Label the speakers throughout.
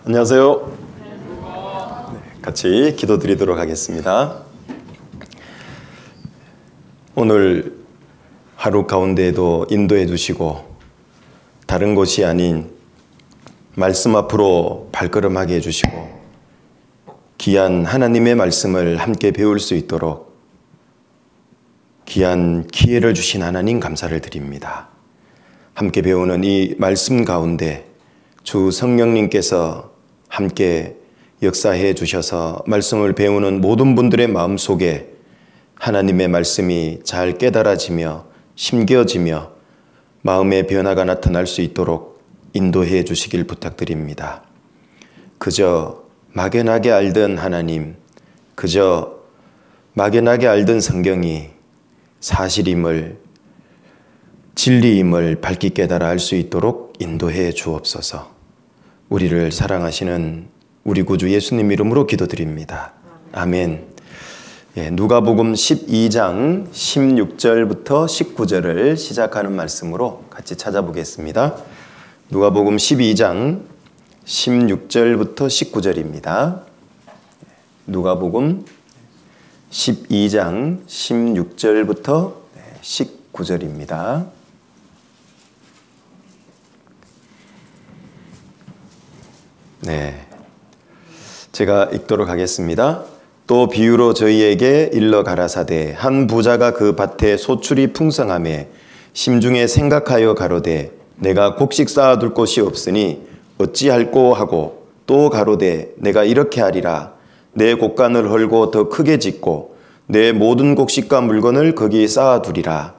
Speaker 1: 안녕하세요. 같이 기도드리도록 하겠습니다. 오늘 하루 가운데에도 인도해 주시고 다른 곳이 아닌 말씀 앞으로 발걸음하게 해주시고 귀한 하나님의 말씀을 함께 배울 수 있도록 귀한 기회를 주신 하나님 감사를 드립니다. 함께 배우는 이 말씀 가운데 주 성령님께서 함께 역사해 주셔서 말씀을 배우는 모든 분들의 마음속에 하나님의 말씀이 잘 깨달아지며 심겨지며 마음의 변화가 나타날 수 있도록 인도해 주시길 부탁드립니다. 그저 막연하게 알던 하나님, 그저 막연하게 알던 성경이 사실임을, 진리임을 밝히 깨달아 알 수 있도록 인도해 주옵소서. 우리를 사랑하시는 우리 구주 예수님 이름으로 기도드립니다. 아멘. 누가복음 12장 16절부터 19절을 시작하는 말씀으로 같이 찾아보겠습니다. 누가복음 12장 16절부터 19절입니다. 누가복음 12장 16절부터 19절입니다. 제가 읽도록 하겠습니다. 또 비유로 저희에게 일러 가라사대 한 부자가 그 밭에 소출이 풍성하매 심중에 생각하여 가로되 내가 곡식 쌓아둘 곳이 없으니 어찌할꼬 하고 또 가로되 내가 이렇게 하리라 내 곡간을 헐고 더 크게 짓고 내 모든 곡식과 물건을 거기 쌓아두리라.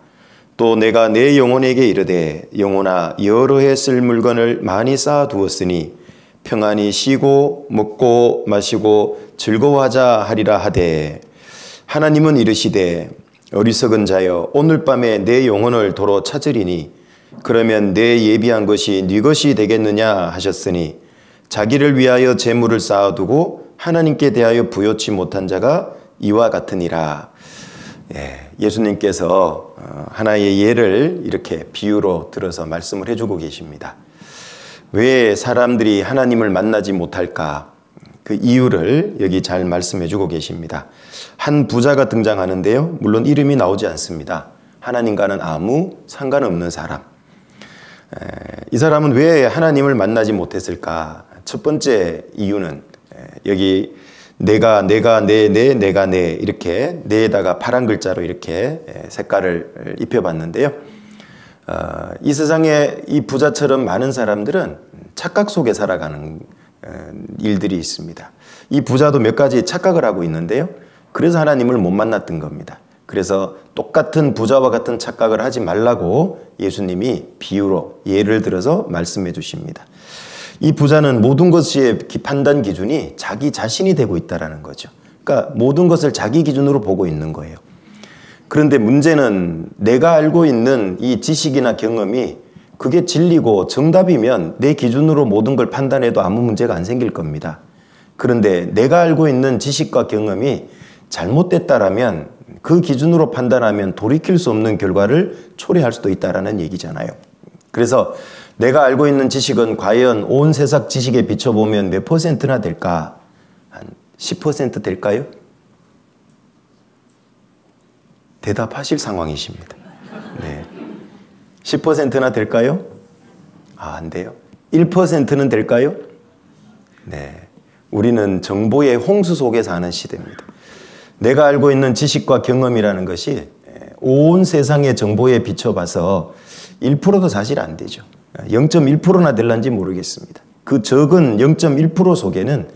Speaker 1: 또 내가 내 영혼에게 이르되 영혼아 여러 해 쓸 물건을 많이 쌓아두었으니 평안히 쉬고 먹고 마시고 즐거워하자 하리라 하되 하나님은 이르시되 어리석은 자여 오늘 밤에 내 영혼을 도로 찾으리니 그러면 내 예비한 것이 네 것이 되겠느냐 하셨으니 자기를 위하여 재물을 쌓아두고 하나님께 대하여 부요치 못한 자가 이와 같으니라. 예수님께서 하나의 예를 이렇게 비유로 들어서 말씀을 해주고 계십니다. 왜 사람들이 하나님을 만나지 못할까? 그 이유를 여기 잘 말씀해주고 계십니다. 한 부자가 등장하는데요. 물론 이름이 나오지 않습니다. 하나님과는 아무 상관없는 사람. 이 사람은 왜 하나님을 만나지 못했을까? 첫 번째 이유는 여기 내가 내 이렇게 내에다가 파란 글자로 이렇게 색깔을 입혀봤는데요. 이 세상에 이 부자처럼 많은 사람들은 착각 속에 살아가는 일들이 있습니다. 이 부자도 몇 가지 착각을 하고 있는데요. 그래서 하나님을 못 만났던 겁니다. 그래서 똑같은 부자와 같은 착각을 하지 말라고 예수님이 비유로 예를 들어서 말씀해 주십니다. 이 부자는 모든 것의 판단 기준이 자기 자신이 되고 있다는 거죠. 그러니까 모든 것을 자기 기준으로 보고 있는 거예요. 그런데 문제는 내가 알고 있는 이 지식이나 경험이 그게 진리고 정답이면 내 기준으로 모든 걸 판단해도 아무 문제가 안 생길 겁니다. 그런데 내가 알고 있는 지식과 경험이 잘못됐다라면 그 기준으로 판단하면 돌이킬 수 없는 결과를 초래할 수도 있다라는 얘기잖아요. 그래서 내가 알고 있는 지식은 과연 온 세상 지식에 비춰보면 몇 %나 될까? 한 10% 될까요? 대답하실 상황이십니다. 10%나 될까요? 안 돼요. 1%는 될까요? 우리는 정보의 홍수 속에 사는 시대입니다. 내가 알고 있는 지식과 경험이라는 것이 온 세상의 정보에 비춰봐서 1%도 사실 안 되죠. 0.1%나 될런지 모르겠습니다. 그 적은 0.1% 속에는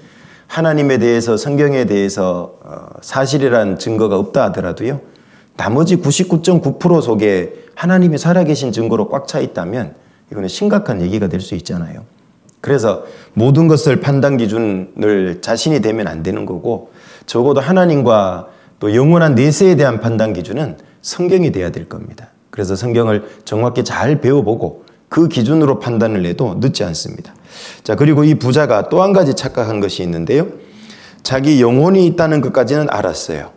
Speaker 1: 하나님에 대해서 성경에 대해서 사실이란 증거가 없다 하더라도요. 나머지 99.9% 속에 하나님이 살아계신 증거로 꽉 차 있다면 이거는 심각한 얘기가 될 수 있잖아요. 그래서 모든 것을 판단 기준을 자신이 되면 안 되는 거고 적어도 하나님과 또 영원한 내세에 대한 판단 기준은 성경이 돼야 될 겁니다. 그래서 성경을 정확히 잘 배워보고 그 기준으로 판단을 해도 늦지 않습니다. 자, 그리고 이 부자가 또 한 가지 착각한 것이 있는데요. 자기 영혼이 있다는 것까지는 알았어요.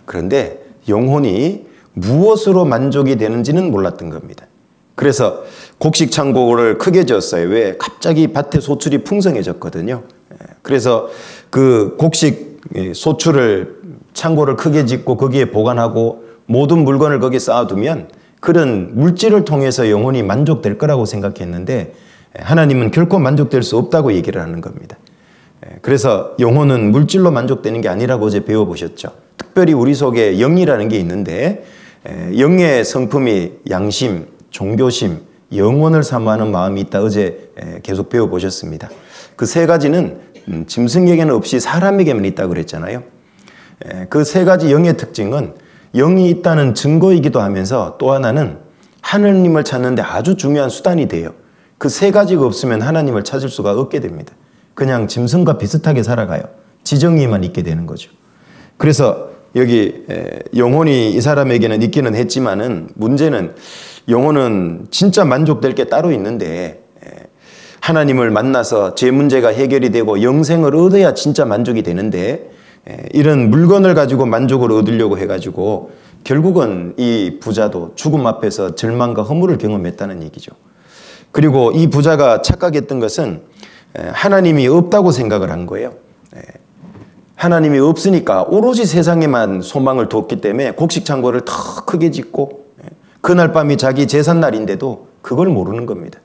Speaker 1: 그런데 영혼이 무엇으로 만족이 되는지는 몰랐던 겁니다. 그래서 곡식 창고를 크게 지었어요. 왜? 갑자기 밭에 소출이 풍성해졌거든요. 그래서 그 곡식 소출을 창고를 크게 짓고 거기에 보관하고 모든 물건을 거기에 쌓아두면 그런 물질을 통해서 영혼이 만족될 거라고 생각했는데 하나님은 결코 만족될 수 없다고 얘기를 하는 겁니다. 그래서 영혼은 물질로 만족되는 게 아니라고 어제 배워보셨죠. 특별히 우리 속에 영이라는 게 있는데 영의 성품이 양심, 종교심, 영혼을 사모하는 마음이 있다. 어제 계속 배워보셨습니다. 그 세 가지는 짐승에게는 없이 사람에게만 있다고 그랬잖아요. 그 세 가지 영의 특징은 영이 있다는 증거이기도 하면서 또 하나는 하나님을 찾는데 아주 중요한 수단이 돼요. 그 세 가지가 없으면 하나님을 찾을 수가 없게 됩니다. 그냥 짐승과 비슷하게 살아가요. 지정의만 있게 되는 거죠. 그래서 여기 영혼이 이 사람에게는 있기는 했지만은 문제는 영혼은 진짜 만족될 게 따로 있는데 하나님을 만나서 제 문제가 해결이 되고 영생을 얻어야 진짜 만족이 되는데 이런 물건을 가지고 만족을 얻으려고 해가지고 결국은 이 부자도 죽음 앞에서 절망과 허물을 경험했다는 얘기죠. 그리고 이 부자가 착각했던 것은 하나님이 없다고 생각을 한 거예요. 하나님이 없으니까 오로지 세상에만 소망을 뒀기 때문에 곡식 창고를 더 크게 짓고 그날 밤이 자기 제삿날인데도 그걸 모르는 겁니다.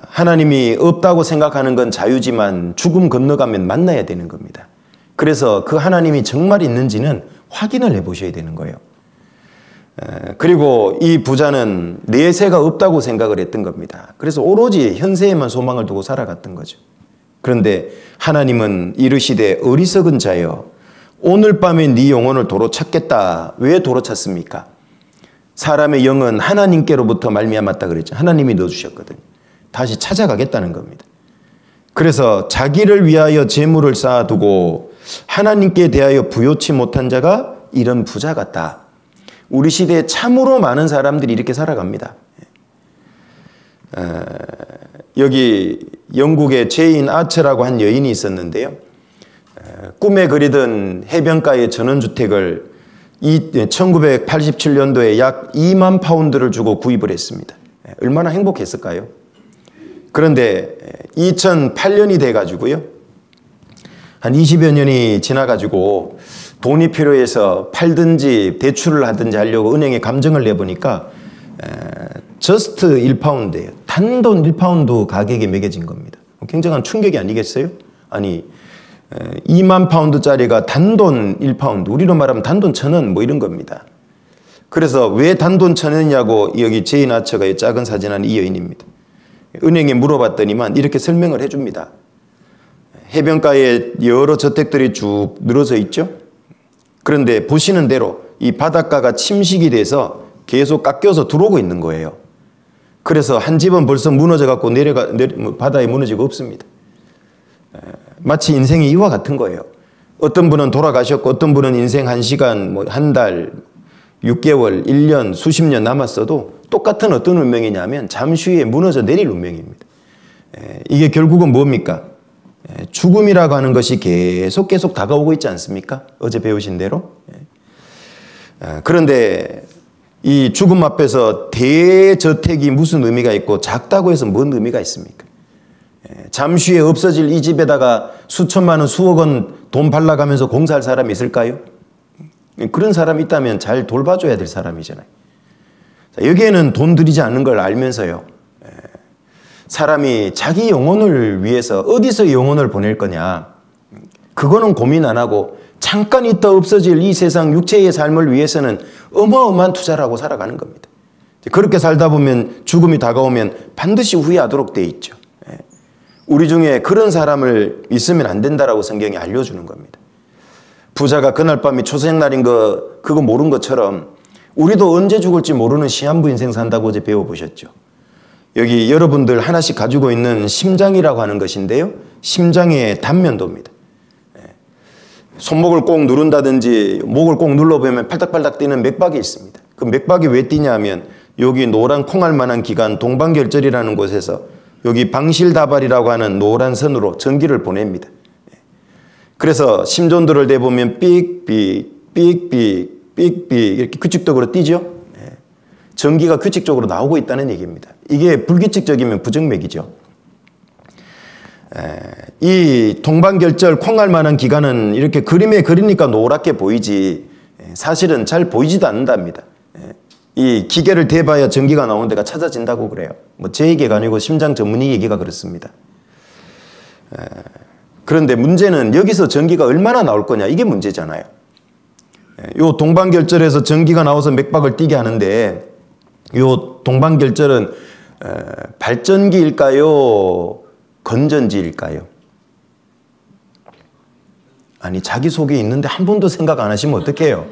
Speaker 1: 하나님이 없다고 생각하는 건 자유지만 죽음 건너가면 만나야 되는 겁니다. 그래서 그 하나님이 정말 있는지는 확인을 해보셔야 되는 거예요. 그리고 이 부자는 내세가 없다고 생각을 했던 겁니다. 그래서 오로지 현세에만 소망을 두고 살아갔던 거죠. 그런데 하나님은 이르시되 어리석은 자여 오늘 밤에 네 영혼을 도로 찾겠다. 왜 도로 찾습니까? 사람의 영은 하나님께로부터 말미암았다 그랬죠. 하나님이 넣어주셨거든요. 다시 찾아가겠다는 겁니다. 그래서 자기를 위하여 재물을 쌓아두고 하나님께 대하여 부요치 못한 자가 이런 부자 같다. 우리 시대에 참으로 많은 사람들이 이렇게 살아갑니다. 여기 영국의 제인 아처라고 한 여인이 있었는데요. 꿈에 그리던 해변가의 전원주택을 1987년도에 약 2만 파운드를 주고 구입을 했습니다. 얼마나 행복했을까요? 그런데 2008년이 돼가지고요. 한 20여 년이 지나가지고 돈이 필요해서 팔든지 대출을 하든지 하려고 은행에 감정을 내보니까 저스트 1파운드예요. 단돈 1파운드 가격에 매겨진 겁니다. 굉장한 충격이 아니겠어요? 아니 2만 파운드짜리가 단돈 1파운드, 우리로 말하면 단돈 1,000원 뭐 이런 겁니다. 그래서 왜 단돈 1,000원이냐고 여기 제인 아처가 작은 사진한 이 여인입니다. 은행에 물어봤더니만 이렇게 설명을 해줍니다. 해변가에 여러 저택들이 쭉 늘어져 있죠. 그런데 보시는 대로 이 바닷가가 침식이 돼서 계속 깎여서 들어오고 있는 거예요. 그래서 한 집은 벌써 무너져 갖고 바다에 무너지고 없습니다. 마치 인생이 이와 같은 거예요. 어떤 분은 돌아가셨고 어떤 분은 인생 1시간, 뭐 한 달, 6개월, 1년, 수십 년 남았어도 똑같은 어떤 운명이냐면 잠시 후에 무너져 내릴 운명입니다. 이게 결국은 뭡니까? 죽음이라고 하는 것이 계속 다가오고 있지 않습니까? 어제 배우신 대로. 그런데 이 죽음 앞에서 대저택이 무슨 의미가 있고 작다고 해서 뭔 의미가 있습니까? 잠시 후에 없어질 이 집에다가 수천만 원, 수억 원 돈 발라가면서 공사할 사람이 있을까요? 그런 사람이 있다면 잘 돌봐줘야 될 사람이잖아요. 여기에는 돈 들이지 않는 걸 알면서요. 사람이 자기 영혼을 위해서 어디서 영혼을 보낼 거냐. 그거는 고민 안 하고 잠깐 있다 없어질 이 세상 육체의 삶을 위해서는 어마어마한 투자를 하고 살아가는 겁니다. 그렇게 살다 보면 죽음이 다가오면 반드시 후회하도록 돼 있죠. 우리 중에 그런 사람을 있으면 안 된다라고 성경이 알려주는 겁니다. 부자가 그날 밤이 초생날인 그거 모른 것처럼 우리도 언제 죽을지 모르는 시한부 인생 산다고 어제 배워보셨죠. 여기 여러분들 하나씩 가지고 있는 심장이라고 하는 것인데요. 심장의 단면도입니다. 손목을 꼭 누른다든지 목을 꼭 눌러보면 팔딱팔딱 뛰는 맥박이 있습니다. 그 맥박이 왜 뛰냐 하면 여기 노란 콩알만한 기관 동방결절이라는 곳에서 여기 방실다발이라고 하는 노란 선으로 전기를 보냅니다. 그래서 심전도를 대보면 삑삑 삑삑 삑삑 이렇게 규칙적으로 뛰죠. 전기가 규칙적으로 나오고 있다는 얘기입니다. 이게 불규칙적이면 부정맥이죠. 이 동방결절 콩알 만한 기간은 이렇게 그림에 그리니까 노랗게 보이지 사실은 잘 보이지도 않는답니다. 이 기계를 대봐야 전기가 나오는 데가 찾아진다고 그래요. 뭐 제 얘기가 아니고 심장 전문의 얘기가 그렇습니다. 그런데 문제는 여기서 전기가 얼마나 나올 거냐 이게 문제잖아요. 요 동방결절에서 전기가 나와서 맥박을 뛰게 하는데 요 동방결절은 발전기일까요? 건전지일까요? 아니 자기 속에 있는데 한 번도 생각 안 하시면 어떡해요?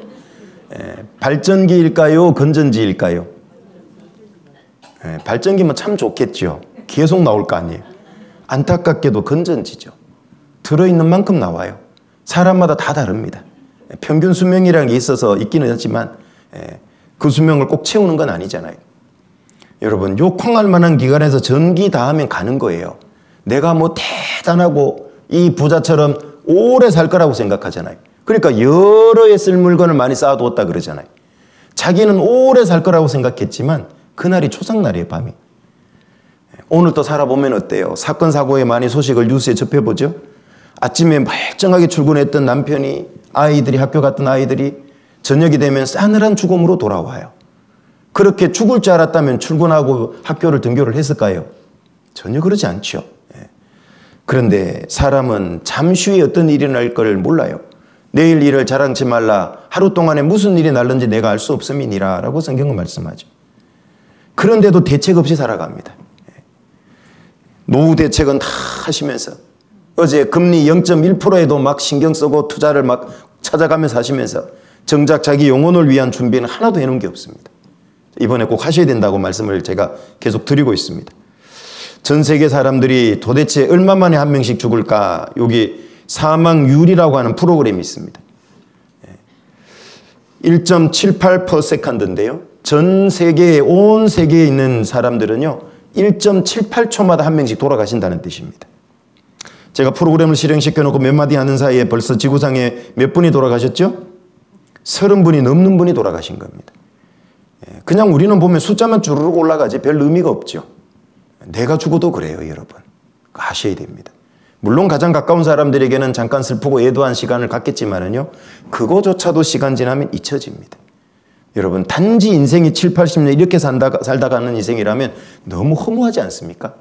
Speaker 1: 발전기일까요? 건전지일까요? 발전기면 참 좋겠죠. 계속 나올 거 아니에요. 안타깝게도 건전지죠. 들어있는 만큼 나와요. 사람마다 다 다릅니다. 평균 수명이라는 게 있어서 있기는 하지만 그 수명을 꼭 채우는 건 아니잖아요. 여러분 요 콩알 만한 기간에서 전기 다 하면 가는 거예요. 내가 뭐 대단하고 이 부자처럼 오래 살 거라고 생각하잖아요. 그러니까 여러 해 쓸 물건을 많이 쌓아두었다 그러잖아요. 자기는 오래 살 거라고 생각했지만 그날이 초상날이에요. 밤이. 오늘 또 살아보면 어때요? 사건 사고에 많이 소식을 뉴스에 접해보죠. 아침에 멀쩡하게 출근했던 남편이 아이들이 학교 갔던 아이들이 저녁이 되면 싸늘한 죽음으로 돌아와요. 그렇게 죽을 줄 알았다면 출근하고 학교를 등교를 했을까요? 전혀 그러지 않죠. 그런데 사람은 잠시 후에 어떤 일이 날 걸 몰라요. 내일 일을 자랑치 말라. 하루 동안에 무슨 일이 날는지 내가 알 수 없음이니라 라고 성경은 말씀하죠. 그런데도 대책 없이 살아갑니다. 노후 대책은 다 하시면서 어제 금리 0.1%에도 막 신경 쓰고 투자를 막 찾아가면서 하시면서 정작 자기 영혼을 위한 준비는 하나도 해놓은 게 없습니다. 이번에 꼭 하셔야 된다고 말씀을 제가 계속 드리고 있습니다. 전 세계 사람들이 도대체 얼마 만에 한 명씩 죽을까? 여기 사망률이라고 하는 프로그램이 있습니다. 1.78%인데요. 전 세계에 온 세계에 있는 사람들은요. 1.78초마다 한 명씩 돌아가신다는 뜻입니다. 제가 프로그램을 실행시켜놓고 몇 마디 하는 사이에 벌써 지구상에 몇 분이 돌아가셨죠? 30분이 넘는 분이 돌아가신 겁니다. 그냥 우리는 보면 숫자만 주르륵 올라가지 별 의미가 없죠. 내가 죽어도 그래요, 여러분. 아셔야 됩니다. 물론 가장 가까운 사람들에게는 잠깐 슬프고 애도한 시간을 갖겠지만은요, 그거조차도 시간 지나면 잊혀집니다. 여러분, 단지 인생이 7, 80년 이렇게 살다 가는 인생이라면 너무 허무하지 않습니까?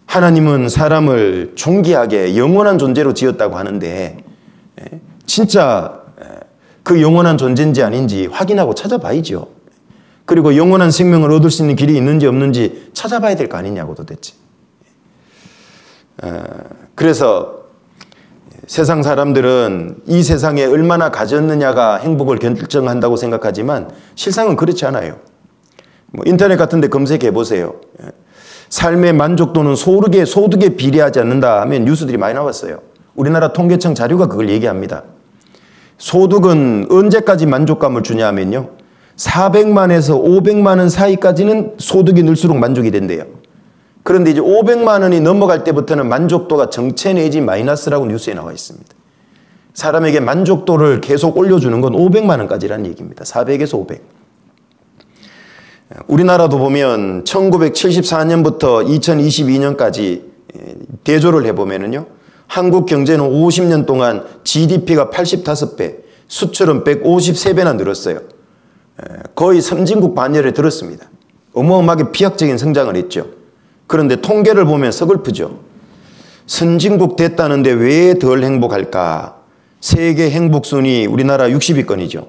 Speaker 1: 하나님은 사람을 존귀하게 영원한 존재로 지었다고 하는데 진짜 그 영원한 존재인지 아닌지 확인하고 찾아봐야죠. 그리고 영원한 생명을 얻을 수 있는 길이 있는지 없는지 찾아봐야 될 거 아니냐고 도대체. 그래서 세상 사람들은 이 세상에 얼마나 가졌느냐가 행복을 결정한다고 생각하지만 실상은 그렇지 않아요. 뭐 인터넷 같은 데 검색해 보세요. 삶의 만족도는 소득에 비례하지 않는다 하면 뉴스들이 많이 나왔어요. 우리나라 통계청 자료가 그걸 얘기합니다. 소득은 언제까지 만족감을 주냐 하면요. 400만에서 500만 원 사이까지는 소득이 늘수록 만족이 된대요. 그런데 이제 500만 원이 넘어갈 때부터는 만족도가 정체 내지 마이너스라고 뉴스에 나와 있습니다. 사람에게 만족도를 계속 올려주는 건 500만 원까지라는 얘기입니다. 400에서 500. 우리나라도 보면 1974년부터 2022년까지 대조를 해보면은요. 한국 경제는 50년 동안 GDP가 85배, 수출은 153배나 늘었어요. 거의 선진국 반열에 들었습니다. 어마어마하게 비약적인 성장을 했죠. 그런데 통계를 보면 서글프죠. 선진국 됐다는데 왜 덜 행복할까? 세계 행복순위 우리나라 60위권이죠.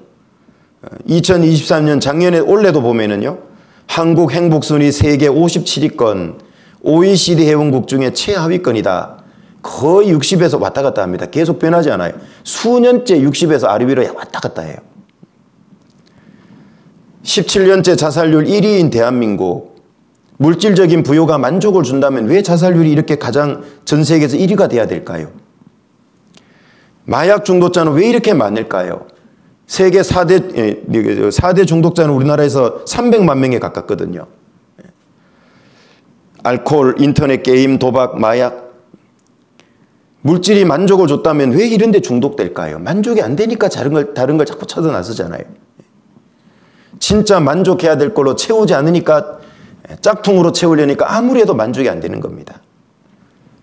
Speaker 1: 2023년 작년에 올해도 보면은요. 한국 행복순위 세계 57위권, OECD 회원국 중에 최하위권이다. 거의 60에서 왔다 갔다 합니다. 계속 변하지 않아요. 수년째 60에서 아래 위로 왔다 갔다 해요. 17년째 자살률 1위인 대한민국. 물질적인 부여가 만족을 준다면 왜 자살률이 이렇게 가장 전 세계에서 1위가 돼야 될까요? 마약 중독자는 왜 이렇게 많을까요? 세계 4대 중독자는 우리나라에서 300만 명에 가깝거든요. 알코올, 인터넷 게임, 도박, 마약. 물질이 만족을 줬다면 왜 이런 데 중독될까요? 만족이 안 되니까 다른 걸 자꾸 찾아 나서잖아요. 진짜 만족해야 될 걸로 채우지 않으니까, 짝퉁으로 채우려니까 아무리 해도 만족이 안 되는 겁니다.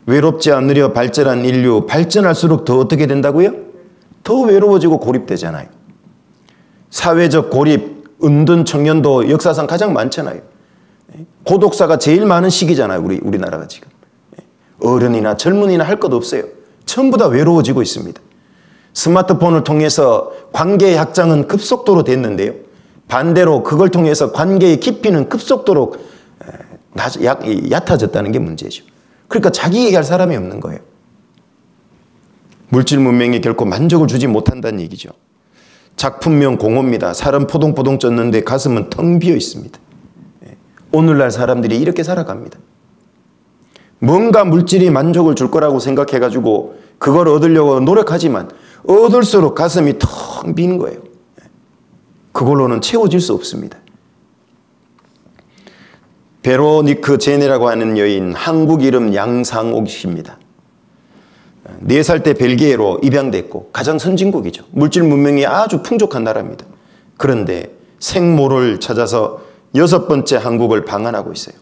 Speaker 1: 외롭지 않으려 발전한 인류, 발전할수록 더 어떻게 된다고요? 더 외로워지고 고립되잖아요. 사회적 고립, 은둔 청년도 역사상 가장 많잖아요. 고독사가 제일 많은 시기잖아요. 우리나라가 지금. 어른이나 젊은이나 할 것 없어요. 전부 다 외로워지고 있습니다. 스마트폰을 통해서 관계의 확장은 급속도로 됐는데요. 반대로 그걸 통해서 관계의 깊이는 급속도로 얕아졌다는 게 문제죠. 그러니까 자기 얘기할 사람이 없는 거예요. 물질 문명이 결코 만족을 주지 못한다는 얘기죠. 작품명 공허입니다. 살은 포동포동 쪘는데 가슴은 텅 비어 있습니다. 오늘날 사람들이 이렇게 살아갑니다. 뭔가 물질이 만족을 줄 거라고 생각해가지고 그걸 얻으려고 노력하지만 얻을수록 가슴이 텅 빈 거예요. 그걸로는 채워질 수 없습니다. 베로니크 제네라고 하는 여인, 한국 이름 양상옥입니다. 4살 때 벨기에로 입양됐고 가장 선진국이죠. 물질 문명이 아주 풍족한 나라입니다. 그런데 생모를 찾아서 6번째 한국을 방한하고 있어요.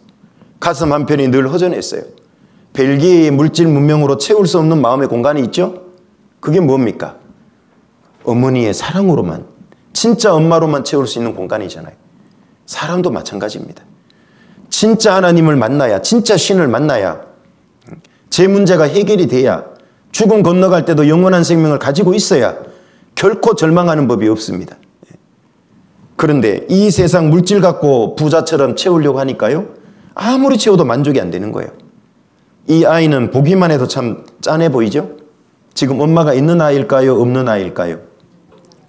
Speaker 1: 가슴 한편이 늘 허전했어요. 벨기에의 물질 문명으로 채울 수 없는 마음의 공간이 있죠? 그게 뭡니까? 어머니의 사랑으로만, 진짜 엄마로만 채울 수 있는 공간이잖아요. 사람도 마찬가지입니다. 진짜 하나님을 만나야, 진짜 신을 만나야, 제 문제가 해결이 돼야, 죽음 건너갈 때도 영원한 생명을 가지고 있어야 결코 절망하는 법이 없습니다. 그런데 이 세상 물질 갖고 부자처럼 채우려고 하니까요, 아무리 채워도 만족이 안 되는 거예요. 이 아이는 보기만 해도 참 짠해 보이죠? 지금 엄마가 있는 아이일까요? 없는 아이일까요?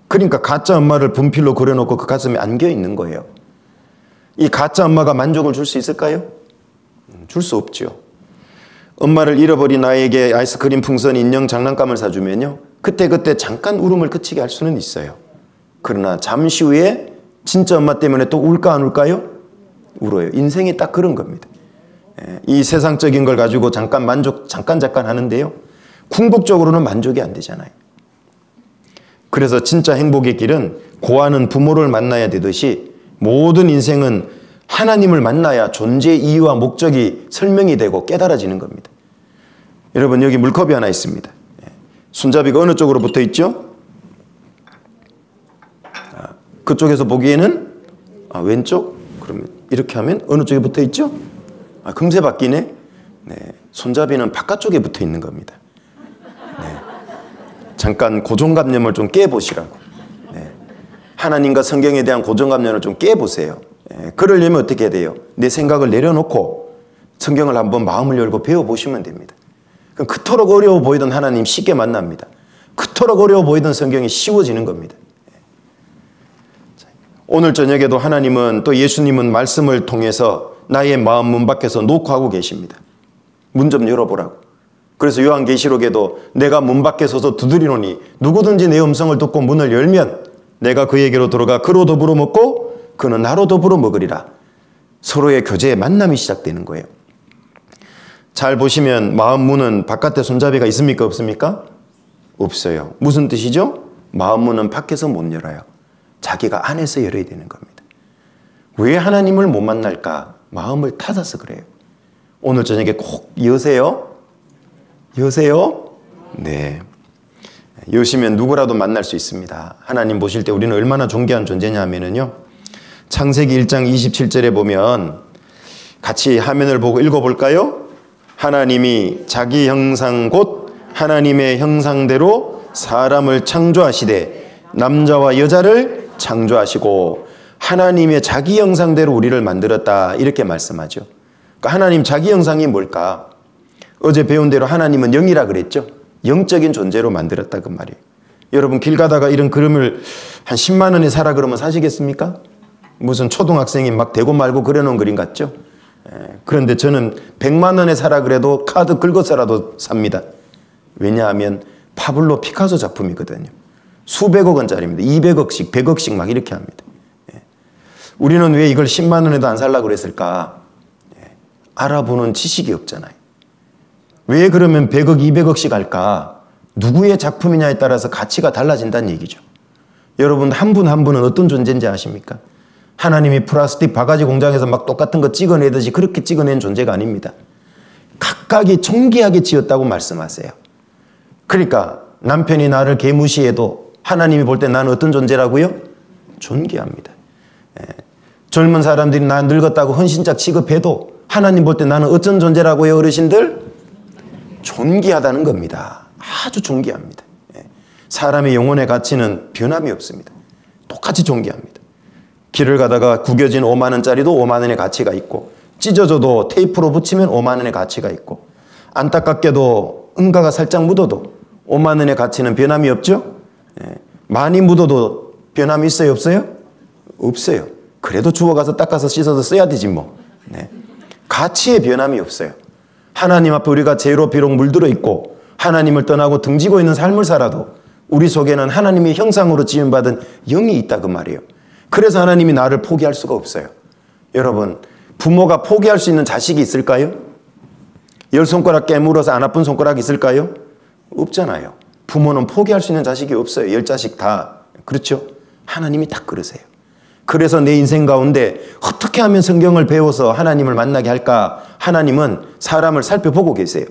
Speaker 1: 그러니까 가짜 엄마를 분필로 그려놓고 그 가슴에 안겨 있는 거예요. 이 가짜 엄마가 만족을 줄 수 있을까요? 줄 수 없죠. 엄마를 잃어버린 아이에게 아이스크림 풍선, 인형, 장난감을 사주면요, 그때 잠깐 울음을 그치게 할 수는 있어요. 그러나 잠시 후에 진짜 엄마 때문에 또 울까 안 울까요? 울어요. 인생이 딱 그런 겁니다. 이 세상적인 걸 가지고 잠깐 만족, 잠깐 하는데요, 궁극적으로는 만족이 안 되잖아요. 그래서 진짜 행복의 길은 고아는 부모를 만나야 되듯이 모든 인생은 하나님을 만나야 존재의 이유와 목적이 설명이 되고 깨달아지는 겁니다. 여러분, 여기 물컵이 하나 있습니다. 손잡이가 어느 쪽으로 붙어 있죠? 그쪽에서 보기에는 왼쪽? 그러면 이렇게 하면 어느 쪽에 붙어 있죠? 금세 바뀌네. 네, 손잡이는 바깥쪽에 붙어 있는 겁니다. 네, 잠깐 고정관념을 좀 깨보시라고. 네, 하나님과 성경에 대한 고정관념을 좀 깨보세요. 그러려면 어떻게 해야 돼요? 내 생각을 내려놓고 성경을 한번 마음을 열고 배워보시면 됩니다. 그럼 그토록 어려워 보이던 하나님 쉽게 만납니다. 그토록 어려워 보이던 성경이 쉬워지는 겁니다. 오늘 저녁에도 하나님은, 또 예수님은 말씀을 통해서 나의 마음 문 밖에서 녹화하고 계십니다. 문 좀 열어보라고. 그래서 요한계시록에도 내가 문 밖에 서서 두드리노니 누구든지 내 음성을 듣고 문을 열면 내가 그에게로 들어가 그로 더불어 먹고 그는 나로 더불어 먹으리라. 서로의 교제의 만남이 시작되는 거예요. 잘 보시면 마음 문은 바깥에 손잡이가 있습니까? 없습니까? 없어요. 무슨 뜻이죠? 마음 문은 밖에서 못 열어요. 자기가 안에서 열어야 되는 겁니다. 왜 하나님을 못 만날까? 마음을 닫아서 그래요. 오늘 저녁에 꼭 여세요. 여세요? 네. 여시면 누구라도 만날 수 있습니다. 하나님 보실 때 우리는 얼마나 존귀한 존재냐 하면은요, 창세기 1장 27절에 보면 같이 화면을 보고 읽어볼까요? 하나님이 자기 형상 곧 하나님의 형상대로 사람을 창조하시되 남자와 여자를 창조하시고 하나님의 자기 형상대로 우리를 만들었다, 이렇게 말씀하죠. 그러니까 하나님 자기 형상이 뭘까? 어제 배운 대로 하나님은 영이라 그랬죠. 영적인 존재로 만들었다 그 말이에요. 여러분, 길 가다가 이런 그림을 한 10만 원에 사라 그러면 사시겠습니까? 무슨 초등학생이 막 대고 말고 그려놓은 그림 같죠? 그런데 저는 100만 원에 사라 그래도 카드 긁어서라도 삽니다. 왜냐하면 파블로 피카소 작품이거든요. 수백억 원짜리입니다. 200억씩 100억씩 막 이렇게 합니다. 우리는 왜 이걸 10만 원에도 안 살라고 그랬을까? 알아보는 지식이 없잖아요. 왜 그러면 100억 200억씩 할까? 누구의 작품이냐에 따라서 가치가 달라진다는 얘기죠. 여러분, 한 분 한 분은 어떤 존재인지 아십니까? 하나님이 플라스틱 바가지 공장에서 막 똑같은 거 찍어내듯이 그렇게 찍어낸 존재가 아닙니다. 각각이 존귀하게 지었다고 말씀하세요. 그러니까 남편이 나를 개무시해도 하나님이 볼 때 나는 어떤 존재라고요? 존귀합니다. 젊은 사람들이 나 늙었다고 헌신짝 취급해도 하나님 볼 때 나는 어떤 존재라고요, 어르신들? 존귀하다는 겁니다. 아주 존귀합니다. 사람의 영혼의 가치는 변함이 없습니다. 똑같이 존귀합니다. 길을 가다가 구겨진 5만 원짜리도 5만 원의 가치가 있고, 찢어져도 테이프로 붙이면 5만 원의 가치가 있고, 안타깝게도 응가가 살짝 묻어도 5만 원의 가치는 변함이 없죠? 많이 묻어도 변함이 있어요, 없어요? 없어요. 그래도 주워가서 닦아서 씻어서 써야 되지 뭐. 가치의 변함이 없어요. 하나님 앞에 우리가 죄로 비록 물들어 있고 하나님을 떠나고 등지고 있는 삶을 살아도 우리 속에는 하나님의 형상으로 지음받은 영이 있다 그 말이에요. 그래서 하나님이 나를 포기할 수가 없어요. 여러분, 부모가 포기할 수 있는 자식이 있을까요? 10손가락 깨물어서 안 아픈 손가락이 있을까요? 없잖아요. 부모는 포기할 수 있는 자식이 없어요. 10자식 다. 그렇죠? 하나님이 딱 그러세요. 그래서 내 인생 가운데 어떻게 하면 성경을 배워서 하나님을 만나게 할까? 하나님은 사람을 살펴보고 계세요.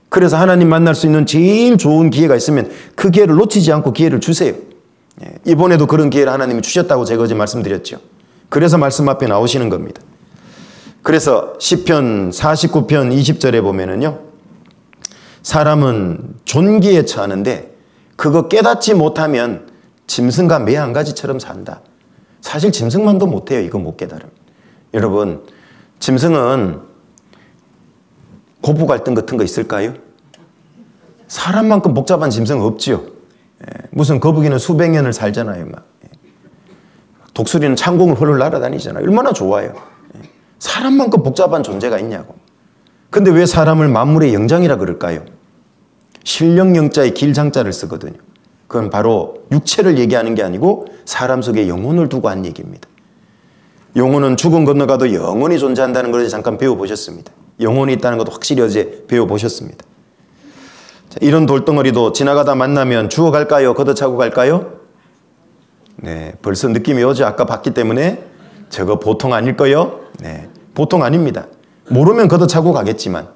Speaker 1: 그래서 하나님 만날 수 있는 제일 좋은 기회가 있으면 그 기회를 놓치지 않고 기회를 주세요. 이번에도 그런 기회를 하나님이 주셨다고 제가 어제 말씀드렸죠. 그래서 말씀 앞에 나오시는 겁니다. 그래서 시편 49편 20절에 보면은요, 사람은 존귀에 처하는데 그거 깨닫지 못하면 짐승과 매 한 가지처럼 산다. 사실 짐승만도 못해요. 이거 못 깨달으면. 여러분, 짐승은 고부 갈등 같은 거 있을까요? 사람만큼 복잡한 짐승은 없죠. 무슨 거북이는 수백 년을 살잖아요. 막. 독수리는 창공을 헐헐 날아다니잖아요. 얼마나 좋아요. 사람만큼 복잡한 존재가 있냐고. 근데 왜 사람을 만물의 영장이라 그럴까요? 신령 영자에 길장자를 쓰거든요. 그건 바로 육체를 얘기하는 게 아니고 사람 속에 영혼을 두고 한 얘기입니다. 영혼은 죽음 건너가도 영원히 존재한다는 걸 잠깐 배워보셨습니다. 영혼이 있다는 것도 확실히 어제 배워보셨습니다. 자, 이런 돌덩어리도 지나가다 만나면 주워갈까요? 걷어차고 갈까요? 네, 벌써 느낌이 오죠. 아까 봤기 때문에 저거 보통 아닐 거요? 네, 보통 아닙니다. 모르면 걷어차고 가겠지만,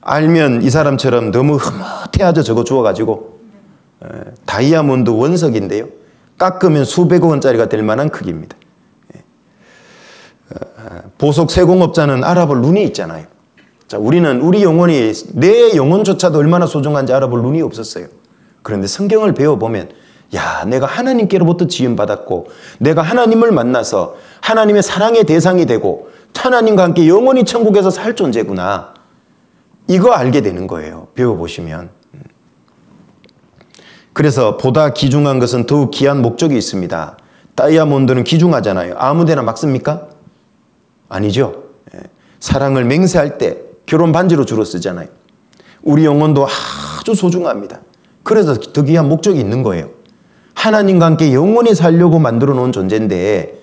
Speaker 1: 알면 이 사람처럼 너무 흐뭇해하죠. 저거 주워가지고. 다이아몬드 원석인데요, 깎으면 수백억 원짜리가 될 만한 크기입니다. 보석 세공업자는 알아볼 눈이 있잖아요. 자, 우리는 우리 영혼이, 내 영혼조차도 얼마나 소중한지 알아볼 눈이 없었어요. 그런데 성경을 배워보면, 야, 내가 하나님께로부터 지음받았고 내가 하나님을 만나서 하나님의 사랑의 대상이 되고 하나님과 함께 영원히 천국에서 살 존재구나, 이거 알게 되는 거예요. 배워보시면. 그래서 보다 귀중한 것은 더욱 귀한 목적이 있습니다. 다이아몬드는 귀중하잖아요. 아무데나 막 씁니까? 아니죠. 사랑을 맹세할 때 결혼 반지로 주로 쓰잖아요. 우리 영혼도 아주 소중합니다. 그래서 더 귀한 목적이 있는 거예요. 하나님과 함께 영원히 살려고 만들어 놓은 존재인데,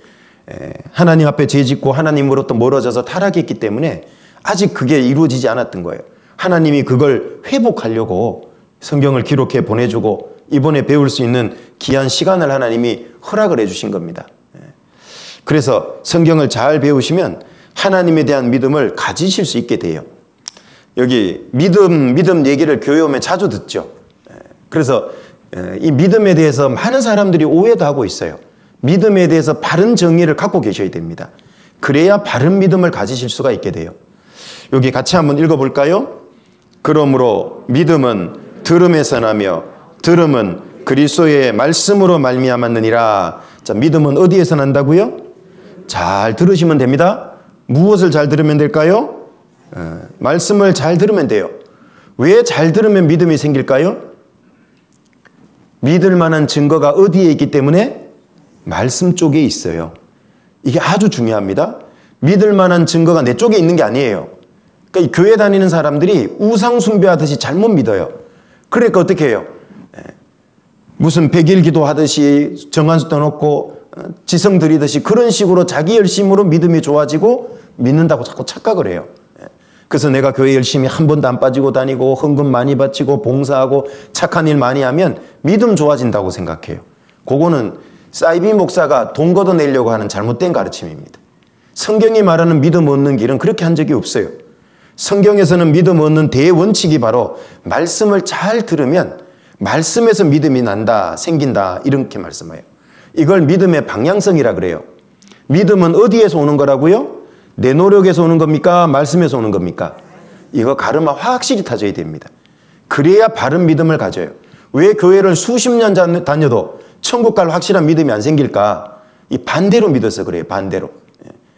Speaker 1: 하나님 앞에 죄짓고 하나님으로부터 멀어져서 타락했기 때문에 아직 그게 이루어지지 않았던 거예요. 하나님이 그걸 회복하려고 성경을 기록해 보내주고 이번에 배울 수 있는 귀한 시간을 하나님이 허락을 해주신 겁니다. 그래서 성경을 잘 배우시면 하나님에 대한 믿음을 가지실 수 있게 돼요. 여기 믿음 얘기를 교회 오면 자주 듣죠. 그래서 이 믿음에 대해서 많은 사람들이 오해도 하고 있어요. 믿음에 대해서 바른 정의를 갖고 계셔야 됩니다. 그래야 바른 믿음을 가지실 수가 있게 돼요. 여기 같이 한번 읽어볼까요? 그러므로 믿음은 들음에서 나며 들음은 그리스도의 말씀으로 말미암았느니라. 자, 믿음은 어디에서 난다고요? 잘 들으시면 됩니다. 무엇을 잘 들으면 될까요? 말씀을 잘 들으면 돼요. 왜 잘 들으면 믿음이 생길까요? 믿을 만한 증거가 어디에 있기 때문에? 말씀 쪽에 있어요. 이게 아주 중요합니다. 믿을 만한 증거가 내 쪽에 있는 게 아니에요. 그러니까 교회 다니는 사람들이 우상 숭배하듯이 잘못 믿어요. 그러니까 어떻게 해요? 무슨 백일 기도하듯이 정한수 떠놓고 지성 들이듯이 그런 식으로 자기 열심으로 믿음이 좋아지고 믿는다고 자꾸 착각을 해요. 그래서 내가 교회 열심히 한 번도 안 빠지고 다니고 헌금 많이 바치고 봉사하고 착한 일 많이 하면 믿음 좋아진다고 생각해요. 그거는 사이비 목사가 돈 걷어내려고 하는 잘못된 가르침입니다. 성경이 말하는 믿음 얻는 길은 그렇게 한 적이 없어요. 성경에서는 믿음 얻는 대원칙이 바로 말씀을 잘 들으면 말씀에서 믿음이 난다, 생긴다 이렇게 말씀해요. 이걸 믿음의 방향성이라 그래요. 믿음은 어디에서 오는 거라고요? 내 노력에서 오는 겁니까? 말씀에서 오는 겁니까? 이거 가르마 확실히 타져야 됩니다. 그래야 바른 믿음을 가져요. 왜 교회를 수십 년 다녀도 천국 갈 확실한 믿음이 안 생길까? 이 반대로 믿어서 그래요. 반대로.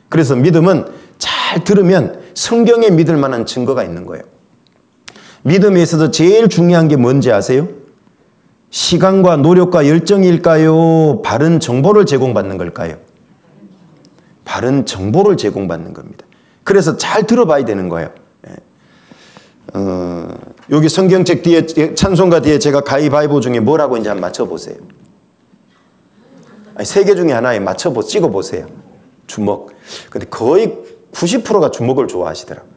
Speaker 1: 그래서 믿음은 잘 들으면 성경에 믿을 만한 증거가 있는 거예요. 믿음에 있어서 제일 중요한 게 뭔지 아세요? 시간과 노력과 열정일까요? 바른 정보를 제공받는 걸까요? 바른 정보를 제공받는 겁니다. 그래서 잘 들어봐야 되는 거예요. 여기 성경책 뒤에 찬송가 뒤에 제가 가위바위보 중에 뭐라고 있는지 한번 맞춰보세요. 세 개 중에 하나에 찍어보세요. 주먹. 근데 거의 90%가 주먹을 좋아하시더라고요.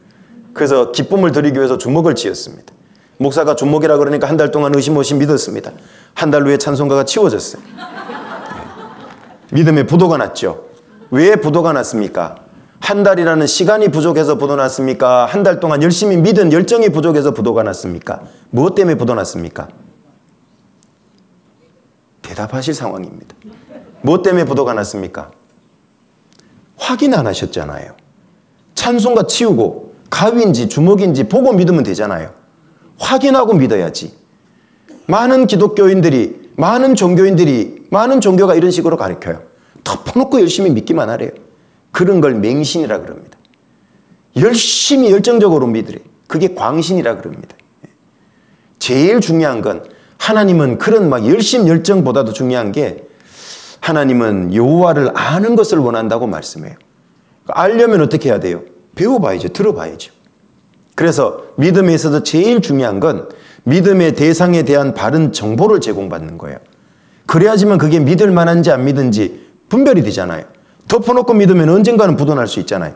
Speaker 1: 그래서 기쁨을 드리기 위해서 주먹을 지었습니다. 목사가 주먹이라 그러니까 한 달 동안 의심없이 믿었습니다. 한 달 후에 찬송가가 치워졌어요. 믿음의 부도가 났죠. 왜 부도가 났습니까? 한 달이라는 시간이 부족해서 부도 났습니까? 한 달 동안 열심히 믿은 열정이 부족해서 부도가 났습니까? 무엇 때문에 부도 났습니까? 대답하실 상황입니다. 무엇 때문에 부도가 났습니까? 확인 안 하셨잖아요. 찬송가 치우고 가위인지 주먹인지 보고 믿으면 되잖아요. 확인하고 믿어야지. 많은 기독교인들이, 많은 종교인들이, 많은 종교가 이런 식으로 가르쳐요. 덮어놓고 열심히 믿기만 하래요. 그런 걸 맹신이라 그럽니다. 열심히 열정적으로 믿으래. 그게 광신이라 그럽니다. 제일 중요한 건 하나님은 그런 막 열심 열정보다도 중요한 게 하나님은 여호와를 아는 것을 원한다고 말씀해요. 알려면 어떻게 해야 돼요? 배워봐야죠. 들어봐야죠. 그래서 믿음에 있어서 제일 중요한 건 믿음의 대상에 대한 바른 정보를 제공받는 거예요. 그래야지만 그게 믿을 만한지 안 믿은지 분별이 되잖아요. 덮어놓고 믿으면 언젠가는 부도날 수 있잖아요.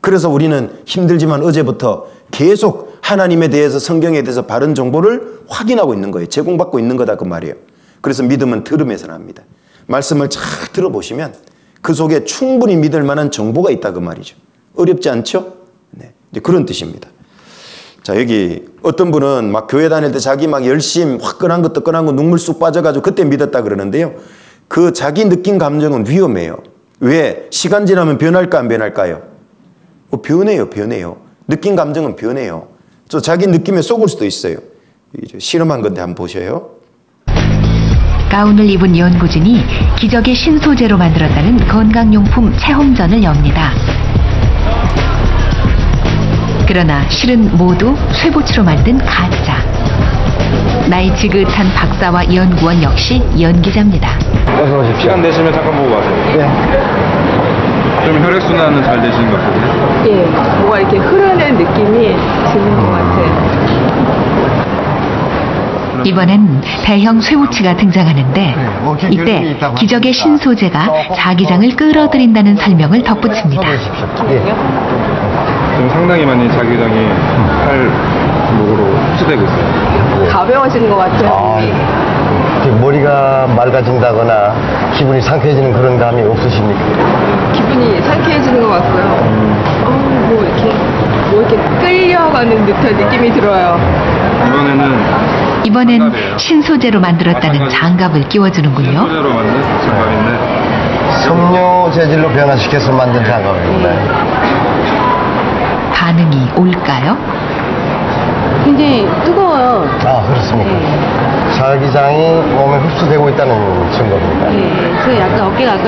Speaker 1: 그래서 우리는 힘들지만 어제부터 계속 하나님에 대해서 성경에 대해서 바른 정보를 확인하고 있는 거예요. 제공받고 있는 거다 그 말이에요. 그래서 믿음은 들음에서 납니다. 말씀을 잘 들어보시면 그 속에 충분히 믿을 만한 정보가 있다 그 말이죠. 어렵지 않죠? 네, 이제 그런 뜻입니다. 자, 여기 어떤 분은 막 교회 다닐 때 자기 막 열심 화끈한 거 뜨끈한 거 눈물 쑥 빠져가지고 그때 믿었다 그러는데요. 그 자기 느낀 감정은 위험해요. 왜? 시간 지나면 변할까 안 변할까요? 변해요. 변해요. 느낀 감정은 변해요. 또 자기 느낌에 속을 수도 있어요. 실험한 건데 한번 보셔요.
Speaker 2: 가운을 입은 연구진이 기적의 신소재로 만들었다는 건강용품 체험전을 엽니다. 그러나 실은 모두 쇠붙이로 만든 가짜. 나이 지긋한 박사와 연구원 역시 연기자입니다.
Speaker 3: 어서 오십시오. 시간 되시면 잠깐 보고 가세요.
Speaker 4: 좀 혈액순환은 잘 되시는 것 같아요?
Speaker 5: 예, 뭐가 이렇게 흐르는 느낌이 드는 것 같아요.
Speaker 2: 이번엔 대형 쇠붙이가 등장하는데 이때 기적의 신소재가 자기장을 끌어들인다는 설명을 덧붙입니다.
Speaker 4: 지금 상당히 많이 자기장이 팔목으로 흡수되고 있어요.
Speaker 5: 가벼워지는 것 같아요.
Speaker 3: 머리가 맑아진다거나 기분이 상쾌해지는 그런 감이 없으십니까?
Speaker 5: 기분이 상쾌해지는 것 같고요. 뭐 이렇게 끌려가는 듯한 느낌이 들어요.
Speaker 2: 이번엔 신소재로 만들었다는 장갑을 끼워주는군요.
Speaker 4: 신소재로 만든 장갑인데
Speaker 3: 섬유 재질로 변화시켜서 만든 장갑입니다.
Speaker 2: 반응이 올까요?
Speaker 5: 굉장히 뜨거워요.
Speaker 3: 아, 그렇습니까? 자기장이 몸에 흡수되고 있다는 증거입니다.
Speaker 5: 네, 그 약간 어깨가 아까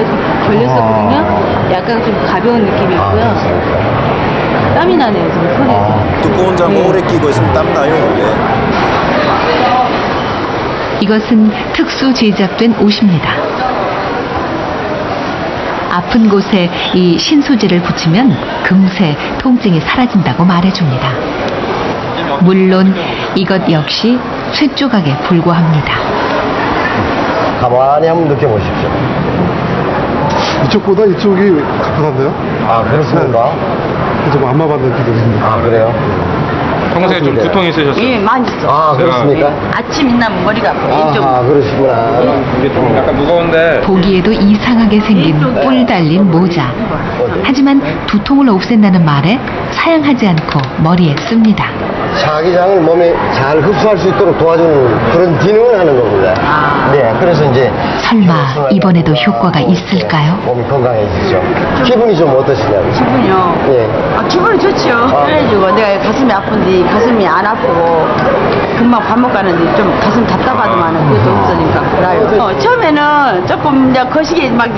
Speaker 5: 걸렸었거든요. 약간 좀 가벼운 느낌이 있고요. 땀이 나네요, 지금 손에서.
Speaker 1: 두꺼운 장갑 오래 끼고 있으면 땀 나요, 원래.
Speaker 2: 이것은 특수 제작된 옷입니다. 아픈 곳에 이 신소재를 붙이면 금세 통증이 사라진다고 말해줍니다. 물론 이것 역시 쇠조각에 불과합니다.
Speaker 3: 가만히 한번 느껴보십시오.
Speaker 6: 이쪽보다 이쪽이 가뿐한데요?
Speaker 3: 아, 그렇습니까?
Speaker 6: 좀 안 맞는 기분입니다.
Speaker 3: 아, 그래요?
Speaker 4: 평소에 좀 두통이 있으셨어요?
Speaker 5: 예, 많이 있어.
Speaker 3: 아, 그렇습니까?
Speaker 5: 아침 있나면 머리가 아파요. 좀.
Speaker 3: 아, 그러시구나.
Speaker 4: 이게 좀 약간 무거운데
Speaker 2: 보기에도 이상하게 생긴 뿔 달린 모자. 하지만 두통을 없앤다는 말에 사양하지 않고 머리에 씁니다.
Speaker 3: 자기장을 몸에 잘 흡수할 수 있도록 도와주는 그런 기능을 하는 겁니다. 네, 그래서 이제
Speaker 2: 설마 이번에도 효과가 있을까요?
Speaker 3: 몸이 건강해지죠. 기분이 좀 어떠시냐고요?
Speaker 5: 기분이요?
Speaker 3: 예.
Speaker 5: 기분이 좋죠. 그래가지고 내가 가슴이 아픈데 가슴이 안 아프고 금방 밥 먹고 가는데 좀 가슴 답답하더만 그것도 없으니까 나요. 처음에는 조금 이제 거시기 막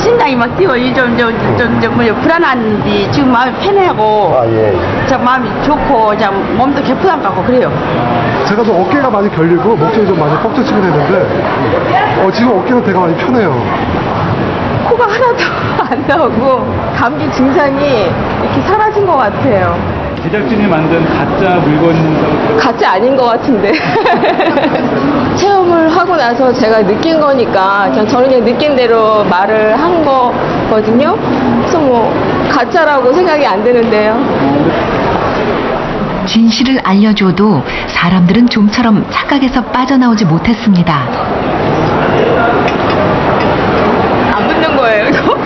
Speaker 5: 심장이 막 뛰고 좀 불안한데 지금 마음이 편하고
Speaker 3: 아, 예.
Speaker 5: 저 마음이 좋고 그냥 몸도 개푸한 것 같고 그래요.
Speaker 6: 제가 좀 어깨가 많이 결리고 목젖이 좀 많이 뻑적지근했는데 지금 어깨는 되게 많이 편해요.
Speaker 7: 코가 하나도 안 나오고 감기 증상이 이렇게 사라진 것 같아요.
Speaker 4: 제작진이 만든 가짜 물건
Speaker 7: 가짜 아닌 것 같은데. 체험을 하고 나서 제가 느낀 거니까 그냥 저는 그냥 느낀 대로 말을 한 거거든요. 그래서 뭐 가짜라고 생각이 안 드는데요.
Speaker 2: 진실을 알려줘도 사람들은 좀처럼 착각에서 빠져나오지 못했습니다.
Speaker 7: 안 붙는 거예요, 이거?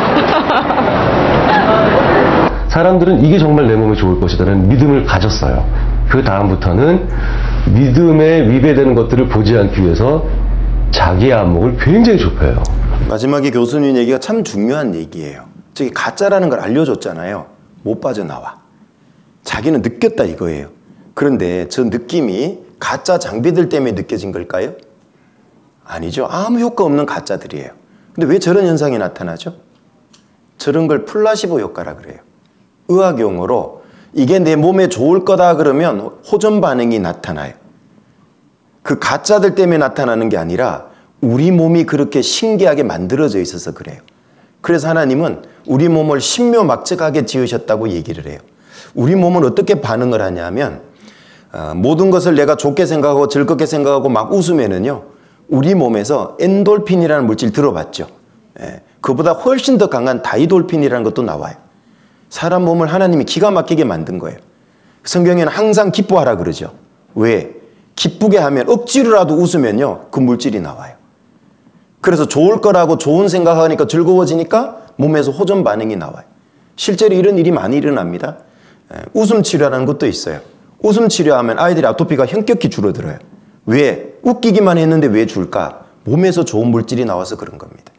Speaker 8: 사람들은 이게 정말 내 몸에 좋을 것이라는 믿음을 가졌어요. 그 다음부터는 믿음에 위배되는 것들을 보지 않기 위해서 자기의 안목을 굉장히 좁혀요.
Speaker 1: 마지막에 교수님 얘기가 참 중요한 얘기예요. 저기 가짜라는 걸 알려줬잖아요. 못 빠져나와. 자기는 느꼈다 이거예요. 그런데 저 느낌이 가짜 장비들 때문에 느껴진 걸까요? 아니죠. 아무 효과 없는 가짜들이에요. 근데 왜 저런 현상이 나타나죠? 저런 걸 플라시보 효과라 그래요. 의학용어로 이게 내 몸에 좋을 거다 그러면 호전 반응이 나타나요. 그 가짜들 때문에 나타나는 게 아니라 우리 몸이 그렇게 신기하게 만들어져 있어서 그래요. 그래서 하나님은 우리 몸을 신묘막측하게 지으셨다고 얘기를 해요. 우리 몸은 어떻게 반응을 하냐면 모든 것을 내가 좋게 생각하고 즐겁게 생각하고 막 웃으면은요 우리 몸에서 엔돌핀이라는 물질 들어봤죠. 그보다 훨씬 더 강한 다이돌핀이라는 것도 나와요. 사람 몸을 하나님이 기가 막히게 만든 거예요. 성경에는 항상 기뻐하라 그러죠. 왜? 기쁘게 하면 억지로라도 웃으면요 그 물질이 나와요. 그래서 좋을 거라고 좋은 생각하니까 즐거워지니까 몸에서 호전 반응이 나와요. 실제로 이런 일이 많이 일어납니다. 웃음 치료라는 것도 있어요. 웃음 치료하면 아이들의 아토피가 현격히 줄어들어요. 왜? 웃기기만 했는데 왜 줄까? 몸에서 좋은 물질이 나와서 그런 겁니다.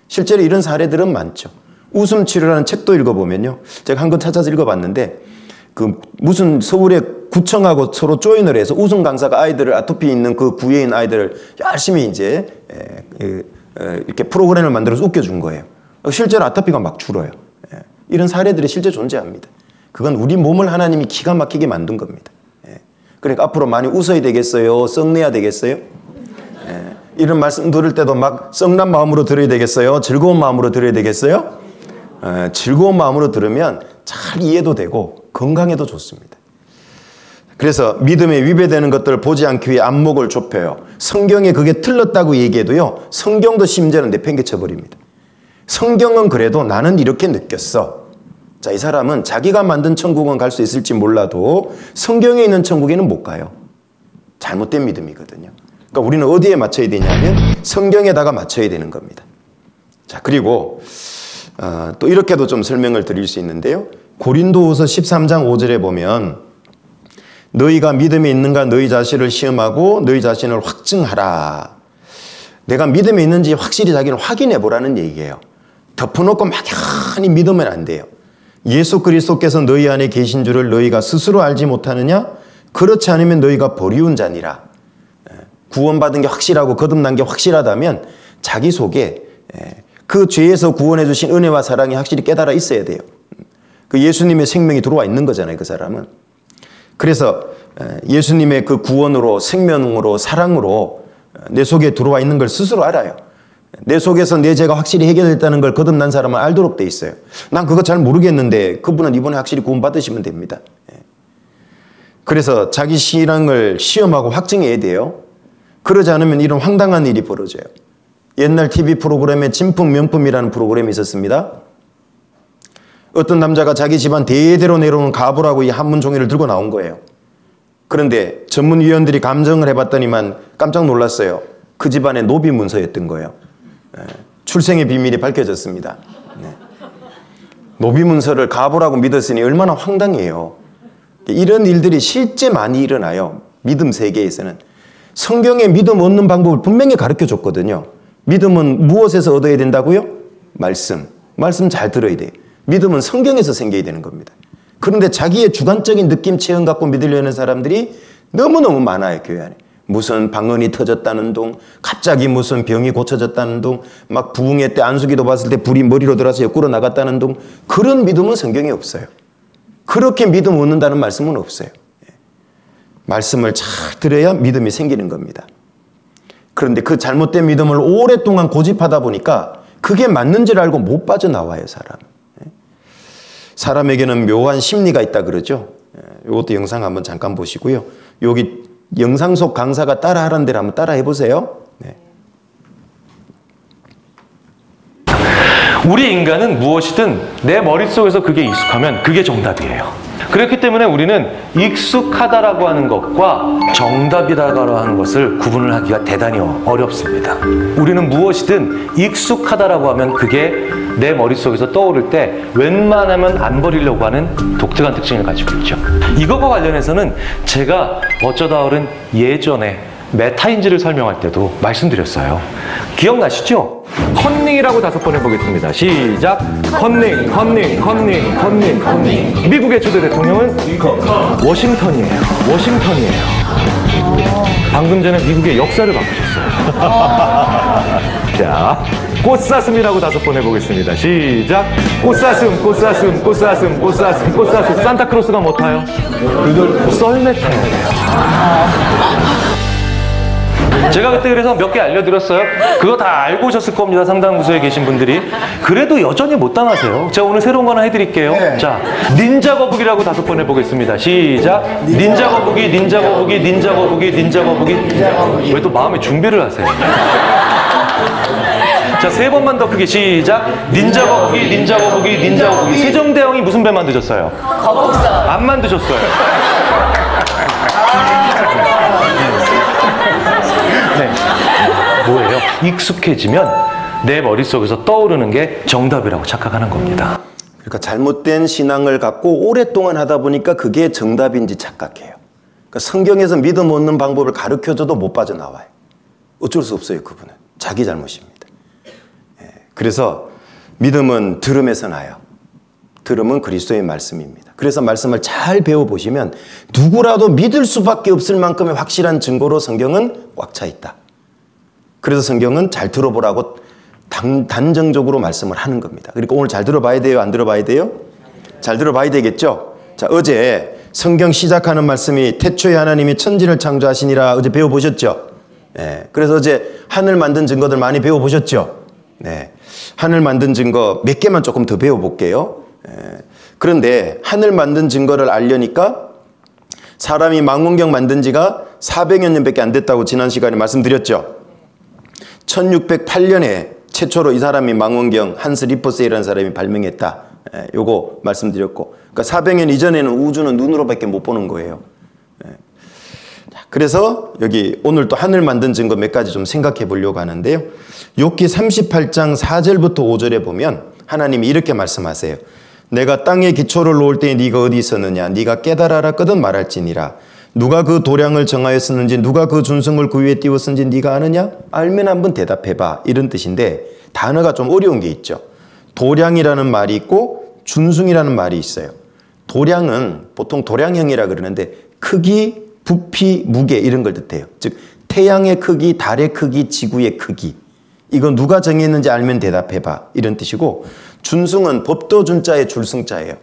Speaker 1: 실제로 이런 사례들은 많죠. 웃음 치료라는 책도 읽어보면요. 제가 한 권 찾아서 읽어봤는데 그 무슨 서울의 구청하고 서로 조인을 해서 웃음 강사가 아이들을 아토피 있는 그 구에 있는 아이들을 열심히 이제 이렇게 프로그램을 만들어서 웃겨준 거예요. 실제로 아토피가 막 줄어요. 이런 사례들이 실제 존재합니다. 그건 우리 몸을 하나님이 기가 막히게 만든 겁니다. 그러니까 앞으로 많이 웃어야 되겠어요? 썩내야 되겠어요? 이런 말씀 들을 때도 막 썩난 마음으로 들어야 되겠어요? 즐거운 마음으로 들어야 되겠어요? 즐거운 마음으로 들으면 잘 이해도 되고 건강에도 좋습니다. 그래서 믿음에 위배되는 것들을 보지 않기 위해 안목을 좁혀요. 성경에 그게 틀렸다고 얘기해도요 성경도 심지어는 내팽개쳐버립니다. 성경은 그래도 나는 이렇게 느꼈어. 자, 이 사람은 자기가 만든 천국은 갈 수 있을지 몰라도 성경에 있는 천국에는 못 가요. 잘못된 믿음이거든요. 그러니까 우리는 어디에 맞춰야 되냐면 성경에다가 맞춰야 되는 겁니다. 자, 그리고 또 이렇게도 좀 설명을 드릴 수 있는데요. 고린도후서 13장 5절에 보면 너희가 믿음에 있는가 너희 자신을 시험하고 너희 자신을 확증하라. 내가 믿음에 있는지 확실히 자기는 확인해 보라는 얘기예요. 덮어놓고 막연히 믿으면 안 돼요. 예수 그리스도께서 너희 안에 계신 줄을 너희가 스스로 알지 못하느냐? 그렇지 않으면 너희가 버리운 자니라. 구원받은 게 확실하고 거듭난 게 확실하다면 자기 속에 그 죄에서 구원해 주신 은혜와 사랑이 확실히 깨달아 있어야 돼요. 그 예수님의 생명이 들어와 있는 거잖아요, 그 사람은. 그래서 예수님의 그 구원으로 생명으로 사랑으로 내 속에 들어와 있는 걸 스스로 알아요. 내 속에서 내 죄가 확실히 해결됐다는 걸 거듭난 사람은 알도록 돼 있어요. 난 그거 잘 모르겠는데 그분은 이번에 확실히 구원 받으시면 됩니다. 그래서 자기 신앙을 시험하고 확증해야 돼요. 그러지 않으면 이런 황당한 일이 벌어져요. 옛날 TV 프로그램에 진품 명품이라는 프로그램이 있었습니다. 어떤 남자가 자기 집안 대대로 내려오는 가부라고 이 한문 종이를 들고 나온 거예요. 그런데 전문위원들이 감정을 해봤더니만 깜짝 놀랐어요. 그 집안의 노비 문서였던 거예요. 출생의 비밀이 밝혀졌습니다. 노비 문서를 가보라고 믿었으니 얼마나 황당해요. 이런 일들이 실제 많이 일어나요. 믿음 세계에서는. 성경에 믿음 얻는 방법을 분명히 가르쳐 줬거든요. 믿음은 무엇에서 얻어야 된다고요? 말씀. 말씀 잘 들어야 돼요. 믿음은 성경에서 생겨야 되는 겁니다. 그런데 자기의 주관적인 느낌, 체험 갖고 믿으려는 사람들이 너무너무 많아요, 교회 안에. 무슨 방언이 터졌다는 둥, 갑자기 무슨 병이 고쳐졌다는 둥, 막 부흥회 때 안수기도 봤을 때 불이 머리로 들어서 옆구로 나갔다는 둥, 그런 믿음은 성경에 없어요. 그렇게 믿음 얻는다는 말씀은 없어요. 말씀을 잘 들어야 믿음이 생기는 겁니다. 그런데 그 잘못된 믿음을 오랫동안 고집하다 보니까 그게 맞는 줄 알고 못 빠져나와요, 사람. 사람에게는 묘한 심리가 있다 그러죠. 이것도 영상 한번 잠깐 보시고요. 여기 영상 속 강사가 따라 하라는 대로 한번 따라 해보세요. 네.
Speaker 9: 우리 인간은 무엇이든 내 머릿속에서 그게 익숙하면 그게 정답이에요. 그렇기 때문에 우리는 익숙하다라고 하는 것과 정답이라고 하는 것을 구분을 하기가 대단히 어렵습니다. 우리는 무엇이든 익숙하다라고 하면 그게 내 머릿속에서 떠오를 때 웬만하면 안 버리려고 하는 독특한 특징을 가지고 있죠. 이것과 관련해서는 제가 어쩌다 어른 예전에 메타인지를 설명할 때도 말씀드렸어요. 기억나시죠? 컨닝이라고 5번 해보겠습니다. 시작! 컨닝, 컨닝, 컨닝, 컨닝, 컨닝. 미국의 주대 대통령은 워싱턴이에요. 워싱턴이에요. 방금 전에 미국의 역사를 바꾸셨어요. 자, 꽃사슴이라고 5번 해보겠습니다. 시작! 꽃사슴, 꽃사슴, 꽃사슴, 꽃사슴, 꽃사슴. 산타크로스가 뭐 타요? 썰매 타야 돼요. 제가 그때 그래서 몇 개 알려드렸어요. 그거 다 알고 오셨을 겁니다. 상당 부서에 계신 분들이. 그래도 여전히 못 당하세요. 제가 오늘 새로운 거 하나 해드릴게요. 네. 자, 닌자 거북이라고 5번 해보겠습니다. 시작. 닌자 거북이, 닌자 거북이, 닌자 거북이, 닌자 거북이. 왜 또 마음의 준비를 하세요? 자, 3번만 더 크게 시작. 닌자 거북이, 닌자 거북이, 닌자 거북이. 세종대왕이 무슨 배 만드셨어요? 거북선. 안 만드셨어요. 네. 뭐예요? 익숙해지면 내 머릿속에서 떠오르는 게 정답이라고 착각하는 겁니다.
Speaker 1: 그러니까 잘못된 신앙을 갖고 오랫동안 하다 보니까 그게 정답인지 착각해요. 그러니까 성경에서 믿음 얻는 방법을 가르쳐줘도 못 빠져나와요. 어쩔 수 없어요, 그분은. 자기 잘못입니다. 그래서 믿음은 들음에서 나요. 들음은 그리스도의 말씀입니다. 그래서 말씀을 잘 배워보시면 누구라도 믿을 수밖에 없을 만큼의 확실한 증거로 성경은 꽉 차 있다. 그래서 성경은 잘 들어보라고 단정적으로 말씀을 하는 겁니다. 그러니까 오늘 잘 들어봐야 돼요? 안 들어봐야 돼요? 잘 들어봐야 되겠죠? 자, 어제 성경 시작하는 말씀이 태초에 하나님이 천지를 창조하시니라 어제 배워보셨죠? 네. 그래서 어제 하늘 만든 증거들 많이 배워보셨죠? 네. 하늘 만든 증거 몇 개만 조금 더 배워볼게요. 그런데 하늘 만든 증거를 알려니까 사람이 망원경 만든 지가 400여 년밖에 안 됐다고 지난 시간에 말씀드렸죠. 1608년에 최초로 이 사람이 망원경 한스 리퍼세이라는 사람이 발명했다. 요거 말씀드렸고, 그러니까 400년 이전에는 우주는 눈으로밖에 못 보는 거예요. 그래서 여기 오늘 또 하늘 만든 증거 몇 가지 좀 생각해 보려고 하는데요. 욥기 38장 4절부터 5절에 보면 하나님이 이렇게 말씀하세요. 내가 땅에 기초를 놓을 때에 네가 어디 있었느냐? 네가 깨달아라거든 말할지니라. 누가 그 도량을 정하였었는지 누가 그 준성을 그 위에 띄웠는지 네가 아느냐? 알면 한번 대답해봐. 이런 뜻인데 단어가 좀 어려운 게 있죠. 도량이라는 말이 있고 준승이라는 말이 있어요. 도량은 보통 도량형이라 그러는데 크기, 부피, 무게 이런 걸 뜻해요. 즉 태양의 크기, 달의 크기, 지구의 크기. 이거 누가 정했는지 알면 대답해봐. 이런 뜻이고, 준승은 법도 준자의 줄승자예요.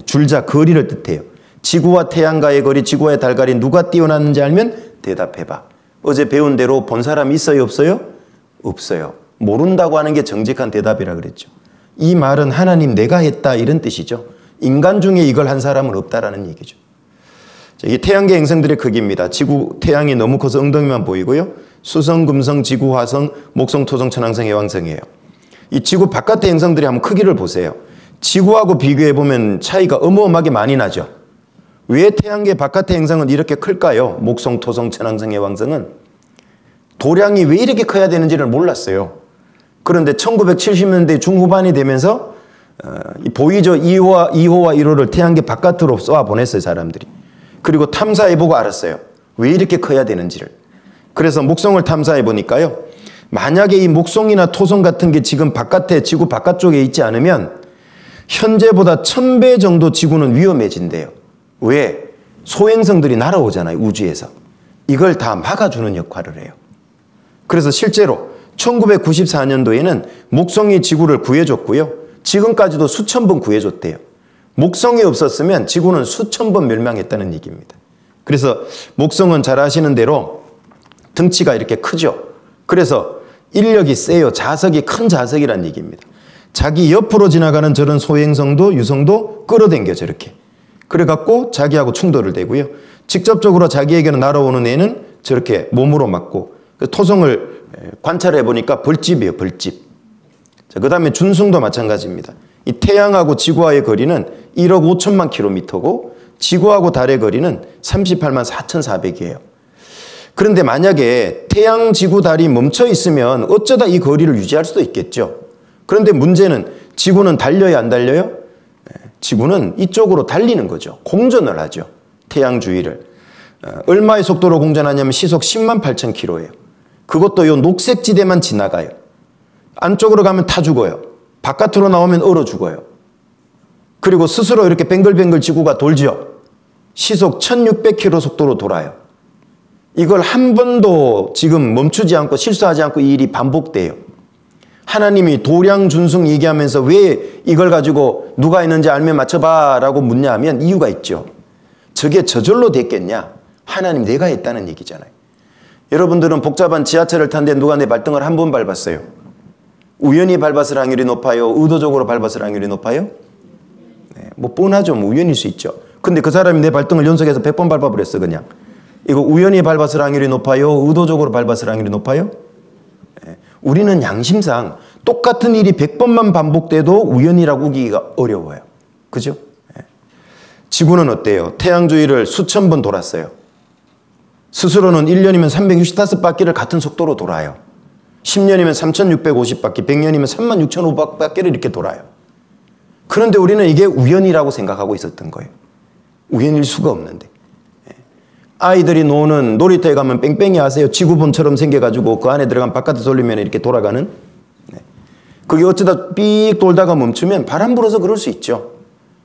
Speaker 1: 줄자, 거리를 뜻해요. 지구와 태양과의 거리, 지구와의 달거리 누가 띄워놨는지 알면 대답해봐. 어제 배운 대로 본 사람 있어요, 없어요? 없어요. 모른다고 하는 게 정직한 대답이라 그랬죠. 이 말은 하나님 내가 했다 이런 뜻이죠. 인간 중에 이걸 한 사람은 없다라는 얘기죠. 이게 태양계 행성들의 크기입니다. 지구, 태양이 너무 커서 엉덩이만 보이고요. 수성, 금성, 지구, 화성, 목성, 토성, 천왕성, 해왕성이에요. 이 지구 바깥의 행성들이 한번 크기를 보세요. 지구하고 비교해보면 차이가 어마어마하게 많이 나죠. 왜 태양계 바깥의 행성은 이렇게 클까요? 목성, 토성, 천왕성의 왕성은 도량이 왜 이렇게 커야 되는지를 몰랐어요. 그런데 1970년대 중후반이 되면서 보이저 2호와 1호를 태양계 바깥으로 쏘아 보냈어요, 사람들이. 그리고 탐사해보고 알았어요. 왜 이렇게 커야 되는지를. 그래서 목성을 탐사해 보니까요. 만약에 이 목성이나 토성 같은 게 지금 바깥에, 지구 바깥쪽에 있지 않으면 현재보다 1000배 정도 지구는 위험해진대요. 왜? 소행성들이 날아오잖아요, 우주에서. 이걸 다 막아주는 역할을 해요. 그래서 실제로 1994년도에는 목성이 지구를 구해줬고요. 지금까지도 수천 번 구해줬대요. 목성이 없었으면 지구는 수천 번 멸망했다는 얘기입니다. 그래서 목성은 잘 아시는 대로 등치가 이렇게 크죠. 그래서 인력이 세요. 자석이 큰 자석이란 얘기입니다. 자기 옆으로 지나가는 저런 소행성도 유성도 끌어당겨 저렇게. 그래갖고 자기하고 충돌을 대고요. 직접적으로 자기에게는 날아오는 애는 저렇게 몸으로 맞고, 토성을 관찰해 보니까 벌집이에요, 벌집. 그 다음에 준승도 마찬가지입니다. 이 태양하고 지구와의 거리는 1억 5천만 킬로미터고 지구하고 달의 거리는 38만 4,400이에요. 그런데 만약에 태양, 지구, 달이 멈춰 있으면 어쩌다 이 거리를 유지할 수도 있겠죠. 그런데 문제는 지구는 달려요, 안 달려요? 지구는 이쪽으로 달리는 거죠. 공전을 하죠. 태양 주위를. 얼마의 속도로 공전하냐면 시속 10만 8천 킬로예요. 그것도 요 녹색 지대만 지나가요. 안쪽으로 가면 타 죽어요. 바깥으로 나오면 얼어 죽어요. 그리고 스스로 이렇게 뱅글뱅글 지구가 돌죠. 시속 1600km 속도로 돌아요. 이걸 한 번도 지금 멈추지 않고 실수하지 않고 이 일이 반복돼요. 하나님이 도량 준승 얘기하면서 왜 이걸 가지고 누가 있는지 알면 맞춰봐 라고 묻냐 하면 이유가 있죠. 저게 저절로 됐겠냐? 하나님 내가 했다는 얘기잖아요. 여러분들은 복잡한 지하철을 탔는데 누가 내 발등을 한 번 밟았어요. 우연히 밟았을 확률이 높아요? 의도적으로 밟았을 확률이 높아요? 네, 뭐 뻔하죠. 뭐 우연일 수 있죠. 근데 그 사람이 내 발등을 연속해서 100번 밟아버렸어 그냥. 이거 우연히 밟았을 확률이 높아요? 의도적으로 밟았을 확률이 높아요? 네, 우리는 양심상 똑같은 일이 100번만 반복돼도 우연이라고 우기기가 어려워요. 그죠? 네. 지구는 어때요? 태양 주위를 수천 번 돌았어요. 스스로는 1년이면 365바퀴를 같은 속도로 돌아요. 10년이면 3650바퀴, 100년이면 36,500바퀴를 이렇게 돌아요. 그런데 우리는 이게 우연이라고 생각하고 있었던 거예요. 우연일 수가 없는데. 아이들이 노는 놀이터에 가면 뺑뺑이 아세요? 지구본처럼 생겨가지고 그 안에 들어가면 바깥에 돌리면 이렇게 돌아가는. 그게 어쩌다 삑 돌다가 멈추면 바람 불어서 그럴 수 있죠.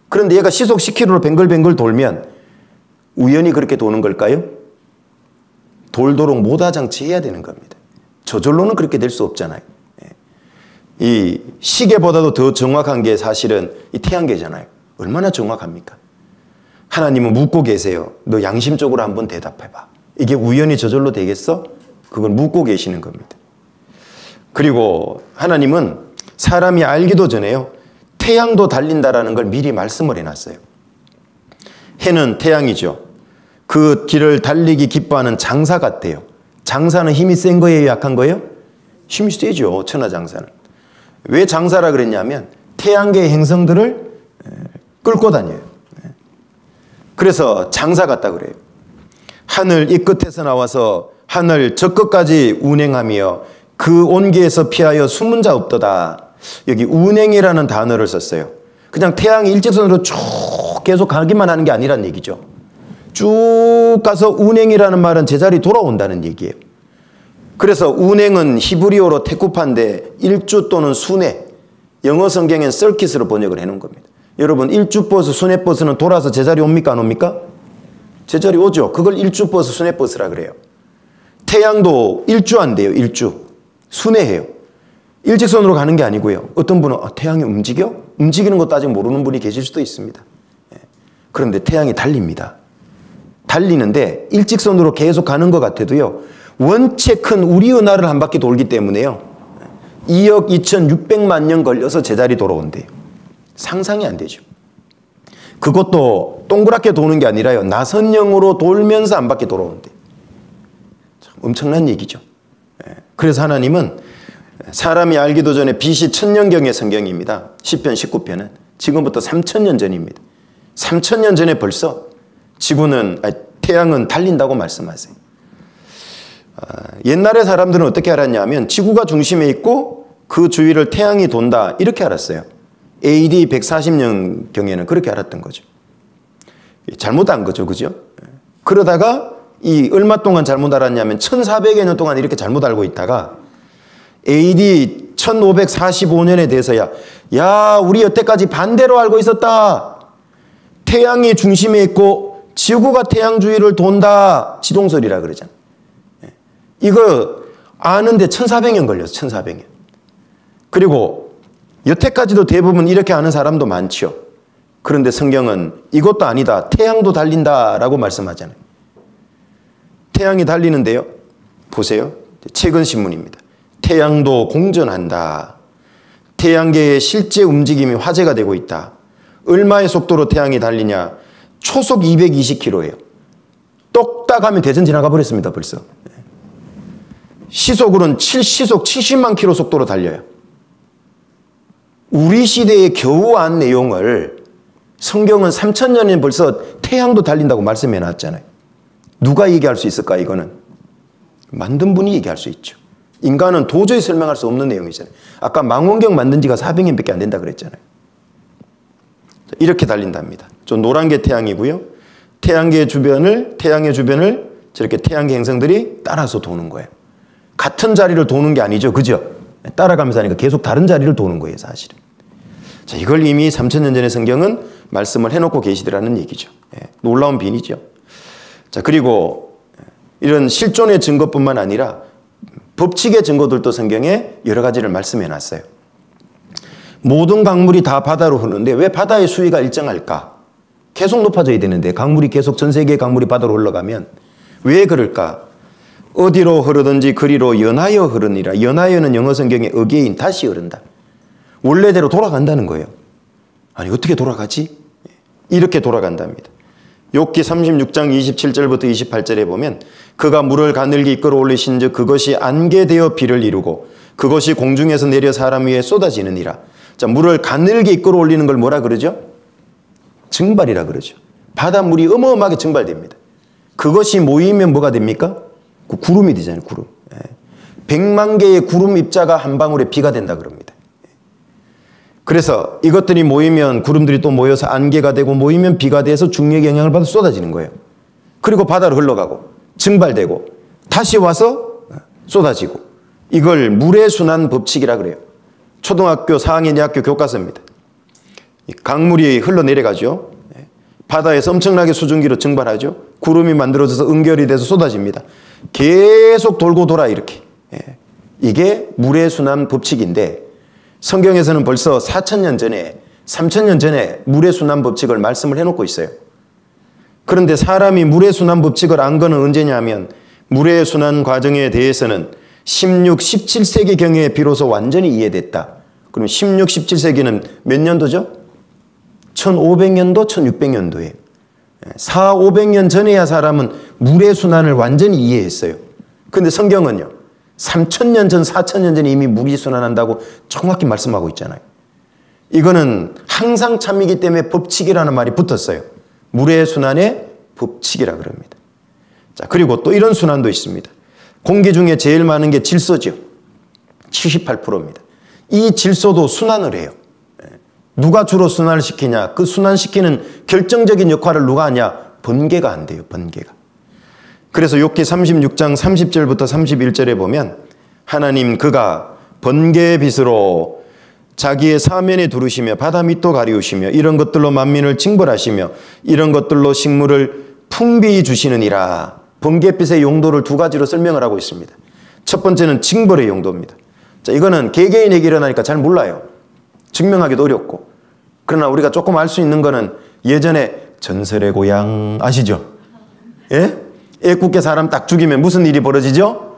Speaker 1: 그런데 얘가 시속 10km로 뱅글뱅글 돌면 우연히 그렇게 도는 걸까요? 돌도록 모다장치 해야 되는 겁니다. 저절로는 그렇게 될 수 없잖아요. 이 시계보다도 더 정확한 게 사실은 이 태양계잖아요. 얼마나 정확합니까? 하나님은 묻고 계세요. 너 양심적으로 한번 대답해봐. 이게 우연히 저절로 되겠어? 그걸 묻고 계시는 겁니다. 그리고 하나님은 사람이 알기도 전에요. 태양도 달린다라는 걸 미리 말씀을 해놨어요. 해는 태양이죠. 그 길을 달리기 기뻐하는 장사 같대요. 장사는 힘이 센 거예요? 약한 거예요? 힘이 세죠. 천하장사는. 왜 장사라 그랬냐면 태양계의 행성들을 끌고 다녀요. 그래서 장사 같다 그래요. 하늘 이 끝에서 나와서 하늘 저 끝까지 운행하며 그 온기에서 피하여 숨은 자 없도다. 여기 운행이라는 단어를 썼어요. 그냥 태양이 일직선으로 쭉 계속 가기만 하는 게 아니란 얘기죠. 쭉 가서 운행이라는 말은 제자리 돌아온다는 얘기예요. 그래서 운행은 히브리어로 테쿠파인데 일주 또는 순회, 영어 성경엔 서킷으로 번역을 해놓은 겁니다. 여러분 일주버스, 순회버스는 돌아서 제자리 옵니까 안 옵니까? 제자리 오죠. 그걸 일주버스, 순회버스라 그래요. 태양도 일주한대요. 일주. 순회해요. 일직선으로 가는 게 아니고요. 어떤 분은 태양이 움직여? 움직이는 것도 아직 모르는 분이 계실 수도 있습니다. 그런데 태양이 달립니다. 달리는데 일직선으로 계속 가는 것 같아도요. 원체 큰 우리 은하를 한 바퀴 돌기 때문에요. 2억 2,600만 년 걸려서 제자리 돌아온대요. 상상이 안 되죠. 그것도 동그랗게 도는 게 아니라요. 나선형으로 돌면서 한 바퀴 돌아온대요. 참 엄청난 얘기죠. 그래서 하나님은 사람이 알기도 전에 BC 1000년경의 성경입니다. 시편 19편은 지금부터 3000년 전입니다. 3000년 전에 벌써 태양은 달린다고 말씀하세요. 옛날에 사람들은 어떻게 알았냐면 지구가 중심에 있고 그 주위를 태양이 돈다 이렇게 알았어요. AD 140년경에는 그렇게 알았던 거죠. 잘못한 거죠. 그죠? 그러다가 얼마 동안 잘못 알았냐면 1400여 년 동안 이렇게 잘못 알고 있다가 AD 1545년에 대해서야 우리 여태까지 반대로 알고 있었다. 태양이 중심에 있고 지구가 태양 주위를 돈다. 지동설이라 그러잖아. 이거 아는데 1400년 걸렸어. 1400년. 그리고 여태까지도 대부분 이렇게 아는 사람도 많죠. 그런데 성경은 이것도 아니다. 태양도 달린다라고 말씀하잖아요. 태양이 달리는데요. 보세요. 최근 신문입니다. 태양도 공전한다. 태양계의 실제 움직임이 화제가 되고 있다. 얼마의 속도로 태양이 달리냐? 초속 220km예요. 똑딱 하면 대전 지나가 버렸습니다. 벌써. 시속으로는 시속 70만 킬로 속도로 달려요. 우리 시대에 겨우 안 내용을 성경은 3000년에 벌써 태양도 달린다고 말씀해 놨잖아요. 누가 얘기할 수 있을까 이거는? 만든 분이 얘기할 수 있죠. 인간은 도저히 설명할 수 없는 내용이잖아요. 아까 망원경 만든 지가 400년밖에 안 된다 그랬잖아요. 이렇게 달린답니다. 저 노란 게 태양이고요. 태양의 주변을 저렇게 태양계 행성들이 따라서 도는 거예요. 같은 자리를 도는 게 아니죠. 그죠? 따라가면서 하니까 계속 다른 자리를 도는 거예요. 사실은. 자, 이걸 이미 3000년 전에 성경은 말씀을 해놓고 계시더라는 얘기죠. 놀라운 비밀이죠. 자, 그리고 이런 실존의 증거뿐만 아니라 법칙의 증거들도 성경에 여러 가지를 말씀해 놨어요. 모든 강물이 다 바다로 흐르는데 왜 바다의 수위가 일정할까? 계속 높아져야 되는데 강물이 계속 전 세계의 강물이 바다로 흘러가면 왜 그럴까? 어디로 흐르든지 그리로 연하여 흐르니라. 연하여는 영어 성경에 again 다시 흐른다. 원래대로 돌아간다는 거예요. 아니 어떻게 돌아가지? 이렇게 돌아간답니다. 욥기 36장 27절부터 28절에 보면 그가 물을 가늘게 이끌어 올리신 즉 그것이 안개되어 비를 이루고 그것이 공중에서 내려 사람 위에 쏟아지느니라. 자, 물을 가늘게 이끌어 올리는 걸 뭐라 그러죠? 증발이라 그러죠. 바닷물이 어마어마하게 증발됩니다. 그것이 모이면 뭐가 됩니까? 그 구름이 되잖아요. 구름. 100만 개의 구름 입자가 한 방울에 비가 된다 그럽니다. 그래서 이것들이 모이면 구름들이 또 모여서 안개가 되고 모이면 비가 돼서 중력의 영향을 받아 쏟아지는 거예요. 그리고 바다로 흘러가고 증발되고 다시 와서 쏟아지고 이걸 물의 순환 법칙이라 그래요. 초등학교 4학년 2학교 교과서입니다. 강물이 흘러내려가죠. 바다에서 엄청나게 수증기로 증발하죠. 구름이 만들어져서 은결이 돼서 쏟아집니다. 계속 돌고 돌아 이렇게. 이게 물의 순환 법칙인데 성경에서는 벌써 4000년 전에 3000년 전에 물의 순환 법칙을 말씀을 해놓고 있어요. 그런데 사람이 물의 순환 법칙을 안 거는 언제냐면 물의 순환 과정에 대해서는 16, 17세기경에 비로소 완전히 이해됐다. 그럼 16, 17세기는 몇 년도죠? 1500년도, 1600년도에 4, 500년 전에야 사람은 물의 순환을 완전히 이해했어요. 근데 성경은요 3000년 전, 4000년 전에 이미 물이 순환한다고 정확히 말씀하고 있잖아요. 이거는 항상 참이기 때문에 법칙이라는 말이 붙었어요. 물의 순환의 법칙이라 그럽니다. 자, 그리고 또 이런 순환도 있습니다. 공기 중에 제일 많은 게 질소죠. 78%입니다. 이 질소도 순환을 해요. 누가 주로 순환을 시키냐? 그 순환시키는 결정적인 역할을 누가 하냐? 번개가 안 돼요. 번개가. 그래서 욥기 36장 30절부터 31절에 보면 하나님 그가 번개의 빛으로 자기의 사면에 두르시며 바다 밑도 가리우시며 이런 것들로 만민을 징벌하시며 이런 것들로 식물을 풍비히 주시느니라. 번개빛의 용도를 두 가지로 설명을 하고 있습니다. 첫 번째는 징벌의 용도입니다. 자, 이거는 개개인 얘기 일어나니까 잘 몰라요. 증명하기도 어렵고. 그러나 우리가 조금 알 수 있는 거는 예전에 전설의 고향 아시죠? 예? 애꿎게 사람 딱 죽이면 무슨 일이 벌어지죠?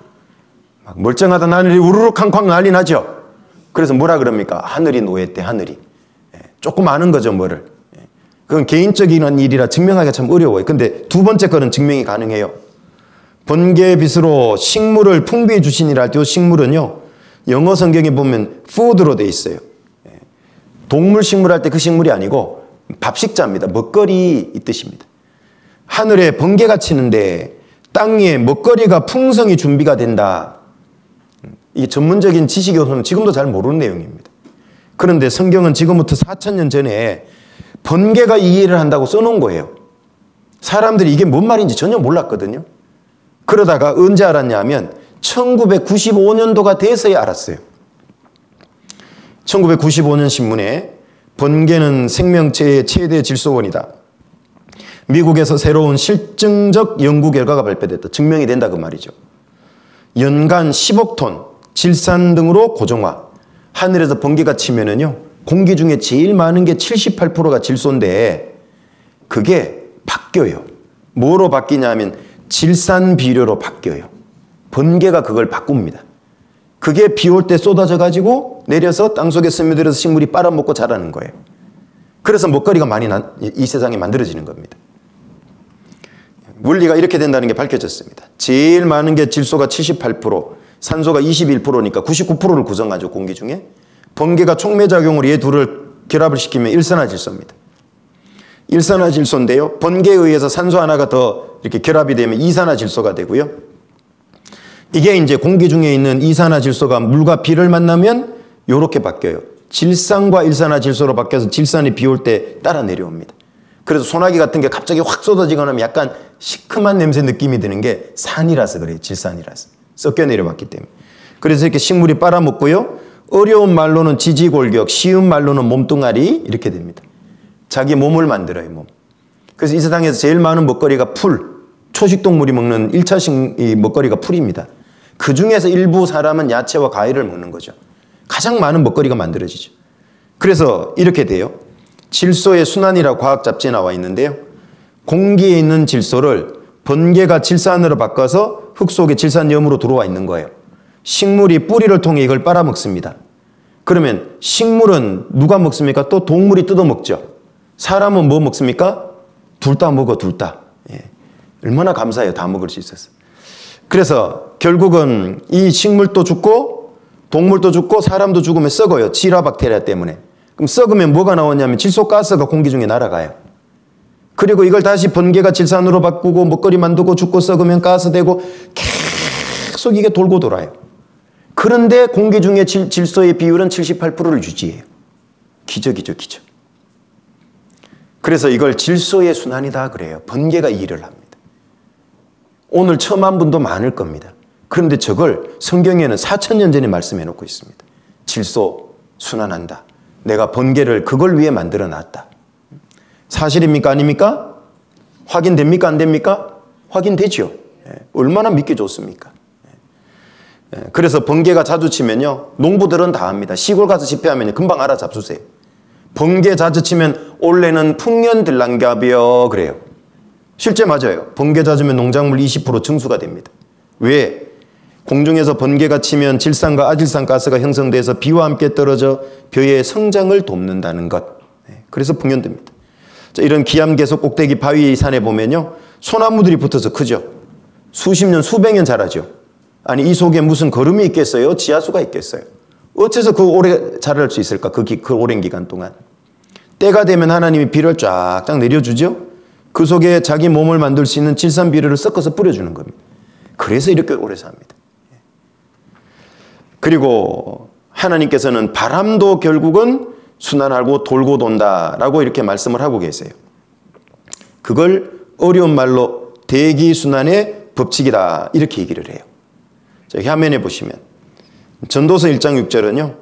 Speaker 1: 막 멀쩡하던 하늘이 우르르 쾅쾅 난리 나죠? 그래서 뭐라 그럽니까? 하늘이 노했대, 하늘이. 조금 아는 거죠, 뭐를. 그건 개인적인 일이라 증명하기가 참 어려워요. 근데 두 번째 거는 증명이 가능해요. 번개의 빛으로 식물을 풍비해 주시니라 할 때 식물은요, 영어 성경에 보면 food로 돼 있어요. 동물 식물 할 때 그 식물이 아니고 밥식자입니다. 먹거리 이 뜻입니다. 하늘에 번개가 치는데 땅 위에 먹거리가 풍성히 준비가 된다. 이게 전문적인 지식으로는 지금도 잘 모르는 내용입니다. 그런데 성경은 지금부터 4000년 전에 번개가 이 일을 한다고 써놓은 거예요. 사람들이 이게 뭔 말인지 전혀 몰랐거든요. 그러다가 언제 알았냐면 1995년도가 돼서야 알았어요. 1995년 신문에 번개는 생명체의 최대 질소원이다. 미국에서 새로운 실증적 연구 결과가 발표됐다. 증명이 된다 그 말이죠. 연간 10억 톤 질산 등으로 고정화. 하늘에서 번개가 치면은요, 공기 중에 제일 많은 게 78%가 질소인데 그게 바뀌어요. 뭐로 바뀌냐면 질산 비료로 바뀌어요. 번개가 그걸 바꿉니다. 그게 비 올 때 쏟아져 가지고 내려서 땅속에 스며들어서 식물이 빨아먹고 자라는 거예요. 그래서 먹거리가 많이 이 세상에 만들어지는 겁니다. 원리가 이렇게 된다는 게 밝혀졌습니다. 제일 많은 게 질소가 78%, 산소가 21%니까 99%를 구성하죠, 공기 중에. 번개가 촉매작용으로 얘 둘을 결합을 시키면 일산화질소입니다. 일산화질소인데요, 번개에 의해서 산소 하나가 더 이렇게 결합이 되면 이산화질소가 되고요. 이게 이제 공기 중에 있는 이산화질소가 물과 비를 만나면 이렇게 바뀌어요. 질산과 일산화질소로 바뀌어서 질산이 비 올 때 따라 내려옵니다. 그래서 소나기 같은 게 갑자기 확 쏟아지거나 하면 약간 시큼한 냄새 느낌이 드는 게 산이라서 그래요. 질산이라서. 섞여 내려왔기 때문에. 그래서 이렇게 식물이 빨아먹고요. 어려운 말로는 지지골격, 쉬운 말로는 몸뚱아리 이렇게 됩니다. 자기 몸을 만들어요, 몸. 그래서 이 세상에서 제일 많은 먹거리가 풀, 초식동물이 먹는 1차식 먹거리가 풀입니다. 그 중에서 일부 사람은 야채와 과일을 먹는 거죠. 가장 많은 먹거리가 만들어지죠. 그래서 이렇게 돼요. 질소의 순환이라고 과학 잡지에 나와 있는데요. 공기에 있는 질소를 번개가 질산으로 바꿔서 흙 속에 질산염으로 들어와 있는 거예요. 식물이 뿌리를 통해 이걸 빨아먹습니다. 그러면 식물은 누가 먹습니까? 또 동물이 뜯어먹죠. 사람은 뭐 먹습니까? 둘 다 먹어, 둘 다. 예. 얼마나 감사해요. 다 먹을 수 있어서. 그래서 결국은 이 식물도 죽고 동물도 죽고 사람도 죽으면 썩어요. 질화박테리아 때문에. 그럼 썩으면 뭐가 나오냐면 질소가스가 공기 중에 날아가요. 그리고 이걸 다시 번개가 질산으로 바꾸고 먹거리 만들고 죽고 썩으면 가스 되고 계속 이게 돌고 돌아요. 그런데 공기 중에 질소의 비율은 78%를 유지해요. 기적이죠, 기적. 그래서 이걸 질소의 순환이다 그래요. 번개가 이 일을 합니다. 오늘 처음 한 분도 많을 겁니다. 그런데 저걸 성경에는 4000년 전에 말씀해 놓고 있습니다. 질소 순환한다. 내가 번개를 그걸 위해 만들어 놨다. 사실입니까? 아닙니까? 확인됩니까? 안 됩니까? 확인되죠. 얼마나 믿기 좋습니까? 그래서 번개가 자주 치면요, 농부들은 다 압니다. 시골 가서 집회하면 금방 알아잡수세요. 번개 자주 치면 올해는 풍년 들랑갑이요 그래요. 실제 맞아요. 번개 잦으면 농작물 20% 증수가 됩니다. 왜? 공중에서 번개가 치면 질산과 아질산 가스가 형성돼서 비와 함께 떨어져 벼의 성장을 돕는다는 것. 그래서 풍년됩니다. 자, 이런 기암괴석 꼭대기 바위 산에 보면요, 소나무들이 붙어서 크죠. 수십 년, 수백 년 자라죠. 아니, 이 속에 무슨 거름이 있겠어요? 지하수가 있겠어요? 어째서 그 오래 자랄 수 있을까? 그 오랜 기간 동안. 때가 되면 하나님이 비를 쫙쫙 내려주죠. 그 속에 자기 몸을 만들 수 있는 질산 비료를 섞어서 뿌려주는 겁니다. 그래서 이렇게 오래 삽니다. 그리고 하나님께서는 바람도 결국은 순환하고 돌고 돈다라고 이렇게 말씀을 하고 계세요. 그걸 어려운 말로 대기순환의 법칙이다 이렇게 얘기를 해요. 저기 화면에 보시면 전도서 1장 6절은요.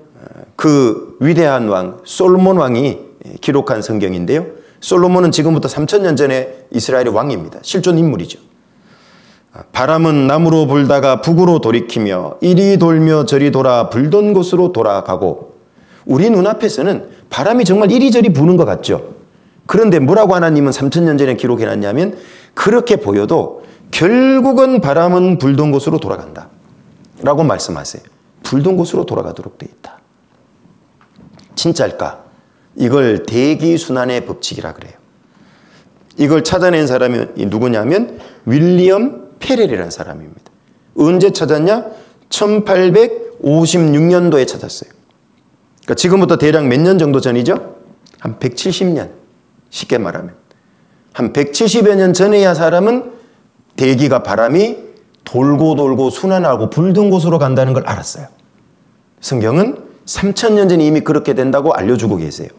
Speaker 1: 그 위대한 왕 솔로몬 왕이 기록한 성경인데요. 솔로몬은 지금부터 3000년 전에 이스라엘의 왕입니다. 실존 인물이죠. 바람은 남으로 불다가 북으로 돌이키며 이리 돌며 저리 돌아 불던 곳으로 돌아가고. 우리 눈앞에서는 바람이 정말 이리저리 부는 것 같죠. 그런데 뭐라고 하나님은 3000년 전에 기록해놨냐면 그렇게 보여도 결국은 바람은 불던 곳으로 돌아간다 라고 말씀하세요. 불던 곳으로 돌아가도록 되어 있다. 진짜일까? 이걸 대기순환의 법칙이라 그래요. 이걸 찾아낸 사람이 누구냐면 윌리엄 페렐이라는 사람입니다. 언제 찾았냐? 1856년도에 찾았어요. 그러니까 지금부터 대략 몇 년 정도 전이죠? 한 170년. 쉽게 말하면. 한 170여 년 전에야 사람은 대기가 바람이 돌고 돌고 순환하고 불든 곳으로 간다는 걸 알았어요. 성경은 3000년 전에 이미 그렇게 된다고 알려주고 계세요.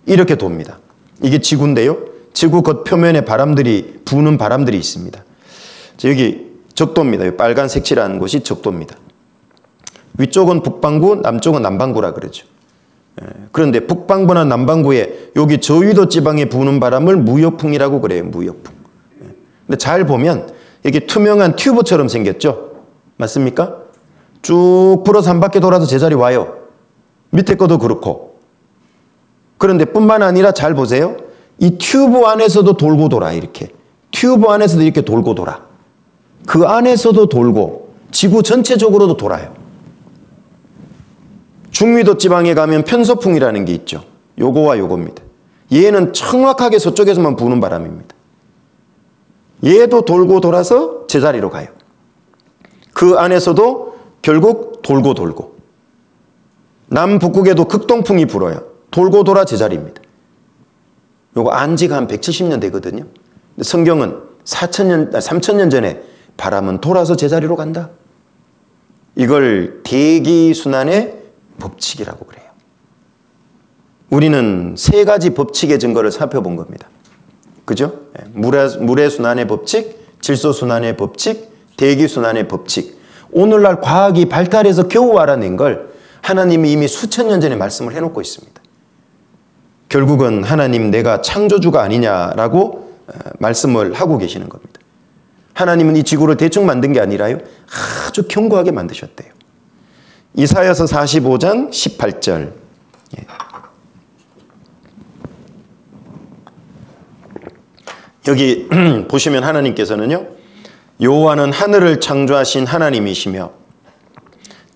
Speaker 1: 이렇게 돕니다. 이게 지구인데요. 지구 겉표면에 바람들이 부는 바람들이 있습니다. 여기 적도입니다. 빨간 색칠한 곳이 적도입니다. 위쪽은 북반구, 남쪽은 남반구라 그러죠. 그런데 북반구나 남반구에 여기 저위도 지방에 부는 바람을 무역풍이라고 그래요. 무역풍. 근데 잘 보면 이게 투명한 튜브처럼 생겼죠. 맞습니까? 쭉 불어서 한 바퀴 돌아서 제자리 와요. 밑에 것도 그렇고. 그런데 뿐만 아니라 잘 보세요. 이 튜브 안에서도 돌고 돌아 이렇게. 튜브 안에서도 이렇게 돌고 돌아. 그 안에서도 돌고 지구 전체적으로도 돌아요. 중위도 지방에 가면 편서풍이라는 게 있죠. 요거와 요겁니다. 얘는 정확하게 서쪽에서만 부는 바람입니다. 얘도 돌고 돌아서 제자리로 가요. 그 안에서도 결국 돌고 돌고. 남북극에도 극동풍이 불어요. 돌고 돌아 제자리입니다. 요거 안지가 한 170년 되거든요. 성경은 3000년 전에 바람은 돌아서 제자리로 간다. 이걸 대기순환의 법칙이라고 그래요. 우리는 세 가지 법칙의 증거를 살펴본 겁니다. 그죠? 물의 순환의 법칙, 질소 순환의 법칙, 대기 순환의 법칙. 오늘날 과학이 발달해서 겨우 알아낸 걸 하나님이 이미 수천 년 전에 말씀을 해놓고 있습니다. 결국은 하나님 내가 창조주가 아니냐라고 말씀을 하고 계시는 겁니다. 하나님은 이 지구를 대충 만든 게 아니라요. 아주 견고하게 만드셨대요. 이사야서 45장 18절. 여기 보시면 하나님께서는요. 여호와는 하늘을 창조하신 하나님이시며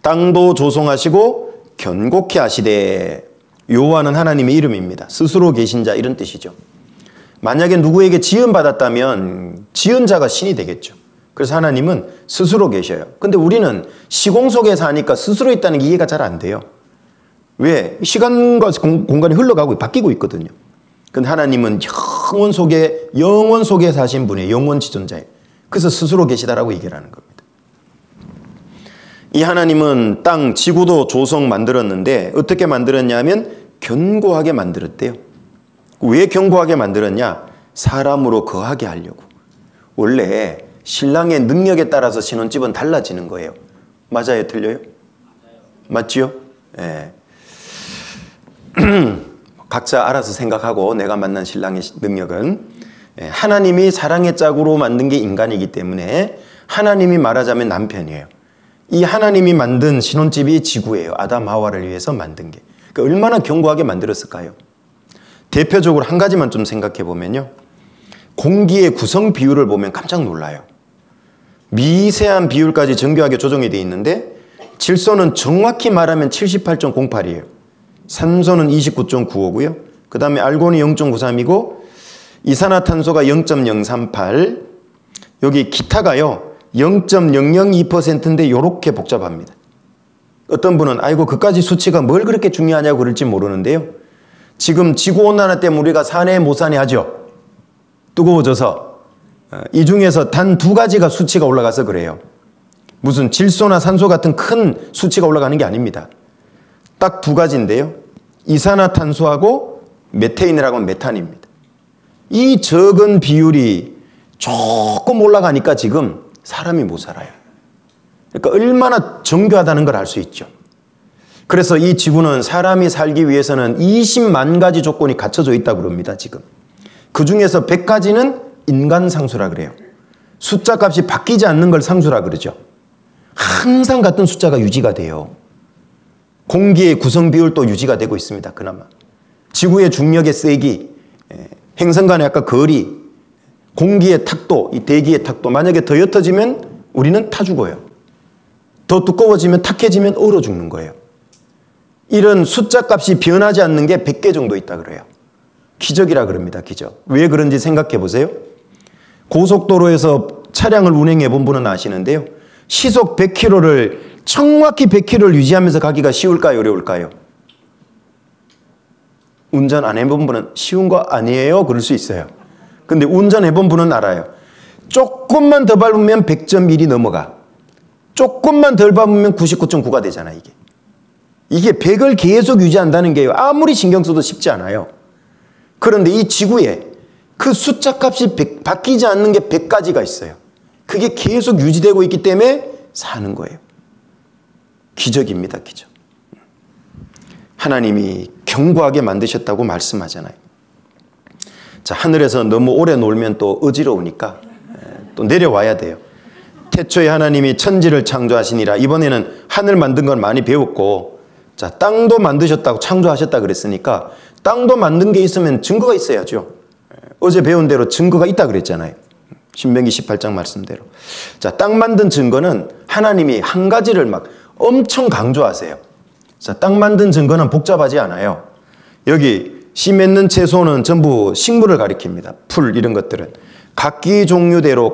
Speaker 1: 땅도 조성하시고 견고케 하시되. 여호와는 하나님의 이름입니다. 스스로 계신 자 이런 뜻이죠. 만약에 누구에게 지음받았다면 지은 자가 신이 되겠죠. 그래서 하나님은 스스로 계셔요. 근데 우리는 시공 속에 사니까 스스로 있다는 게 이해가 잘 안 돼요. 왜? 시간과 공간이 흘러가고 바뀌고 있거든요. 근데 하나님은 영원 속에 사신 분이에요. 영원 지존자예요. 그래서 스스로 계시다라고 얘기를 하는 겁니다. 이 하나님은 땅, 지구도 조성 만들었는데 어떻게 만들었냐면 견고하게 만들었대요. 왜 견고하게 만들었냐? 사람으로 거하게 하려고. 원래 신랑의 능력에 따라서 신혼집은 달라지는 거예요. 맞아요? 틀려요? 맞지요? 예. 각자 알아서 생각하고 내가 만난 신랑의 능력은 하나님이 사랑의 짝으로 만든 게 인간이기 때문에 하나님이 말하자면 남편이에요. 이 하나님이 만든 신혼집이 지구예요. 아담 하와를 위해서 만든 게. 그러니까 얼마나 견고하게 만들었을까요? 대표적으로 한 가지만 좀 생각해 보면요. 공기의 구성 비율을 보면 깜짝 놀라요. 미세한 비율까지 정교하게 조정이 되어 있는데 질소는 정확히 말하면 78.08이에요. 산소는 29.95고요. 그 다음에 알곤이 0.93이고 이산화탄소가 0.038, 여기 기타가요 0.002%인데 이렇게 복잡합니다. 어떤 분은 아이고 그까지 수치가 뭘 그렇게 중요하냐고 그럴지 모르는데요. 지금 지구온난화 때문에 우리가 사내 못 사내 하죠. 뜨거워져서. 이 중에서 단 2가지가 수치가 올라가서 그래요. 무슨 질소나 산소 같은 큰 수치가 올라가는 게 아닙니다. 딱 2가지인데요. 이산화탄소하고 메테인이라고 하면 메탄입니다. 이 적은 비율이 조금 올라가니까 지금 사람이 못 살아요. 그러니까 얼마나 정교하다는 걸 알 수 있죠. 그래서 이 지구는 사람이 살기 위해서는 20만 가지 조건이 갖춰져 있다고 그럽니다. 지금. 그 중에서 100가지는 인간 상수라 그래요. 숫자 값이 바뀌지 않는 걸 상수라 그러죠. 항상 같은 숫자가 유지가 돼요. 공기의 구성 비율도 유지가 되고 있습니다. 그나마. 지구의 중력의 세기, 행성 간의 아까 거리, 공기의 탁도, 이 대기의 탁도. 만약에 더 옅어지면 우리는 타 죽어요. 더 두꺼워지면 탁해지면 얼어 죽는 거예요. 이런 숫자 값이 변하지 않는 게 100개 정도 있다 그래요. 기적이라 그럽니다. 기적. 왜 그런지 생각해 보세요. 고속도로에서 차량을 운행해 본 분은 아시는데요. 시속 100km를 정확히 100km를 유지하면서 가기가 쉬울까요? 어려울까요? 운전 안 해본 분은 쉬운 거 아니에요? 그럴 수 있어요. 근데 운전해본 분은 알아요. 조금만 더 밟으면 100.1이 넘어가. 조금만 덜 밟으면 99.9가 되잖아, 이게. 이게 100을 계속 유지한다는 게요. 아무리 신경 써도 쉽지 않아요. 그런데 이 지구에 그 숫자 값이 바뀌지 않는 게 100가지가 있어요. 그게 계속 유지되고 있기 때문에 사는 거예요. 기적입니다, 기적. 하나님이 견고하게 만드셨다고 말씀하잖아요. 자, 하늘에서 너무 오래 놀면 또 어지러우니까 또 내려와야 돼요. 태초에 하나님이 천지를 창조하시니라. 이번에는 하늘 만든 건 많이 배웠고, 자, 땅도 만드셨다고 창조하셨다 그랬으니까 땅도 만든 게 있으면 증거가 있어야죠. 어제 배운 대로 증거가 있다 그랬잖아요. 신명기 18장 말씀대로. 자, 땅 만든 증거는 하나님이 한 가지를 막 엄청 강조하세요. 자, 땅 만든 증거는 복잡하지 않아요. 여기 씨 맺는 채소는 전부 식물을 가리킵니다. 풀 이런 것들은 각기 종류대로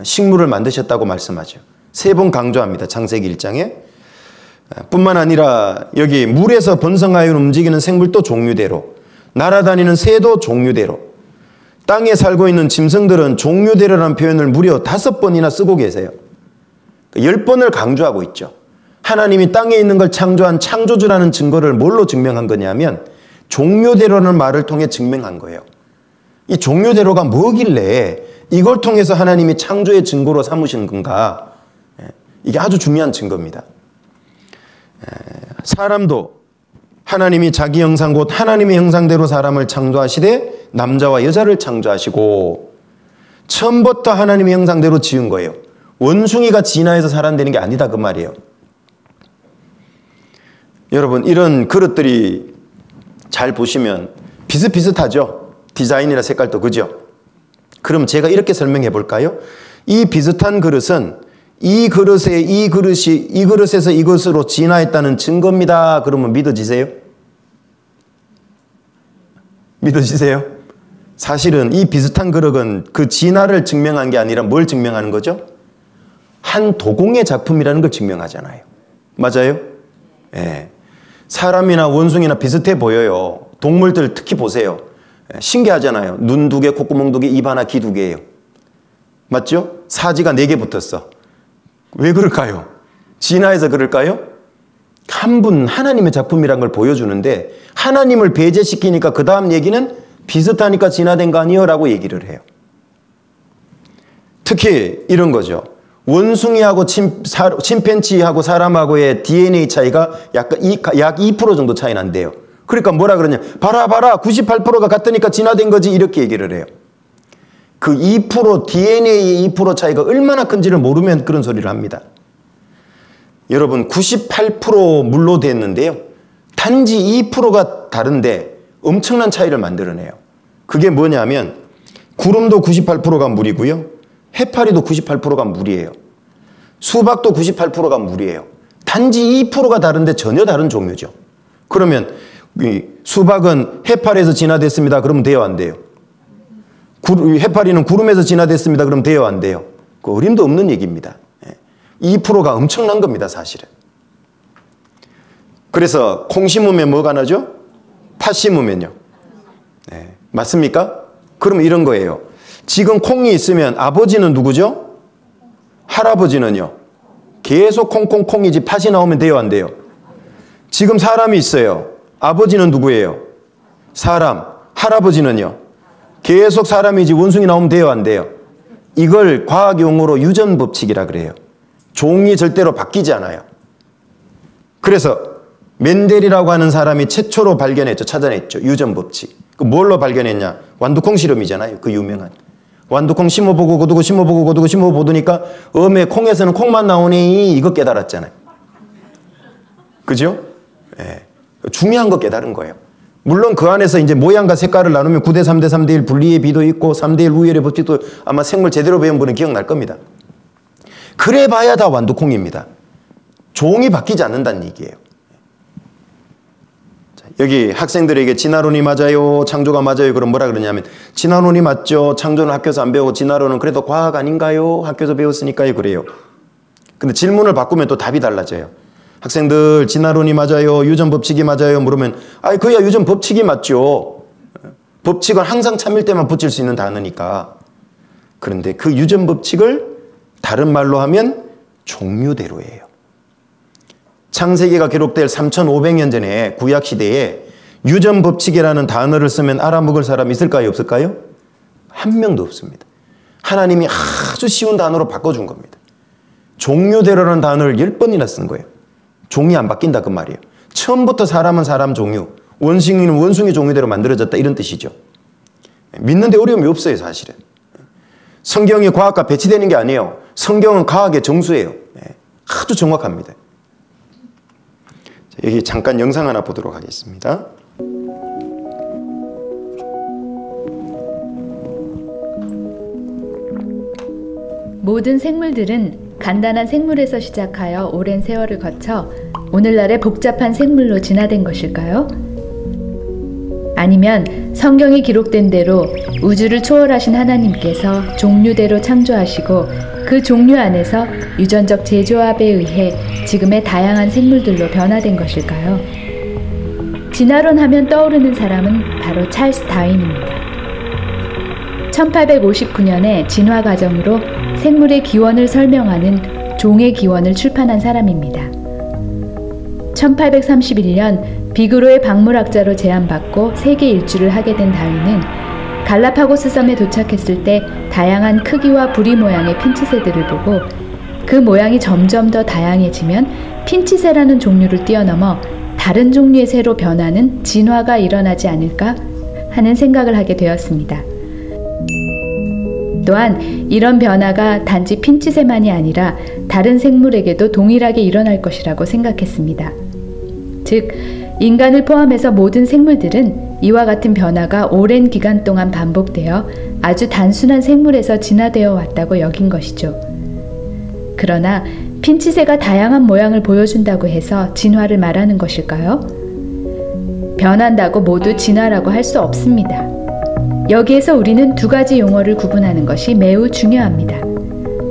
Speaker 1: 식물을 만드셨다고 말씀하죠. 3번 강조합니다. 창세기 1장에. 뿐만 아니라 여기 물에서 번성하여 움직이는 생물도 종류대로, 날아다니는 새도 종류대로, 땅에 살고 있는 짐승들은 종류대로라는 표현을 무려 5번이나 쓰고 계세요. 10번을 강조하고 있죠. 하나님이 땅에 있는 걸 창조한 창조주라는 증거를 뭘로 증명한 거냐면 종류대로라는 말을 통해 증명한 거예요. 이 종류대로가 뭐길래 이걸 통해서 하나님이 창조의 증거로 삼으신 건가? 이게 아주 중요한 증거입니다. 사람도 하나님이 자기 형상 곧 하나님의 형상대로 사람을 창조하시되 남자와 여자를 창조하시고 처음부터 하나님의 형상대로 지은 거예요. 원숭이가 진화해서 사람 되는 게 아니다 그 말이에요. 여러분, 이런 그릇들이 잘 보시면 비슷비슷하죠? 디자인이나 색깔도, 그죠? 그럼 제가 이렇게 설명해 볼까요? 이 비슷한 그릇은 이 그릇에서 이것으로 진화했다는 증거입니다. 그러면 믿어지세요? 믿어지세요? 사실은 이 비슷한 그릇은 그 진화를 증명한 게 아니라 뭘 증명하는 거죠? 한 도공의 작품이라는 걸 증명하잖아요. 맞아요? 예. 사람이나 원숭이나 비슷해 보여요. 동물들 특히 보세요. 신기하잖아요. 눈 2개, 콧구멍 2개, 입 하나, 귀 2개예요. 맞죠? 사지가 4개 붙었어. 왜 그럴까요? 진화해서 그럴까요? 한 분 하나님의 작품이란 걸 보여주는데 하나님을 배제시키니까 그 다음 얘기는 비슷하니까 진화된 거 아니에요? 라고 얘기를 해요. 특히 이런 거죠. 원숭이하고 침팬지하고 사람하고의 DNA 차이가 약 2% 정도 차이 난대요. 그러니까 뭐라 그러냐. 봐라 98%가 같으니까 진화된 거지 이렇게 얘기를 해요. 그 2% DNA의 2% 차이가 얼마나 큰지를 모르면 그런 소리를 합니다. 여러분 98% 물로 됐는데요. 단지 2%가 다른데 엄청난 차이를 만들어내요. 그게 뭐냐면 구름도 98%가 물이고요. 해파리도 98%가 물이에요. 수박도 98%가 물이에요. 단지 2%가 다른데 전혀 다른 종류죠. 그러면 수박은 해파리에서 진화됐습니다. 그러면 돼요, 안 돼요? 해파리는 구름에서 진화됐습니다. 그럼 돼요, 안 돼요? 그 어림도 없는 얘기입니다. 2%가 엄청난 겁니다, 사실은. 그래서 콩 심으면 뭐가 나죠? 팥 심으면요. 네. 맞습니까? 그럼 이런 거예요. 지금 콩이 있으면 아버지는 누구죠? 할아버지는요. 계속 콩콩콩이지 팥이 나오면 돼요, 안 돼요? 지금 사람이 있어요. 아버지는 누구예요? 사람. 할아버지는요. 계속 사람이지 원숭이 나오면 돼요, 안 돼요? 이걸 과학 용어로 유전법칙이라 그래요. 종이 절대로 바뀌지 않아요. 그래서 멘델이라고 하는 사람이 최초로 발견했죠. 찾아냈죠. 유전법칙. 그 뭘로 발견했냐? 완두콩 실험이잖아요. 그 유명한. 완두콩 심어보고 거두고 심어보고 거두고 심어보더니까 콩에서는 콩만 나오니 이거 깨달았잖아요. 그죠? 예. 중요한 거 깨달은 거예요. 물론 그 안에서 이제 모양과 색깔을 나누면 9대 3대 3대 1 분리의 비도 있고 3대 1 우열의 법칙도 아마 생물 제대로 배운 분은 기억날 겁니다. 그래 봐야 다 완두콩입니다. 종이 바뀌지 않는다는 얘기예요. 여기 학생들에게 진화론이 맞아요? 창조가 맞아요? 그럼 뭐라 그러냐면 진화론이 맞죠. 창조는 학교에서 안 배우고 진화론은 그래도 과학 아닌가요? 학교에서 배웠으니까요. 그래요. 근데 질문을 바꾸면 또 답이 달라져요. 학생들 진화론이 맞아요? 유전법칙이 맞아요? 물으면 그야 유전법칙이 맞죠. 법칙은 항상 참일 때만 붙일 수 있는 단어니까. 그런데 그 유전 법칙을 다른 말로 하면 종류대로예요. 창세기가 기록될 3500년 전에 구약시대에 유전 법칙이라는 단어를 쓰면 알아먹을 사람 있을까요? 없을까요? 한 명도 없습니다. 하나님이 아주 쉬운 단어로 바꿔준 겁니다. 종류대로라는 단어를 10번이나 쓴 거예요. 종이 안 바뀐다 그 말이에요. 처음부터 사람은 사람 종류, 원숭이는 원숭이 종류대로 만들어졌다 이런 뜻이죠. 믿는데 어려움이 없어요 사실은. 성경이 과학과 배치되는 게 아니에요. 성경은 과학의 정수예요. 아주 정확합니다. 여기 잠깐 영상 하나 보도록 하겠습니다.
Speaker 10: 모든 생물들은 간단한 생물에서 시작하여 오랜 세월을 거쳐 오늘날의 복잡한 생물로 진화된 것일까요? 아니면 성경이 기록된 대로 우주를 초월하신 하나님께서 종류대로 창조하시고 그 종류 안에서 유전적 재조합에 의해 지금의 다양한 생물들로 변화된 것일까요? 진화론 하면 떠오르는 사람은 바로 찰스 다윈입니다. 1859년에 진화 과정으로 생물의 기원을 설명하는 종의 기원을 출판한 사람입니다. 1831년 비그로의 박물학자로 제안받고 세계 일주를 하게 된 다윈은 갈라파고스 섬에 도착했을 때 다양한 크기와 부리 모양의 핀치새들을 보고 그 모양이 점점 더 다양해지면 핀치새라는 종류를 뛰어넘어 다른 종류의 새로 변하는 진화가 일어나지 않을까 하는 생각을 하게 되었습니다. 또한 이런 변화가 단지 핀치새만이 아니라 다른 생물에게도 동일하게 일어날 것이라고 생각했습니다. 즉, 인간을 포함해서 모든 생물들은 이와 같은 변화가 오랜 기간 동안 반복되어 아주 단순한 생물에서 진화되어 왔다고 여긴 것이죠. 그러나 핀치새가 다양한 모양을 보여준다고 해서 진화를 말하는 것일까요? 변한다고 모두 진화라고 할 수 없습니다. 여기에서 우리는 두 가지 용어를 구분하는 것이 매우 중요합니다.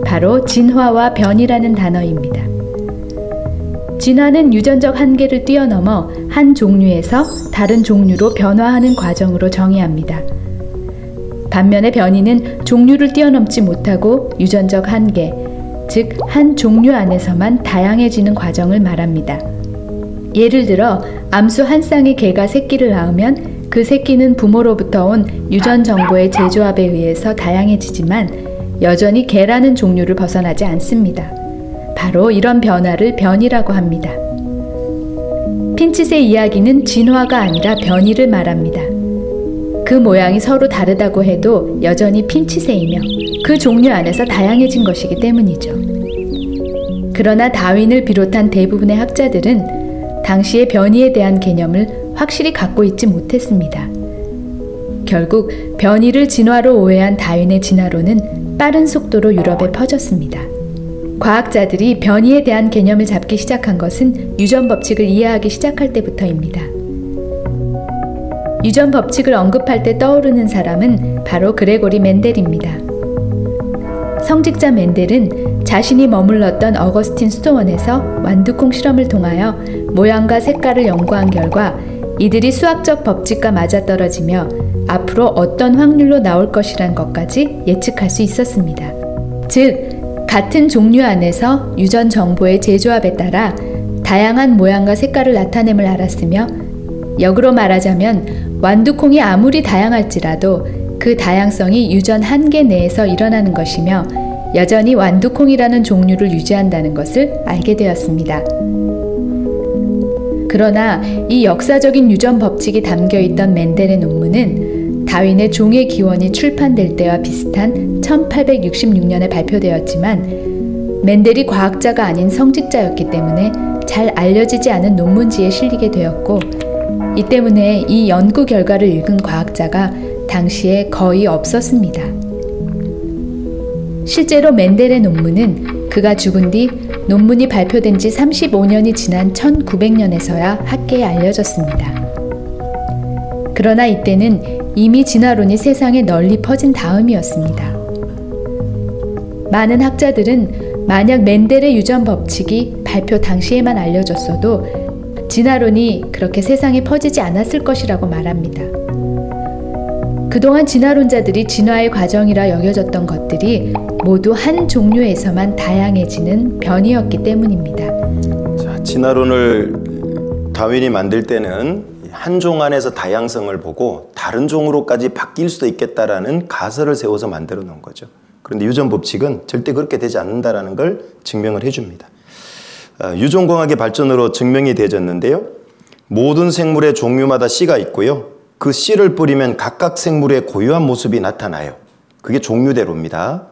Speaker 10: 바로 진화와 변이라는 단어입니다. 진화는 유전적 한계를 뛰어넘어 한 종류에서 다른 종류로 변화하는 과정으로 정의합니다. 반면에 변이는 종류를 뛰어넘지 못하고 유전적 한계, 즉 한 종류 안에서만 다양해지는 과정을 말합니다. 예를 들어 암수 한 쌍의 개가 새끼를 낳으면 그 새끼는 부모로부터 온 유전 정보의 재조합에 의해서 다양해지지만 여전히 개라는 종류를 벗어나지 않습니다. 바로 이런 변화를 변이라고 합니다. 핀치새 이야기는 진화가 아니라 변이를 말합니다. 그 모양이 서로 다르다고 해도 여전히 핀치새이며 그 종류 안에서 다양해진 것이기 때문이죠. 그러나 다윈을 비롯한 대부분의 학자들은 당시의 변이에 대한 개념을 확실히 갖고 있지 못했습니다. 결국 변이를 진화로 오해한 다윈의 진화론은 빠른 속도로 유럽에 퍼졌습니다. 과학자들이 변이에 대한 개념을 잡기 시작한 것은 유전 법칙을 이해하기 시작할 때부터입니다. 유전 법칙을 언급할 때 떠오르는 사람은 바로 그레고리 멘델입니다. 성직자 멘델은 자신이 머물렀던 어거스틴 수도원에서 완두콩 실험을 통하여 모양과 색깔을 연구한 결과 이들이 수학적 법칙과 맞아떨어지며 앞으로 어떤 확률로 나올 것이란 것까지 예측할 수 있었습니다. 즉, 같은 종류 안에서 유전 정보의 재조합에 따라 다양한 모양과 색깔을 나타냄을 알았으며 역으로 말하자면 완두콩이 아무리 다양할지라도 그 다양성이 유전 한계 내에서 일어나는 것이며 여전히 완두콩이라는 종류를 유지한다는 것을 알게 되었습니다. 그러나 이 역사적인 유전 법칙이 담겨있던 멘델의 논문은 다윈의 종의 기원이 출판될 때와 비슷한 1866년에 발표되었지만 멘델이 과학자가 아닌 성직자였기 때문에 잘 알려지지 않은 논문지에 실리게 되었고 이 때문에 이 연구 결과를 읽은 과학자가 당시에 거의 없었습니다. 실제로 멘델의 논문은 그가 죽은 뒤 논문이 발표된 지 35년이 지난 1900년에서야 학계에 알려졌습니다. 그러나 이때는 이미 진화론이 세상에 널리 퍼진 다음이었습니다. 많은 학자들은 만약 멘델의 유전 법칙이 발표 당시에만 알려졌어도 진화론이 그렇게 세상에 퍼지지 않았을 것이라고 말합니다. 그동안 진화론자들이 진화의 과정이라 여겨졌던 것들이 모두 한 종류에서만 다양해지는 변이였기 때문입니다.
Speaker 1: 자, 진화론을 다윈이 만들 때는 한 종 안에서 다양성을 보고 다른 종으로까지 바뀔 수도 있겠다라는 가설을 세워서 만들어 놓은 거죠. 그런데 유전 법칙은 절대 그렇게 되지 않는다라는 걸 증명을 해줍니다. 유전공학의 발전으로 증명이 되어졌는데요. 모든 생물의 종류마다 씨가 있고요. 그 씨를 뿌리면 각각 생물의 고유한 모습이 나타나요. 그게 종류대로입니다.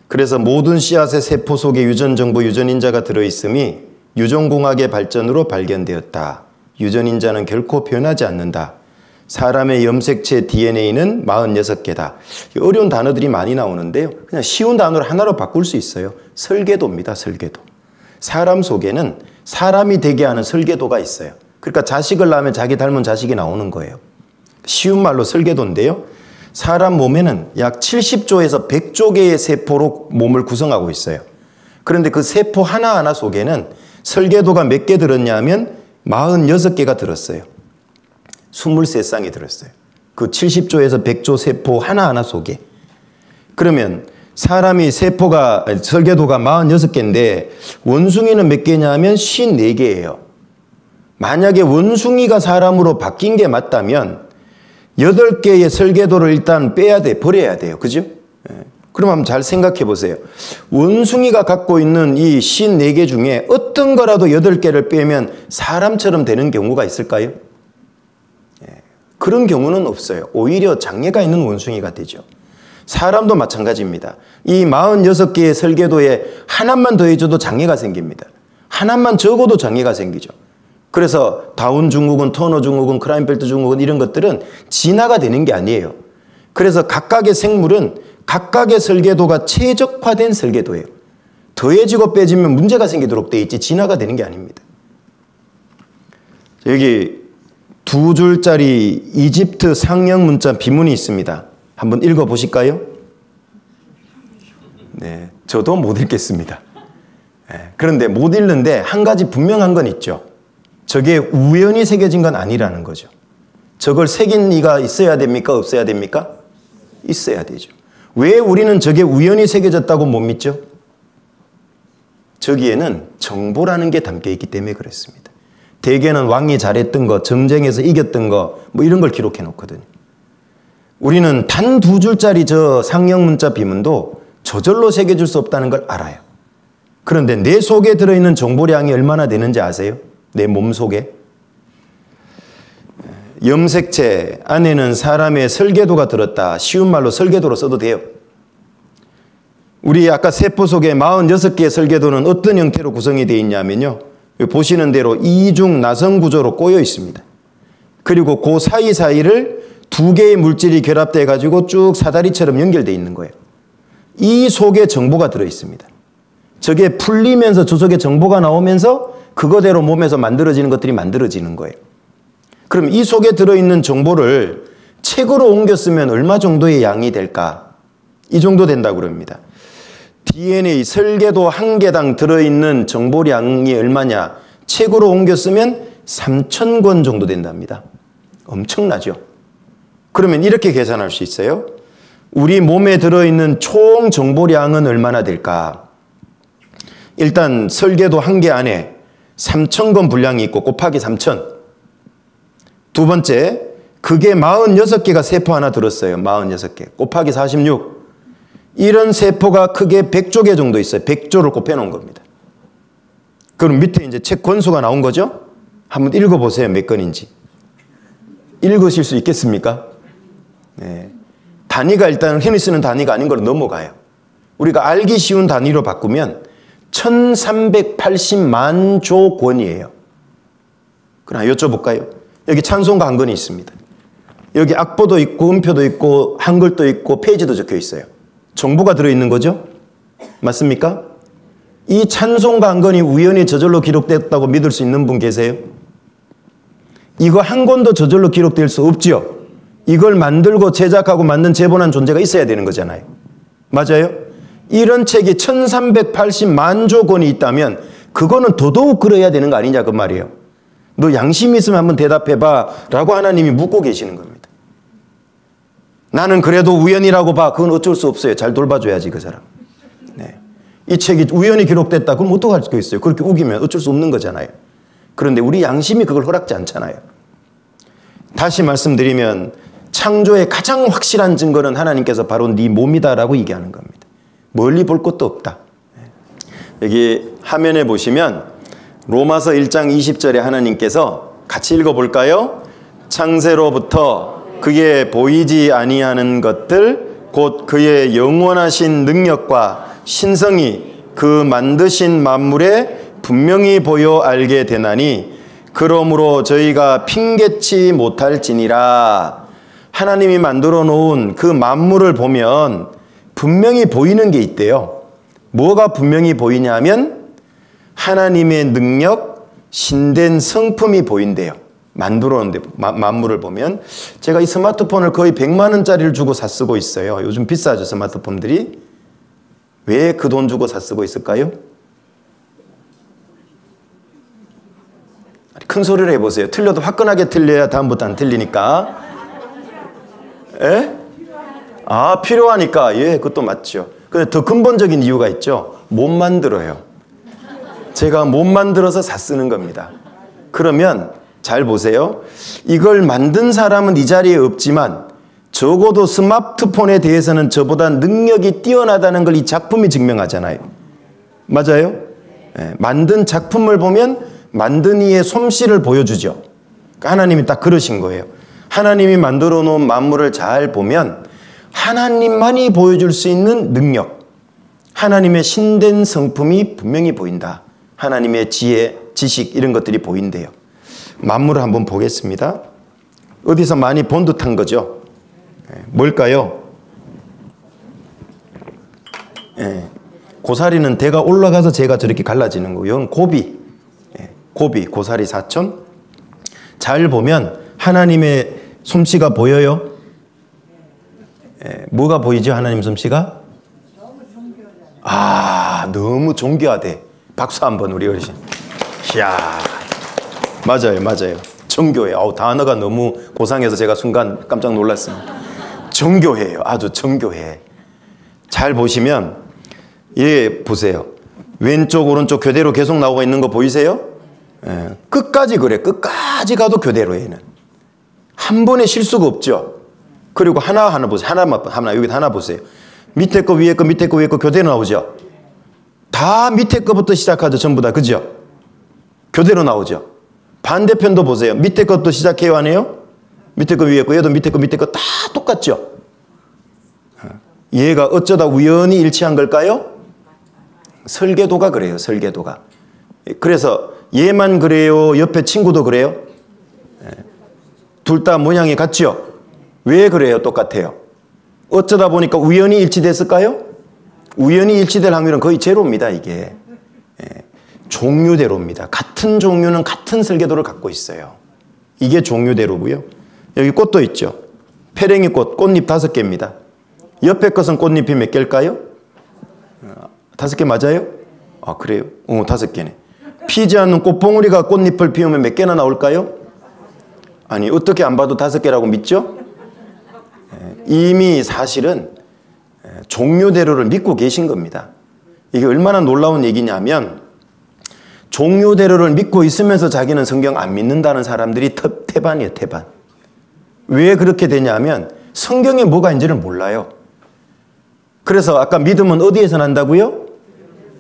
Speaker 1: 그래서 모든 씨앗의 세포 속에 유전정보, 유전인자가 들어있음이 유전공학의 발전으로 발견되었다. 유전인자는 결코 변하지 않는다. 사람의 염색체 DNA는 46개다. 어려운 단어들이 많이 나오는데요. 그냥 쉬운 단어를 하나로 바꿀 수 있어요. 설계도입니다. 설계도. 사람 속에는 사람이 되게 하는 설계도가 있어요. 그러니까 자식을 낳으면 자기 닮은 자식이 나오는 거예요. 쉬운 말로 설계도인데요. 사람 몸에는 약 70조에서 100조 개의 세포로 몸을 구성하고 있어요. 그런데 그 세포 하나하나 속에는 설계도가 몇 개 들었냐면 46개가 들었어요. 23쌍이 들었어요. 그 70조에서 100조 세포 하나하나 속에. 그러면 사람이 설계도가 46개인데 원숭이는 몇 개냐면 54개예요. 만약에 원숭이가 사람으로 바뀐 게 맞다면 8개의 설계도를 일단 버려야 돼요. 그죠? 그럼 한번 잘 생각해 보세요. 원숭이가 갖고 있는 이 54개 중에 어떤 거라도 8개를 빼면 사람처럼 되는 경우가 있을까요? 그런 경우는 없어요. 오히려 장애가 있는 원숭이가 되죠. 사람도 마찬가지입니다. 이 46개의 설계도에 하나만 더해줘도 장애가 생깁니다. 하나만 적어도 장애가 생기죠. 그래서 다운 증후군, 터너 증후군, 크라인펠트 증후군 이런 것들은 진화가 되는 게 아니에요. 그래서 각각의 생물은 각각의 설계도가 최적화된 설계도예요. 더해지고 빼지면 문제가 생기도록 돼 있지 진화가 되는 게 아닙니다. 여기 2줄짜리 이집트 상형 문자 비문이 있습니다. 한번 읽어보실까요? 네, 저도 못 읽겠습니다. 그런데 못 읽는데 한 가지 분명한 건 있죠. 저게 우연히 새겨진 건 아니라는 거죠. 저걸 새긴 이가 있어야 됩니까? 없어야 됩니까? 있어야 되죠. 왜 우리는 저게 우연히 새겨졌다고 못 믿죠? 저기에는 정보라는 게 담겨 있기 때문에 그렇습니다. 대개는 왕이 잘했던 거, 전쟁에서 이겼던 거, 뭐 이런 걸 기록해 놓거든요. 우리는 단 2줄짜리 저 상형 문자 비문도 저절로 새겨줄 수 없다는 걸 알아요. 그런데 내 속에 들어있는 정보량이 얼마나 되는지 아세요? 내 몸 속에. 염색체 안에는 사람의 설계도가 들었다. 쉬운 말로 설계도로 써도 돼요. 우리 아까 세포 속에 46개의 설계도는 어떤 형태로 구성이 되어 있냐면요. 보시는 대로 이중 나선 구조로 꼬여 있습니다. 그리고 그 사이사이를 2개의 물질이 결합돼 가지고 쭉 사다리처럼 연결되어 있는 거예요. 이 속에 정보가 들어 있습니다. 저게 풀리면서 저 속에 정보가 나오면서 그거대로 몸에서 만들어지는 것들이 만들어지는 거예요. 그럼 이 속에 들어있는 정보를 책으로 옮겨 쓰면 얼마 정도의 양이 될까? 이 정도 된다고 그럽니다. DNA 설계도 한 개당 들어있는 정보량이 얼마냐? 책으로 옮겨 쓰면 3,000권 정도 된답니다. 엄청나죠? 그러면 이렇게 계산할 수 있어요. 우리 몸에 들어있는 총 정보량은 얼마나 될까? 일단 설계도 한 개 안에 3,000권 분량이 있고 곱하기 3,000. 두 번째, 그게 46개가 세포 하나 들었어요. 46개. 곱하기 46. 이런 세포가 크게 100조 개 정도 있어요. 100조를 곱해 놓은 겁니다. 그럼 밑에 이제 책 권수가 나온 거죠? 한번 읽어보세요. 몇 건인지. 읽으실 수 있겠습니까? 네. 단위가 일단 흔히 쓰는 단위가 아닌 걸로 넘어가요. 우리가 알기 쉬운 단위로 바꾸면 1380만 조 권이에요. 그럼 여쭤볼까요? 여기 찬송가 한 권이 있습니다. 여기 악보도 있고 음표도 있고 한글도 있고 페이지도 적혀 있어요. 정보가 들어있는 거죠? 맞습니까? 이 찬송가 한 권이 우연히 저절로 기록됐다고 믿을 수 있는 분 계세요? 이거 한 권도 저절로 기록될 수 없지요? 이걸 만들고 제작하고 만든 제본한 존재가 있어야 되는 거잖아요. 맞아요? 이런 책이 1380만 조 권이 있다면 그거는 더더욱 그래야 되는 거 아니냐 그 말이에요. 너 양심이 있으면 한번 대답해봐 라고 하나님이 묻고 계시는 겁니다. 나는 그래도 우연이라고 봐. 그건 어쩔 수 없어요. 잘 돌봐줘야지 그 사람. 네. 이 책이 우연히 기록됐다. 그럼 어떡할 수 있어요? 그렇게 우기면 어쩔 수 없는 거잖아요. 그런데 우리 양심이 그걸 허락지 않잖아요. 다시 말씀드리면 창조의 가장 확실한 증거는 하나님께서 바로 네 몸이다라고 얘기하는 겁니다. 멀리 볼 것도 없다. 여기 화면에 보시면 로마서 1장 20절에 하나님께서 같이 읽어볼까요? 창세로부터 그의 보이지 아니하는 것들 곧 그의 영원하신 능력과 신성이 그 만드신 만물에 분명히 보여 알게 되나니 그러므로 저희가 핑계치 못할지니라. 하나님이 만들어 놓은 그 만물을 보면 분명히 보이는 게 있대요. 뭐가 분명히 보이냐 하면 하나님의 능력, 신된 성품이 보인대요. 만들어 놓은 만물을 보면. 제가 이 스마트폰을 거의 100만 원짜리를 주고 사 쓰고 있어요. 요즘 비싸죠, 스마트폰들이. 왜 그 돈 주고 사 쓰고 있을까요? 큰 소리를 해보세요. 틀려도 화끈하게 틀려야 다음부터 안 틀리니까. 에? 아, 필요하니까. 예, 그것도 맞죠. 근데 더 근본적인 이유가 있죠. 못 만들어요. 제가 못 만들어서 사 쓰는 겁니다. 그러면 잘 보세요. 이걸 만든 사람은 이 자리에 없지만 적어도 스마트폰에 대해서는 저보다 능력이 뛰어나다는 걸 이 작품이 증명하잖아요. 맞아요? 예, 만든 작품을 보면 만든 이의 솜씨를 보여주죠. 그러니까 하나님이 딱 그러신 거예요. 하나님이 만들어 놓은 만물을 잘 보면 하나님만이 보여줄 수 있는 능력, 하나님의 신된 성품이 분명히 보인다. 하나님의 지혜, 지식 이런 것들이 보인대요. 만물을 한번 보겠습니다. 어디서 많이 본 듯한 거죠. 뭘까요? 고사리는 대가 올라가서 제가 저렇게 갈라지는 거예요. 이건 고비. 고비, 고사리 사촌. 잘 보면 하나님의 솜씨가 보여요. 뭐가 보이죠? 하나님 솜씨가? 아, 너무 정교하대. 박수 한번 우리 어르신. 이야, 맞아요, 맞아요. 정교해. 단어가 너무 고상해서 제가 순간 깜짝 놀랐습니다. 정교해요. 아주 정교해. 잘 보시면 예, 보세요. 왼쪽 오른쪽 교대로 계속 나오고 있는 거 보이세요? 끝까지 그래. 끝까지 가도 교대로 얘는. 한 번에 실수가 없죠. 그리고 하나 보세요. 하나 여기 하나 보세요. 밑에 거 위에 거 밑에 거 위에 거 교대로 나오죠. 다 밑에 거부터 시작하죠. 전부 다. 그죠? 교대로 나오죠. 반대편도 보세요. 밑에 것도 시작해요, 안 해요? 밑에 거 위에 거 얘도 밑에 거 다 똑같죠. 얘가 어쩌다 우연히 일치한 걸까요? 설계도가 그래요. 설계도가. 그래서 얘만 그래요? 옆에 친구도 그래요? 둘 다 모양이 같죠? 왜 그래요? 똑같아요. 어쩌다 보니까 우연히 일치됐을까요? 우연히 일치될 확률은 거의 제로입니다. 이게. 종류대로입니다. 같은 종류는 같은 설계도를 갖고 있어요. 이게 종류대로고요. 여기 꽃도 있죠. 페랭이 꽃, 꽃잎 5개입니다. 옆에 것은 꽃잎이 몇 개일까요? 5개 맞아요? 아, 그래요? 5개네. 피지 않는 꽃봉오리가 꽃잎을 피우면 몇 개나 나올까요? 아니, 어떻게 안 봐도 5개라고 믿죠? 이미 사실은 종류대로를 믿고 계신 겁니다. 이게 얼마나 놀라운 얘기냐면 종류대로를 믿고 있으면서 자기는 성경 안 믿는다는 사람들이 태반이에요. 태반. 왜 그렇게 되냐면 성경에 뭐가 있는지를 몰라요. 그래서 아까 믿음은 어디에서 난다고요?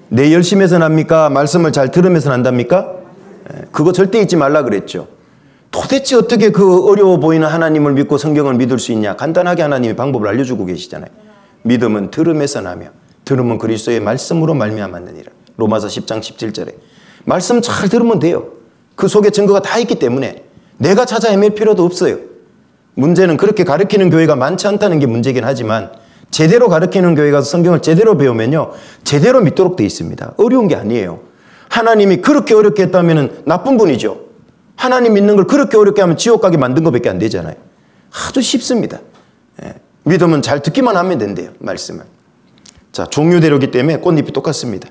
Speaker 1: 내 열심에서 납니까? 말씀을 잘 들으면서 난답니까? 그거 절대 잊지 말라 그랬죠. 도대체 어떻게 그 어려워 보이는 하나님을 믿고 성경을 믿을 수 있냐? 간단하게 하나님이 방법을 알려주고 계시잖아요. 믿음은 들음에서 나며 들음은 그리스도의 말씀으로 말미암았느니라. 로마서 10장 17절에. 말씀 잘 들으면 돼요. 그 속에 증거가 다 있기 때문에 내가 찾아 헤맬 필요도 없어요. 문제는 그렇게 가르치는 교회가 많지 않다는 게 문제긴 하지만 제대로 가르치는 교회 가서 성경을 제대로 배우면요, 제대로 믿도록 되어 있습니다. 어려운 게 아니에요. 하나님이 그렇게 어렵게 했다면 나쁜 분이죠. 하나님 믿는 걸 그렇게 어렵게 하면 지옥 가게 만든 것밖에 안 되잖아요. 아주 쉽습니다. 믿으면 잘 듣기만 하면 된대요. 말씀을. 자, 종류대로기 때문에 꽃잎이 똑같습니다.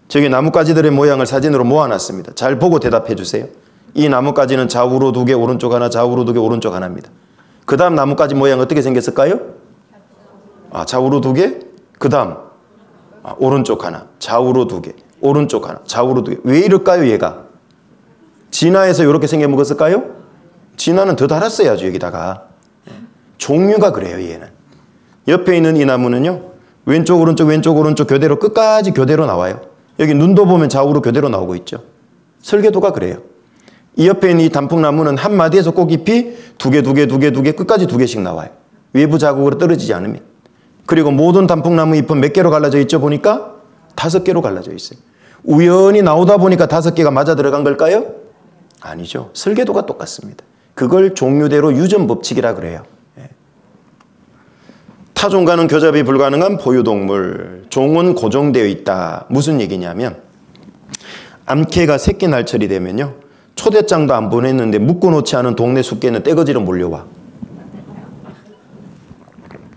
Speaker 1: 저기 나뭇가지들의 모양을 사진으로 모아놨습니다. 잘 보고 대답해 주세요. 이 나뭇가지는 좌우로 2개, 오른쪽 하나, 좌우로 2개, 오른쪽 하나입니다. 그 다음 나뭇가지 모양 어떻게 생겼을까요? 좌우로 2개, 그 다음 오른쪽 하나, 좌우로 2개, 오른쪽 하나, 좌우로 2개. 왜 이럴까요, 얘가? 진화해서 이렇게 생겨 먹었을까요? 진화는 더 달았어야죠, 여기다가. 종류가 그래요, 얘는. 옆에 있는 이 나무는요, 왼쪽, 오른쪽, 왼쪽, 오른쪽 교대로 끝까지 교대로 나와요. 여기 눈도 보면 좌우로 교대로 나오고 있죠. 설계도가 그래요. 이 옆에 있는 이 단풍나무는 한 마디에서 꽃잎이 2개, 2개, 2개, 2개, 끝까지 2개씩 나와요. 외부 자국으로 떨어지지 않으면. 그리고 모든 단풍나무 잎은 몇 개로 갈라져 있죠? 보니까 5개로 갈라져 있어요. 우연히 나오다 보니까 5개가 맞아 들어간 걸까요? 아니죠. 설계도가 똑같습니다. 그걸 종류대로 유전법칙이라 그래요. 타종과는 교잡이 불가능한 포유동물. 종은 고정되어 있다. 무슨 얘기냐면 암캐가 새끼 날철이 되면요, 초대장도 안 보냈는데 묶어놓지 않은 동네 숫개는 떼거지로 몰려와.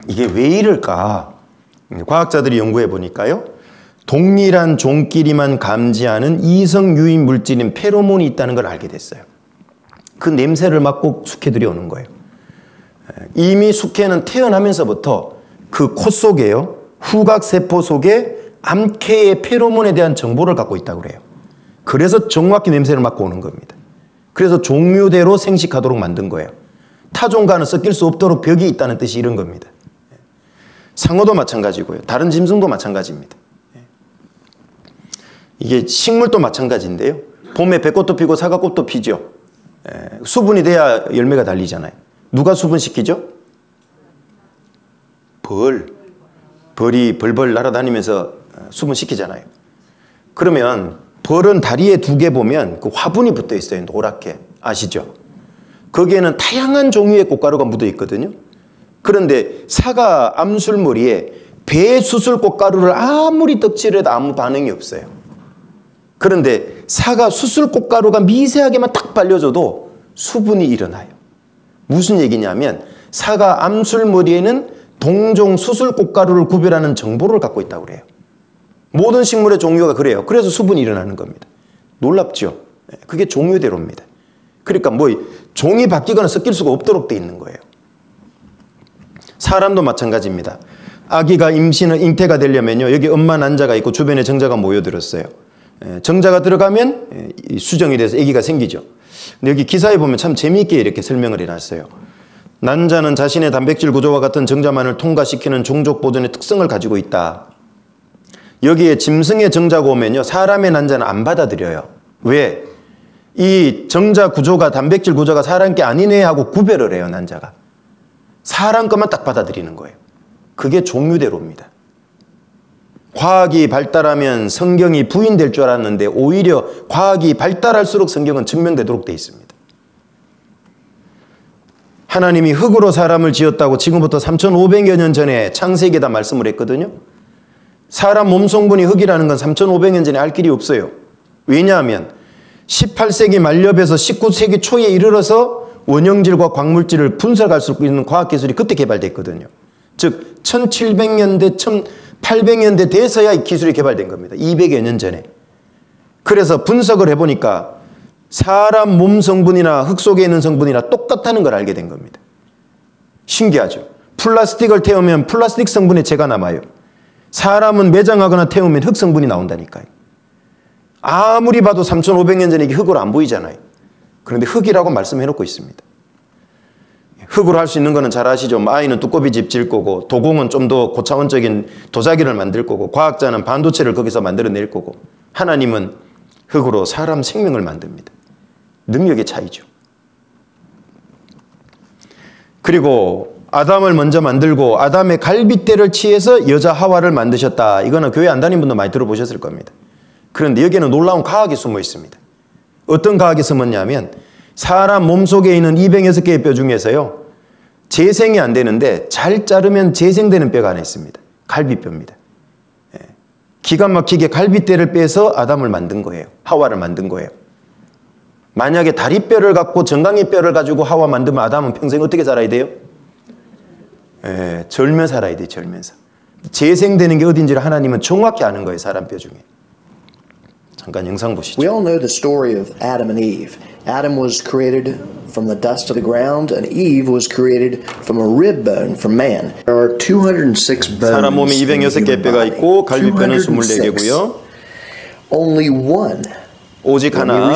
Speaker 1: 이게 왜 이럴까? 과학자들이 연구해 보니까요, 동일한 종끼리만 감지하는 이성 유인 물질인 페로몬이 있다는 걸 알게 됐어요. 그 냄새를 맡고 숙회들이 오는 거예요. 이미 숙회는 태어나면서부터 그 코 속에요, 후각세포 속에 암캐의 페로몬에 대한 정보를 갖고 있다고 그래요. 그래서 정확히 냄새를 맡고 오는 겁니다. 그래서 종류대로 생식하도록 만든 거예요. 타종과는 섞일 수 없도록 벽이 있다는 뜻이 이런 겁니다. 상어도 마찬가지고요. 다른 짐승도 마찬가지입니다. 이게 식물도 마찬가지인데요. 봄에 배꽃도 피고 사과꽃도 피죠. 수분이 돼야 열매가 달리잖아요. 누가 수분시키죠? 벌이 벌벌 날아다니면서 수분시키잖아요. 그러면 벌은 다리에 2개 보면 그 화분이 붙어 있어요. 노랗게. 아시죠? 거기에는 다양한 종류의 꽃가루가 묻어 있거든요. 그런데 사과 암술머리에 배 수술 꽃가루를 아무리 떡칠해도 아무 반응이 없어요. 그런데 사과 수술 꽃가루가 미세하게만 딱 발려줘도 수분이 일어나요. 무슨 얘기냐면 사과 암술머리에는 동종 수술 꽃가루를 구별하는 정보를 갖고 있다고 그래요. 모든 식물의 종류가 그래요. 그래서 수분이 일어나는 겁니다. 놀랍죠? 그게 종류대로입니다. 그러니까 뭐 종이 바뀌거나 섞일 수가 없도록 돼 있는 거예요. 사람도 마찬가지입니다. 아기가 잉태가 되려면요, 여기 엄마 난자가 있고 주변에 정자가 모여들었어요. 정자가 들어가면 수정이 돼서 아기가 생기죠. 근데 여기 기사에 보면 참 재미있게 이렇게 설명을 해놨어요. 난자는 자신의 단백질 구조와 같은 정자만을 통과시키는 종족 보존의 특성을 가지고 있다. 여기에 짐승의 정자가 오면요, 사람의 난자는 안 받아들여요. 왜? 이 정자 구조가, 단백질 구조가 사람 게 아니네 하고 구별을 해요, 난자가. 사람 것만 딱 받아들이는 거예요. 그게 종류대로입니다. 과학이 발달하면 성경이 부인될 줄 알았는데 오히려 과학이 발달할수록 성경은 증명되도록 돼 있습니다. 하나님이 흙으로 사람을 지었다고 지금부터 3,500여 년 전에 창세기에다 말씀을 했거든요. 사람 몸 성분이 흙이라는 건 3,500년 전에 알 길이 없어요. 왜냐하면 18세기 말엽에서 19세기 초에 이르러서 원형질과 광물질을 분석할 수 있는 과학기술이 그때 개발됐거든요. 즉 1700년대, 1800년대 돼서야 이 기술이 개발된 겁니다. 200여 년 전에. 그래서 분석을 해보니까 사람 몸 성분이나 흙 속에 있는 성분이나 똑같다는 걸 알게 된 겁니다. 신기하죠? 플라스틱을 태우면 플라스틱 성분의 재가 남아요. 사람은 매장하거나 태우면 흙 성분이 나온다니까요. 아무리 봐도 3,500년 전에 이게 흙으로 안 보이잖아요. 그런데 흙이라고 말씀해놓고 있습니다. 흙으로 할 수 있는 거는 잘 아시죠? 아이는 두꺼비 집 지을 거고, 도공은 좀 더 고차원적인 도자기를 만들 거고, 과학자는 반도체를 거기서 만들어낼 거고, 하나님은 흙으로 사람 생명을 만듭니다. 능력의 차이죠. 그리고 아담을 먼저 만들고 아담의 갈빗대를 취해서 여자 하와를 만드셨다. 이거는 교회 안 다니는 분도 많이 들어보셨을 겁니다. 그런데 여기에는 놀라운 과학이 숨어 있습니다. 어떤 과학이 숨었냐면 사람 몸속에 있는 206개의 뼈 중에서요, 재생이 안 되는데 잘 자르면 재생되는 뼈가 하나 있습니다. 갈빗뼈입니다. 기가 막히게 갈빗대를 빼서 아담을 만든 거예요. 하와를 만든 거예요. 만약에 다리뼈를 갖고 정강이 뼈를 가지고 하와 만들면 아담은 평생 어떻게 살아야 돼요? 절며 살아야 돼요. 절면서. 재생되는 게 어딘지를 하나님은 정확히 아는 거예요. 사람 뼈 중에. 잠깐 영상 보시죠.
Speaker 11: We all know the story of Adam and Eve. Adam was created from the dust of the ground, and Eve was created from a rib bone from man. There are 206 bones.
Speaker 1: 사람 몸에 206개 뼈가 있고 갈비뼈는 24개고요.
Speaker 11: Only one.
Speaker 1: 오직 하나,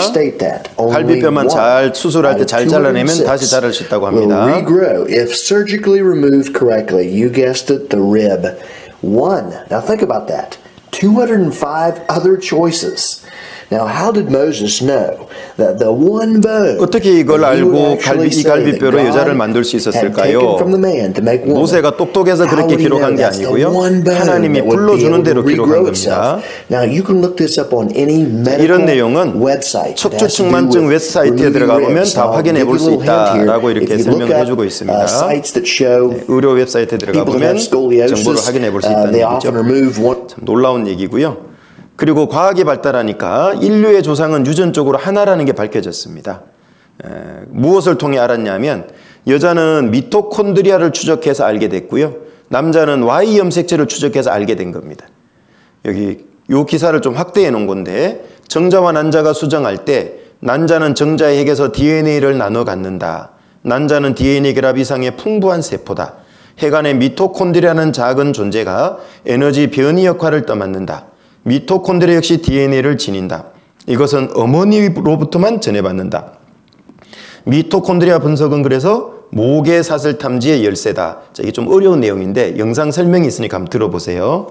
Speaker 1: 갈비뼈만 잘 수술할 때 잘 잘라내면 다시 자랄 수 있다고 합니다.
Speaker 11: Will regrow if surgically removed correctly. You guessed it, the rib. One. Now think about that. 205 other choices. Now, how did Moses know that the one bone
Speaker 1: 어떻게 이걸 알고 이 갈비뼈로 여자를 만들 수 있었을까요? 모세가 똑똑해서 그렇게 기록한 게 아니고요. 하나님이 불러주는 대로 기록한 겁니다. 이런 내용은 척추측만증 웹사이트에 들어가 보면 다 확인해 볼 수 있다라고 이렇게 설명을 해주고 있습니다. 의료 웹사이트에 들어가 보면 정보를 확인해 볼 수 있다는 얘기죠. 참 놀라운 얘기고요. 그리고 과학이 발달하니까 인류의 조상은 유전적으로 하나라는 게 밝혀졌습니다. 무엇을 통해 알았냐면 여자는 미토콘드리아를 추적해서 알게 됐고요. 남자는 Y 염색체를 추적해서 알게 된 겁니다. 여기 이 기사를 좀 확대해 놓은 건데 정자와 난자가 수정할 때 난자는 정자의 핵에서 DNA를 나눠 갖는다. 난자는 DNA 결합 이상의 풍부한 세포다. 핵 안에 미토콘드리아는 작은 존재가 에너지 변이 역할을 떠맡는다. 미토콘드리아 역시 DNA를 지닌다. 이것은 어머니로부터만 전해받는다. 미토콘드리아 분석은 그래서 모계 사슬 탐지의 열쇠다. 자, 이게 좀 어려운 내용인데 영상 설명이 있으니까 한번 들어보세요.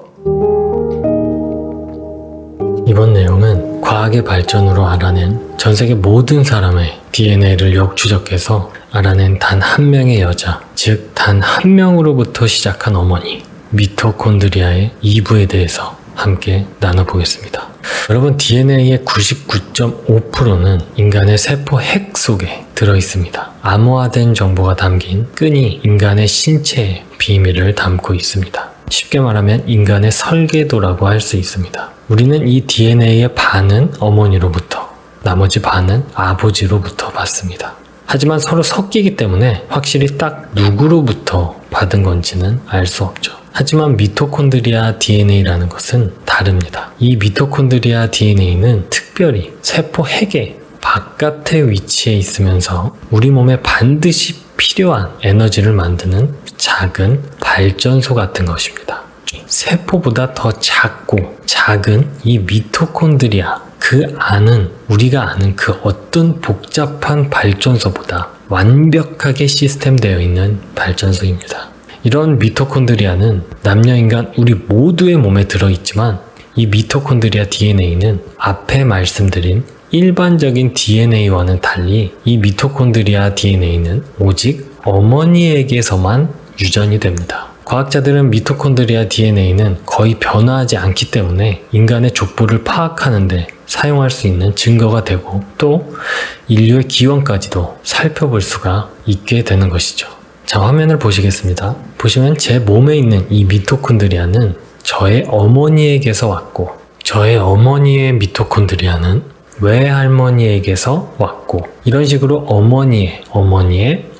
Speaker 12: 이번 내용은 과학의 발전으로 알아낸 전 세계 모든 사람의 DNA를 역추적해서 알아낸 단 한 명의 여자, 즉 단 한 명으로부터 시작한 어머니, 미토콘드리아의 이부에 대해서 함께 나눠보겠습니다. 여러분, DNA의 99.5%는 인간의 세포 핵 속에 들어있습니다. 암호화된 정보가 담긴 끈이 인간의 신체의 비밀을 담고 있습니다. 쉽게 말하면 인간의 설계도라고 할 수 있습니다. 우리는 이 DNA의 반은 어머니로부터, 나머지 반은 아버지로부터 받습니다. 하지만 서로 섞이기 때문에 확실히 딱 누구로부터 받은 건지는 알 수 없죠. 하지만 미토콘드리아 DNA라는 것은 다릅니다. 이 미토콘드리아 DNA는 특별히 세포 핵의 바깥에 위치해 있으면서 우리 몸에 반드시 필요한 에너지를 만드는 작은 발전소 같은 것입니다. 세포보다 더 작고 작은 이 미토콘드리아, 그 안은 우리가 아는 그 어떤 복잡한 발전소보다 완벽하게 시스템되어 있는 발전소입니다. 이런 미토콘드리아는 남녀인간 우리 모두의 몸에 들어있지만 이 미토콘드리아 DNA는 앞에 말씀드린 일반적인 DNA와는 달리 이 미토콘드리아 DNA는 오직 어머니에게서만 유전이 됩니다. 과학자들은 미토콘드리아 DNA는 거의 변화하지 않기 때문에 인간의 족보를 파악하는데 사용할 수 있는 증거가 되고 또 인류의 기원까지도 살펴볼 수가 있게 되는 것이죠. 자, 화면을 보시겠습니다. 보시면 제 몸에 있는 이 미토콘드리아는 저의 어머니에게서 왔고 저의 어머니의 미토콘드리아는 외할머니에게서 왔고 이런 식으로 어머니의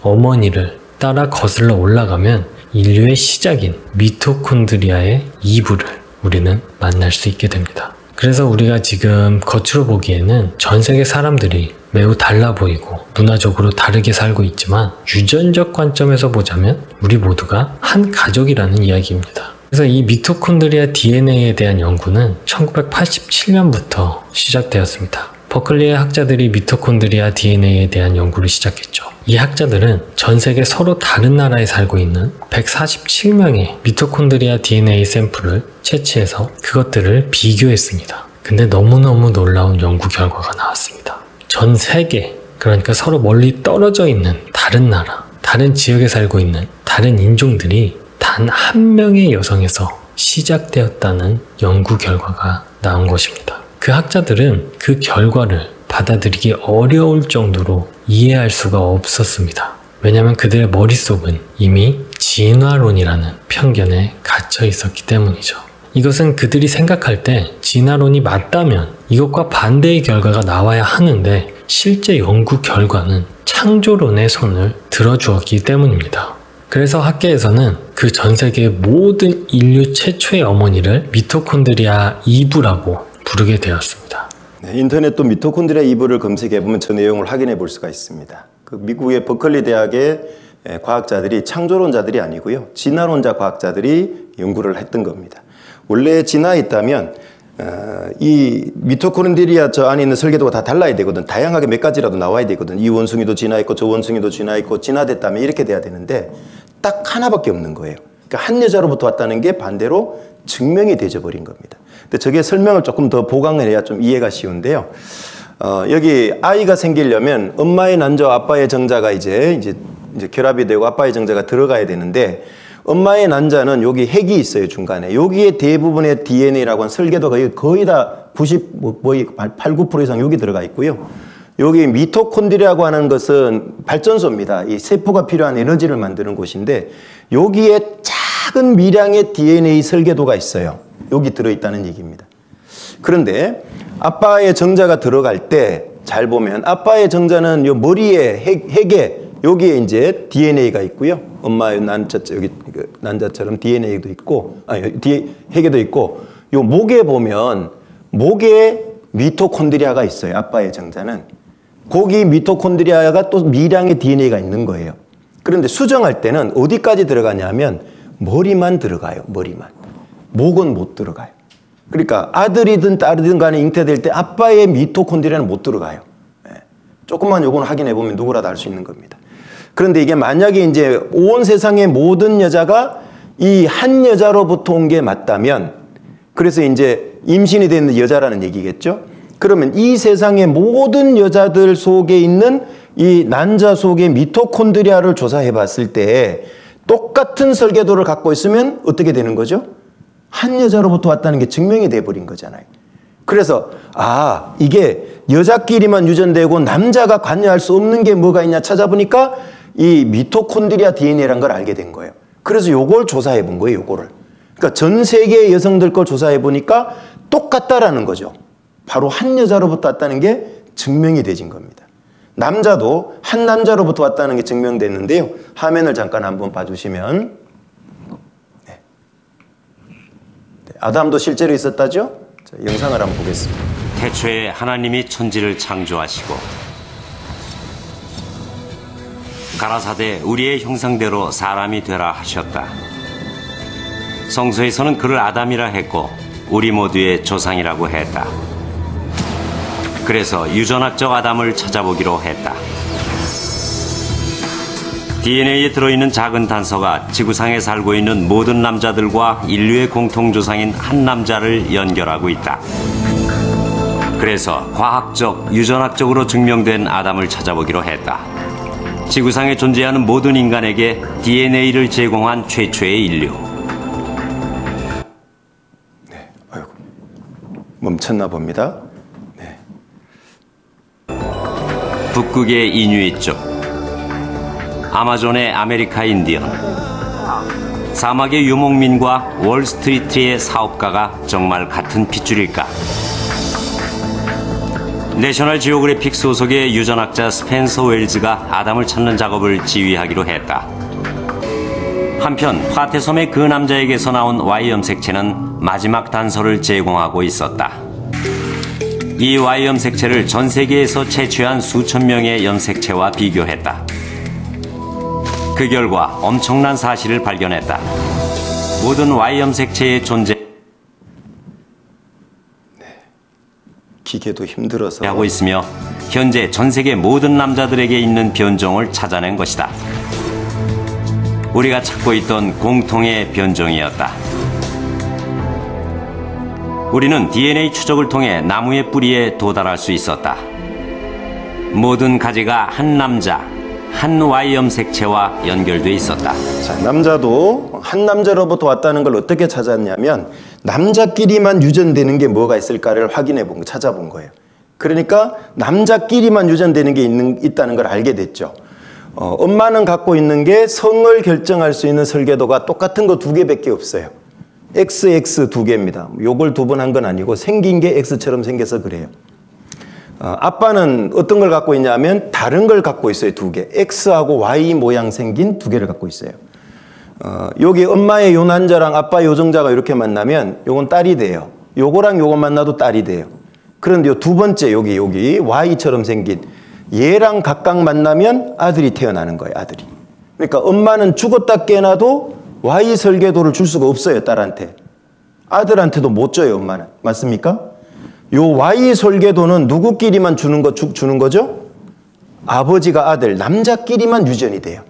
Speaker 12: 어머니를 따라 거슬러 올라가면 인류의 시작인 미토콘드리아의 이부를 우리는 만날 수 있게 됩니다. 그래서 우리가 지금 겉으로 보기에는 전 세계 사람들이 매우 달라 보이고 문화적으로 다르게 살고 있지만 유전적 관점에서 보자면 우리 모두가 한 가족이라는 이야기입니다. 그래서 이 미토콘드리아 DNA에 대한 연구는 1987년부터 시작되었습니다. 버클리의 학자들이 미토콘드리아 DNA에 대한 연구를 시작했죠. 이 학자들은 전 세계 서로 다른 나라에 살고 있는 147명의 미토콘드리아 DNA 샘플을 채취해서 그것들을 비교했습니다. 근데 너무너무 놀라운 연구 결과가 나왔습니다. 전 세계, 그러니까 서로 멀리 떨어져 있는 다른 나라, 다른 지역에 살고 있는 다른 인종들이 단 한 명의 여성에서 시작되었다는 연구 결과가 나온 것입니다. 그 학자들은 그 결과를 받아들이기 어려울 정도로 이해할 수가 없었습니다. 왜냐하면 그들의 머릿속은 이미 진화론이라는 편견에 갇혀 있었기 때문이죠. 이것은 그들이 생각할 때 진화론이 맞다면 이것과 반대의 결과가 나와야 하는데 실제 연구 결과는 창조론의 손을 들어주었기 때문입니다. 그래서 학계에서는 그 전 세계의 모든 인류 최초의 어머니를 미토콘드리아 이부라고 부르게 되었습니다.
Speaker 1: 네, 인터넷 또 미토콘드리아 이브를 검색해 보면 저 내용을 확인해 볼 수가 있습니다. 그 미국의 버클리 대학의 과학자들이 창조론자들이 아니고요, 진화론자 과학자들이 연구를 했던 겁니다. 원래 진화에 있다면 이 미토콘드리아 저 안에 있는 설계도가 다 달라야 되거든. 다양하게 몇 가지라도 나와야 되거든. 이 원숭이도 진화했고 저 원숭이도 진화했고 진화됐다면 이렇게 돼야 되는데 딱 하나밖에 없는 거예요. 그러니까 한 여자로부터 왔다는 게 반대로 증명이 되져 버린 겁니다. 근데 저게 설명을 조금 더 보강을 해야 좀 이해가 쉬운데요. 여기 아이가 생기려면 엄마의 난자와 아빠의 정자가 이제 결합이 되고 아빠의 정자가 들어가야 되는데, 엄마의 난자는 여기 핵이 있어요, 중간에. 여기에 대부분의 DNA라고 하는 설계도가 거의 다 8, 9% 이상 여기 들어가 있고요. 여기 미토콘드리아라고 하는 것은 발전소입니다. 이 세포가 필요한 에너지를 만드는 곳인데, 여기에 작은 미량의 DNA 설계도가 있어요. 여기 들어있다는 얘기입니다. 그런데 아빠의 정자가 들어갈 때 잘 보면 아빠의 정자는 요 머리에 핵에 여기에 이제 DNA가 있고요. 엄마의 난자처럼 DNA도 있고, 핵에도 있고, 요 목에 보면 목에 미토콘드리아가 있어요. 아빠의 정자는. 거기 미토콘드리아가 또 미량의 DNA가 있는 거예요. 그런데 수정할 때는 어디까지 들어가냐면 머리만 들어가요. 머리만. 목은 못 들어가요. 그러니까 아들이든 딸이든 간에 잉태될 때 아빠의 미토콘드리아는 못 들어가요. 조금만 요건 확인해 보면 누구라도 알 수 있는 겁니다. 그런데 이게 만약에 이제 온 세상의 모든 여자가 이 한 여자로부터 온 게 맞다면, 그래서 이제 임신이 되는 여자라는 얘기겠죠. 그러면 이 세상의 모든 여자들 속에 있는 이 난자 속의 미토콘드리아를 조사해 봤을 때 똑같은 설계도를 갖고 있으면 어떻게 되는 거죠? 한 여자로부터 왔다는 게 증명이 돼버린 거잖아요. 그래서 이게 여자끼리만 유전되고 남자가 관여할 수 없는 게 뭐가 있냐 찾아보니까 이 미토콘드리아 DNA라는 걸 알게 된 거예요. 그래서 요걸 조사해 본 거예요, 요거를. 그러니까 전 세계의 여성들 걸 조사해 보니까 똑같다라는 거죠. 바로 한 여자로부터 왔다는 게 증명이 되진 겁니다. 남자도 한 남자로부터 왔다는 게 증명됐는데요. 화면을 잠깐 한번 봐주시면, 아담도 실제로 있었다죠? 자, 영상을 한번 보겠습니다.
Speaker 13: 태초에 하나님이 천지를 창조하시고 가라사대 우리의 형상대로 사람이 되라 하셨다. 성서에서는 그를 아담이라 했고 우리 모두의 조상이라고 했다. 그래서 유전학적 아담을 찾아보기로 했다. DNA에 들어있는 작은 단서가 지구상에 살고 있는 모든 남자들과 인류의 공통조상인 한 남자를 연결하고 있다. 그래서 과학적, 유전학적으로 증명된 아담을 찾아보기로 했다. 지구상에 존재하는 모든 인간에게 DNA를 제공한 최초의 인류.
Speaker 1: 네, 아이고, 멈췄나 봅니다. 네.
Speaker 13: 북극의 이누이족, 아마존의 아메리카 인디언, 사막의 유목민과 월스트리트의 사업가가 정말 같은 핏줄일까? 내셔널 지오그래픽 소속의 유전학자 스펜서 웰즈가 아담을 찾는 작업을 지휘하기로 했다. 한편 화태섬의 그 남자에게서 나온 Y 염색체는 마지막 단서를 제공하고 있었다. 이 Y 염색체를 전 세계에서 채취한 수천 명의 염색체와 비교했다. 그 결과 엄청난 사실을 발견했다. 모든 Y 염색체의 존재
Speaker 1: 기계도 힘들어서
Speaker 13: 하고 있으며 현재 전 세계 모든 남자들에게 있는 변종을 찾아낸 것이다. 우리가 찾고 있던 공통의 변종이었다. 우리는 DNA 추적을 통해 나무의 뿌리에 도달할 수 있었다. 모든 가지가 한 남자, 한 Y 염색체와 연결돼 있었다.
Speaker 1: 자, 남자도 한 남자로부터 왔다는 걸 어떻게 찾았냐면 남자끼리만 유전되는 게 뭐가 있을까를 확인해 본 거, 찾아본 거예요. 그러니까 남자끼리만 유전되는 게 있다는 걸 알게 됐죠. 엄마는 갖고 있는 게 성을 결정할 수 있는 설계도가 똑같은 거 2개밖에 없어요. XX 2개입니다. 요걸 2번 한 건 아니고 생긴 게 X처럼 생겨서 그래요. 아빠는 어떤 걸 갖고 있냐면 다른 걸 갖고 있어요. 2개. X하고 Y 모양 생긴 2개를 갖고 있어요. 여기 엄마의 요 난자랑 아빠의 요 정자가 이렇게 만나면 요건 딸이 돼요. 요거랑 요거 만나도 딸이 돼요. 그런데 요 두 번째 여기 Y처럼 생긴 얘랑 각각 만나면 아들이 태어나는 거예요. 아들이. 그러니까 엄마는 죽었다 깨어나도 Y 설계도를 줄 수가 없어요. 딸한테. 아들한테도 못 줘요. 엄마는. 맞습니까? 요 Y 설계도는 누구끼리만 주는 거죠? 아버지가 아들, 남자끼리만 유전이 돼요.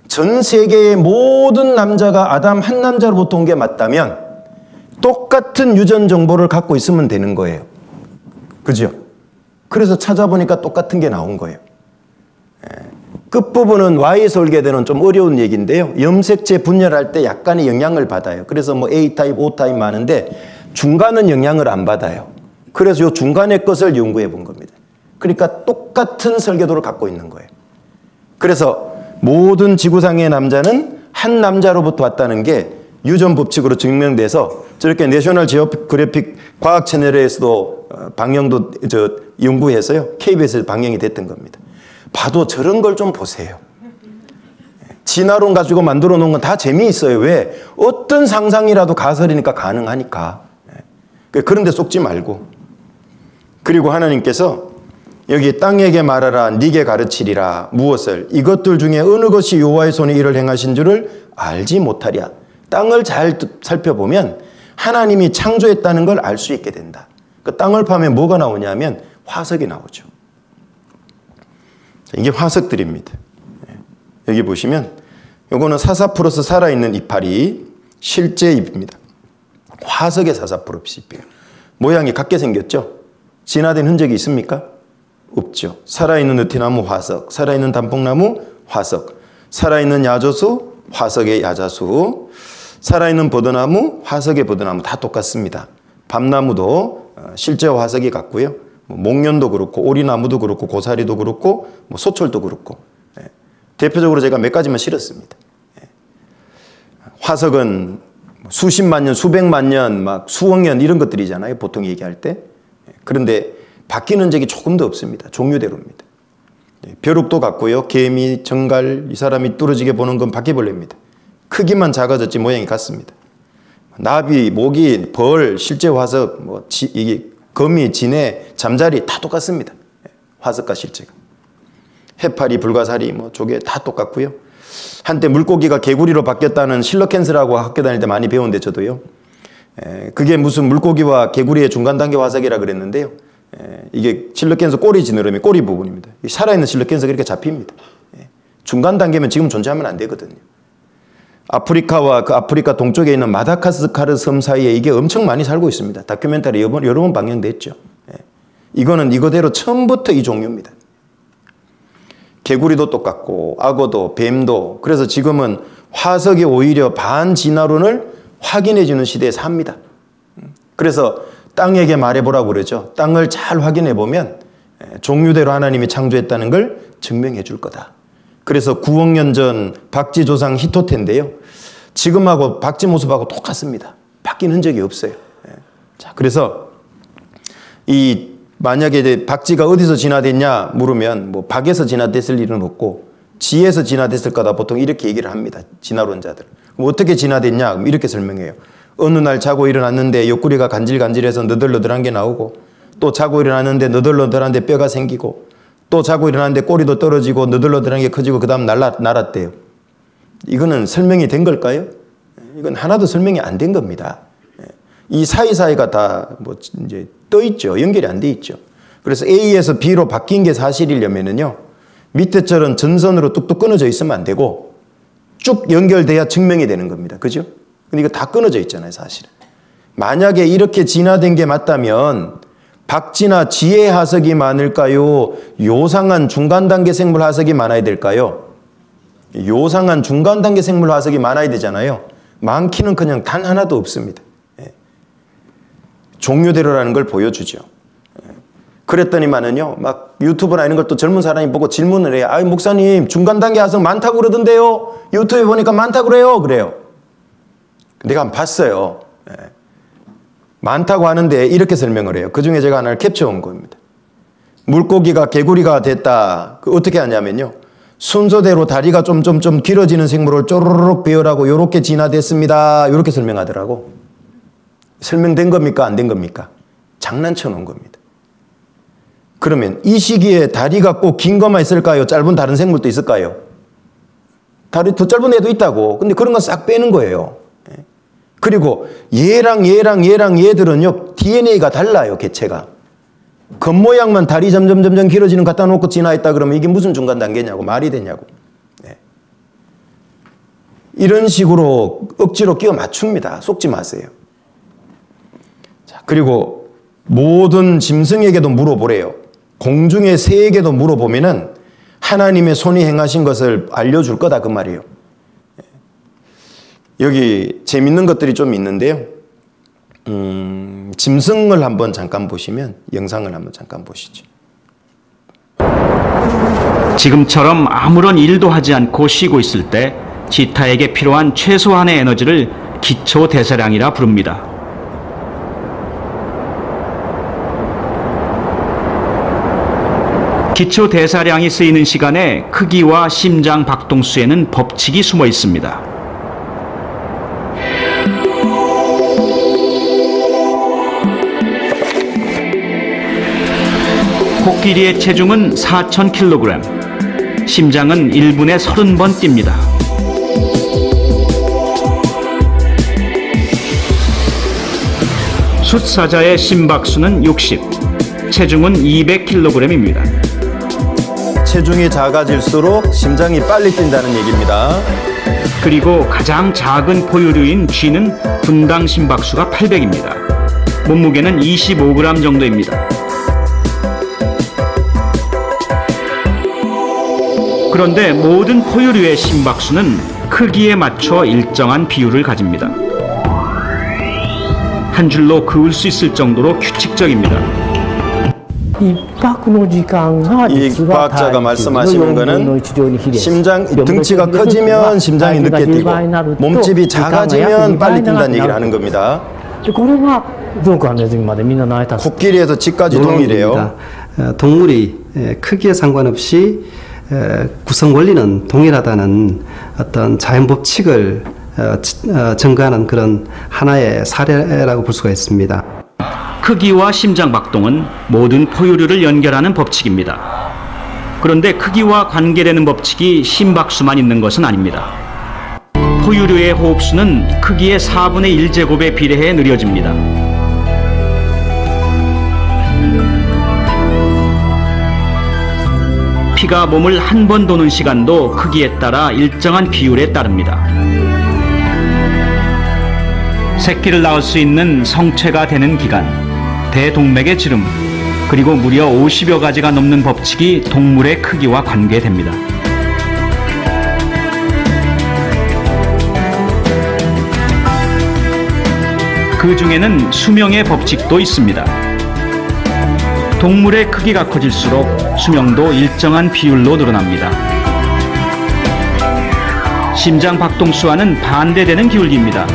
Speaker 1: 전 세계의 모든 남자가 아담 한 남자로부터 온 게 맞다면 똑같은 유전 정보를 갖고 있으면 되는 거예요. 그죠? 그래서 찾아보니까 똑같은 게 나온 거예요. 끝부분은 Y 설계도는 좀 어려운 얘기인데요. 염색체 분열할 때 약간의 영향을 받아요. 그래서 뭐 A타입, O타입 많은데 중간은 영향을 안 받아요. 그래서 요 중간의 것을 연구해 본 겁니다. 그러니까 똑같은 설계도를 갖고 있는 거예요. 그래서 모든 지구상의 남자는 한 남자로부터 왔다는 게 유전 법칙으로 증명돼서 저렇게 내셔널 지오그래픽 과학 채널에서도 방영도 연구해서요. KBS에서 방영이 됐던 겁니다. 봐도 저런 걸 좀 보세요. 진화론 가지고 만들어 놓은 건 다 재미있어요. 왜? 어떤 상상이라도 가설이니까 가능하니까. 그런데 속지 말고. 그리고 하나님께서 여기 땅에게 말하라 네게 가르치리라 무엇을 이것들 중에 어느 것이 여호와의 손에 이를 행하신 줄을 알지 못하랴. 땅을 잘 살펴보면 하나님이 창조했다는 걸 알 수 있게 된다. 그 땅을 파면 뭐가 나오냐면 화석이 나오죠. 이게 화석들입니다. 여기 보시면 이거는 사사프로스 살아있는 이파리 실제 잎입니다. 화석의 사사프로스 잎이에요. 모양이 같게 생겼죠? 진화된 흔적이 있습니까? 없죠. 살아있는 느티나무 화석, 살아있는 단풍나무 화석, 살아있는 야조수 화석의 야자수, 살아있는 버드나무 화석의 버드나무 다 똑같습니다. 밤나무도 실제 화석이 같고요. 목련도 그렇고 오리나무도 그렇고 고사리도 그렇고 소철도 그렇고 대표적으로 제가 몇 가지만 실었습니다. 화석은 수십만 년, 수백만 년, 막 수억 년 이런 것들이잖아요. 보통 얘기할 때. 그런데 바뀌는 적이 조금도 없습니다. 종류대로입니다. 벼룩도 같고요. 개미, 정갈, 이 사람이 뚫어지게 보는 건 바퀴벌레입니다. 크기만 작아졌지 모양이 같습니다. 나비, 모기, 벌, 실제 화석, 이게 거미, 진해, 잠자리 다 똑같습니다. 화석과 실제가. 해파리, 불가사리, 조개 다 똑같고요. 한때 물고기가 개구리로 바뀌었다는 실록 캔슬하고 학교 다닐 때 많이 배웠는데 저도요. 그게 무슨 물고기와 개구리의 중간 단계 화석이라 그랬는데요. 이게 실록 캔슬 꼬리 지느러미, 꼬리 부분입니다. 살아있는 실록 캔슬이 이렇게 잡힙니다. 중간 단계면 지금 존재하면 안 되거든요. 아프리카와 그 아프리카 동쪽에 있는 마다가스카르 섬 사이에 이게 엄청 많이 살고 있습니다. 다큐멘터리 여러 번 방영됐죠. 이거는 이거대로 처음부터 이 종류입니다. 개구리도 똑같고 악어도 뱀도. 그래서 지금은 화석이 오히려 반진화론을 확인해 주는 시대에 삽니다. 그래서 땅에게 말해보라고 그러죠. 땅을 잘 확인해 보면 종류대로 하나님이 창조했다는 걸 증명해 줄 거다. 그래서 9억 년 전 박쥐 조상 히토테인데요. 지금하고 박쥐 모습하고 똑같습니다. 바뀐 흔적이 없어요. 자, 그래서 만약에 이제 박쥐가 어디서 진화됐냐 물으면 박에서 진화됐을 일은 없고 쥐에서 진화됐을 거다 보통 이렇게 얘기를 합니다. 진화론자들. 그럼 어떻게 진화됐냐? 그럼 이렇게 설명해요. 어느 날 자고 일어났는데 옆구리가 간질간질해서 너덜너덜한 게 나오고 또 자고 일어났는데 너덜너덜한데 뼈가 생기고 또 자고 일어났는데 꼬리도 떨어지고 너덜너덜한 게 커지고 그 다음 날았대요. 이거는 설명이 된 걸까요? 이건 하나도 설명이 안 된 겁니다. 이 사이사이가 다 이제 떠 있죠. 연결이 안 돼 있죠. 그래서 A에서 B로 바뀐 게 사실이려면은요. 밑에처럼 전선으로 뚝뚝 끊어져 있으면 안 되고 쭉 연결돼야 증명이 되는 겁니다. 그죠? 근데 이거 다 끊어져 있잖아요, 사실은. 만약에 이렇게 진화된 게 맞다면 박쥐나 쥐의 화석이 많을까요? 요상한 중간 단계 생물 화석이 많아야 될까요? 요상한 중간 단계 생물 화석이 많아야 되잖아요. 많기는 그냥 단 하나도 없습니다. 종류대로라는 걸 보여주죠. 그랬더니만은요, 막 유튜브나 이런 걸 또 젊은 사람이 보고 질문을 해요. 아이, 목사님, 중간 단계 화석 많다고 그러던데요? 유튜브에 보니까 많다고 그래요. 내가 한번 봤어요. 많다고 하는데 이렇게 설명을 해요. 그 중에 제가 하나를 캡처한 겁니다. 물고기가 개구리가 됐다. 어떻게 하냐면요. 순서대로 다리가 좀 길어지는 생물을 쪼르륵 배열하고 이렇게 진화됐습니다. 이렇게 설명하더라고. 설명된 겁니까? 안 된 겁니까? 장난쳐 놓은 겁니다. 그러면 이 시기에 다리가 꼭 긴 것만 있을까요? 짧은 다른 생물도 있을까요? 다리 더 짧은 애도 있다고. 근데 그런 건 싹 빼는 거예요. 그리고 얘랑 얘들은요, DNA가 달라요, 개체가. 겉모양만 다리 점점 길어지는 갖다 놓고 진화했다 그러면 이게 무슨 중간 단계냐고, 말이 되냐고. 이런 식으로 억지로 끼워 맞춥니다. 속지 마세요. 자, 그리고 모든 짐승에게도 물어보래요. 공중의 새에게도 물어보면은 하나님의 손이 행하신 것을 알려줄 거다 그 말이에요. 여기 재밌는 것들이 좀 있는데요. 짐승을 한번 잠깐 보시면, 영상을 한번 잠깐 보시죠.
Speaker 14: 지금처럼 아무런 일도 하지 않고 쉬고 있을 때 지타에게 필요한 최소한의 에너지를 기초 대사량이라 부릅니다. 기초 대사량이 쓰이는 시간에 크기와 심장 박동수에는 법칙이 숨어 있습니다. 코끼리의 체중은 4,000kg, 심장은 1분에 30번 뜁니다. 숫사자의 심박수는 60, 체중은 200kg입니다.
Speaker 1: 체중이 작아질수록 심장이 빨리 뛴다는 얘기입니다.
Speaker 14: 그리고 가장 작은 포유류인 쥐는 분당 심박수가 800입니다. 몸무게는 25g 정도입니다. 그런데 모든 포유류의 심박수는 크기에 맞춰 일정한 비율을 가집니다. 한 줄로 그을 수 있을 정도로 규칙적입니다.
Speaker 1: 이 과학자가 말씀하시는 거는 등치가 커지면 심장이 늦게 뛰고 몸집이 작아지면 빨리 뛴다는 얘기를 하는 겁니다. 코끼리에서 쥐까지 동일해요.
Speaker 15: 동물이 크기에 상관없이 구성 원리는 동일하다는 어떤 자연 법칙을 증거하는 그런 하나의 사례라고 볼 수가 있습니다.
Speaker 14: 크기와 심장 박동은 모든 포유류를 연결하는 법칙입니다. 그런데 크기와 관계되는 법칙이 심박수만 있는 것은 아닙니다. 포유류의 호흡수는 크기의 4분의 1제곱에 비례해 느려집니다. 피가 몸을 한 번 도는 시간도 크기에 따라 일정한 비율에 따릅니다. 새끼를 낳을 수 있는 성체가 되는 기간, 대동맥의 지름, 그리고 무려 50여 가지가 넘는 법칙이 동물의 크기와 관계됩니다. 그 중에는 수명의 법칙도 있습니다. 동물의 크기가 커질수록 수명도 일정한 비율로 늘어납니다. 심장 박동수와는 반대되는 기울기입니다.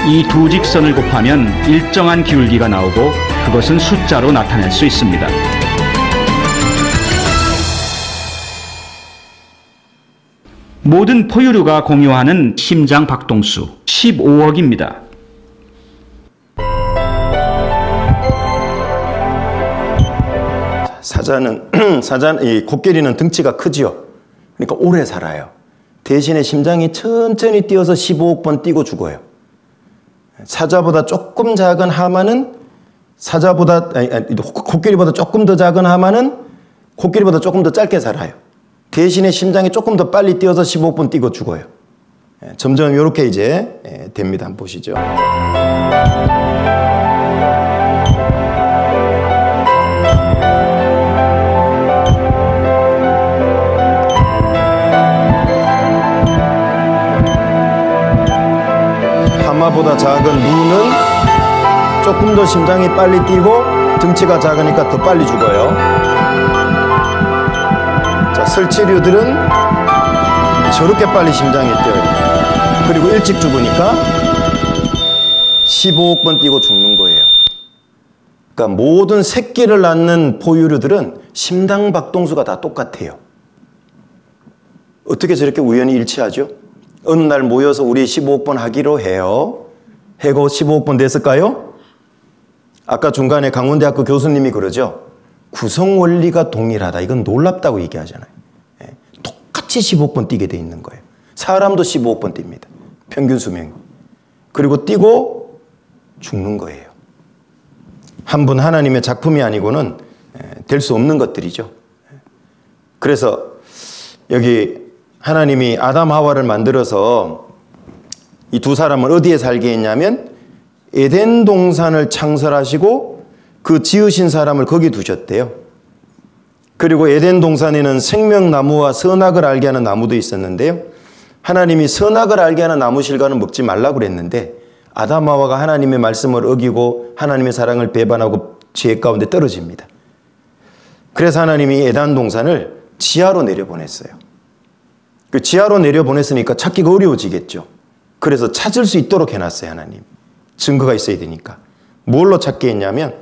Speaker 14: 이 두 직선을 곱하면 일정한 기울기가 나오고 그것은 숫자로 나타낼 수 있습니다. 모든 포유류가 공유하는 심장 박동수 15억입니다.
Speaker 1: 이 코끼리는 등치가 크지요. 그러니까 오래 살아요. 대신에 심장이 천천히 뛰어서 15억 번 뛰고 죽어요. 사자보다 조금 작은 하마는 코끼리보다 조금 더 작은 하마는 코끼리보다 조금 더 짧게 살아요. 대신에 심장이 조금 더 빨리 뛰어서 15억 번 뛰고 죽어요. 점점 이렇게 이제 됩니다. 한번 보시죠. 하마보다 작은 무는 조금 더 심장이 빨리 뛰고 등치가 작으니까 더 빨리 죽어요. 자, 설치류들은 저렇게 빨리 심장이 뛰어요. 그리고 일찍 죽으니까 15억 번 뛰고 죽는 거예요. 그러니까 모든 새끼를 낳는 포유류들은 심장 박동수가 다 똑같아요. 어떻게 저렇게 우연히 일치하죠? 어느 날 모여서 우리 15억 번 하기로 해요. 해고 15억 번 됐을까요? 아까 중간에 강원대학교 교수님이 그러죠. 구성 원리가 동일하다. 이건 놀랍다고 얘기하잖아요. 똑같이 15번 뛰게 돼 있는 거예요. 사람도 15번 뜁니다. 평균 수명이. 그리고 뛰고 죽는 거예요. 한 분 하나님의 작품이 아니고는 될 수 없는 것들이죠. 그래서 여기 하나님이 아담 하와를 만들어서 이 두 사람을 어디에 살게 했냐면 에덴 동산을 창설하시고 그 지으신 사람을 거기 두셨대요. 그리고 에덴 동산에는 생명나무와 선악을 알게 하는 나무도 있었는데요. 하나님이 선악을 알게 하는 나무 실과는 먹지 말라고 그랬는데 아담 하와가 하나님의 말씀을 어기고 하나님의 사랑을 배반하고 죄 가운데 떨어집니다. 그래서 하나님이 에덴 동산을 지하로 내려보냈어요. 그 지하로 내려보냈으니까 찾기가 어려워지겠죠. 그래서 찾을 수 있도록 해놨어요. 하나님. 증거가 있어야 되니까. 뭘로 찾게 했냐면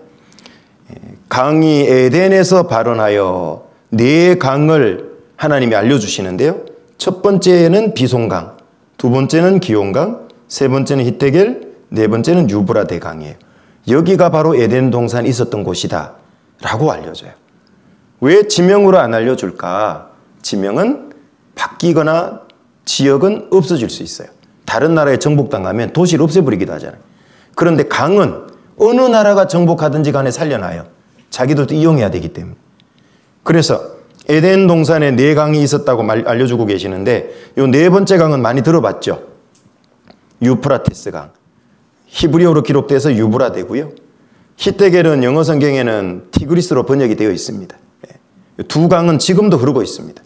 Speaker 1: 강이 에덴에서 발원하여 네 강을 하나님이 알려주시는데요. 첫 번째는 비손강, 두 번째는 기온강, 세 번째는 히데겔, 네 번째는 유브라데 강이에요. 여기가 바로 에덴 동산이 있었던 곳이다 라고 알려줘요. 왜 지명으로 안 알려줄까? 지명은 바뀌거나 지역은 없어질 수 있어요. 다른 나라에 정복당하면 도시를 없애버리기도 하잖아요. 그런데 강은 어느 나라가 정복하든지 간에 살려놔요. 자기들도 이용해야 되기 때문에. 그래서 에덴 동산에 네 강이 있었다고 알려주고 계시는데 이 네 번째 강은 많이 들어봤죠. 유프라테스 강. 히브리어로 기록돼서 유브라데고요. 히데겔은 영어 성경에는 티그리스로 번역이 되어 있습니다. 두 강은 지금도 흐르고 있습니다.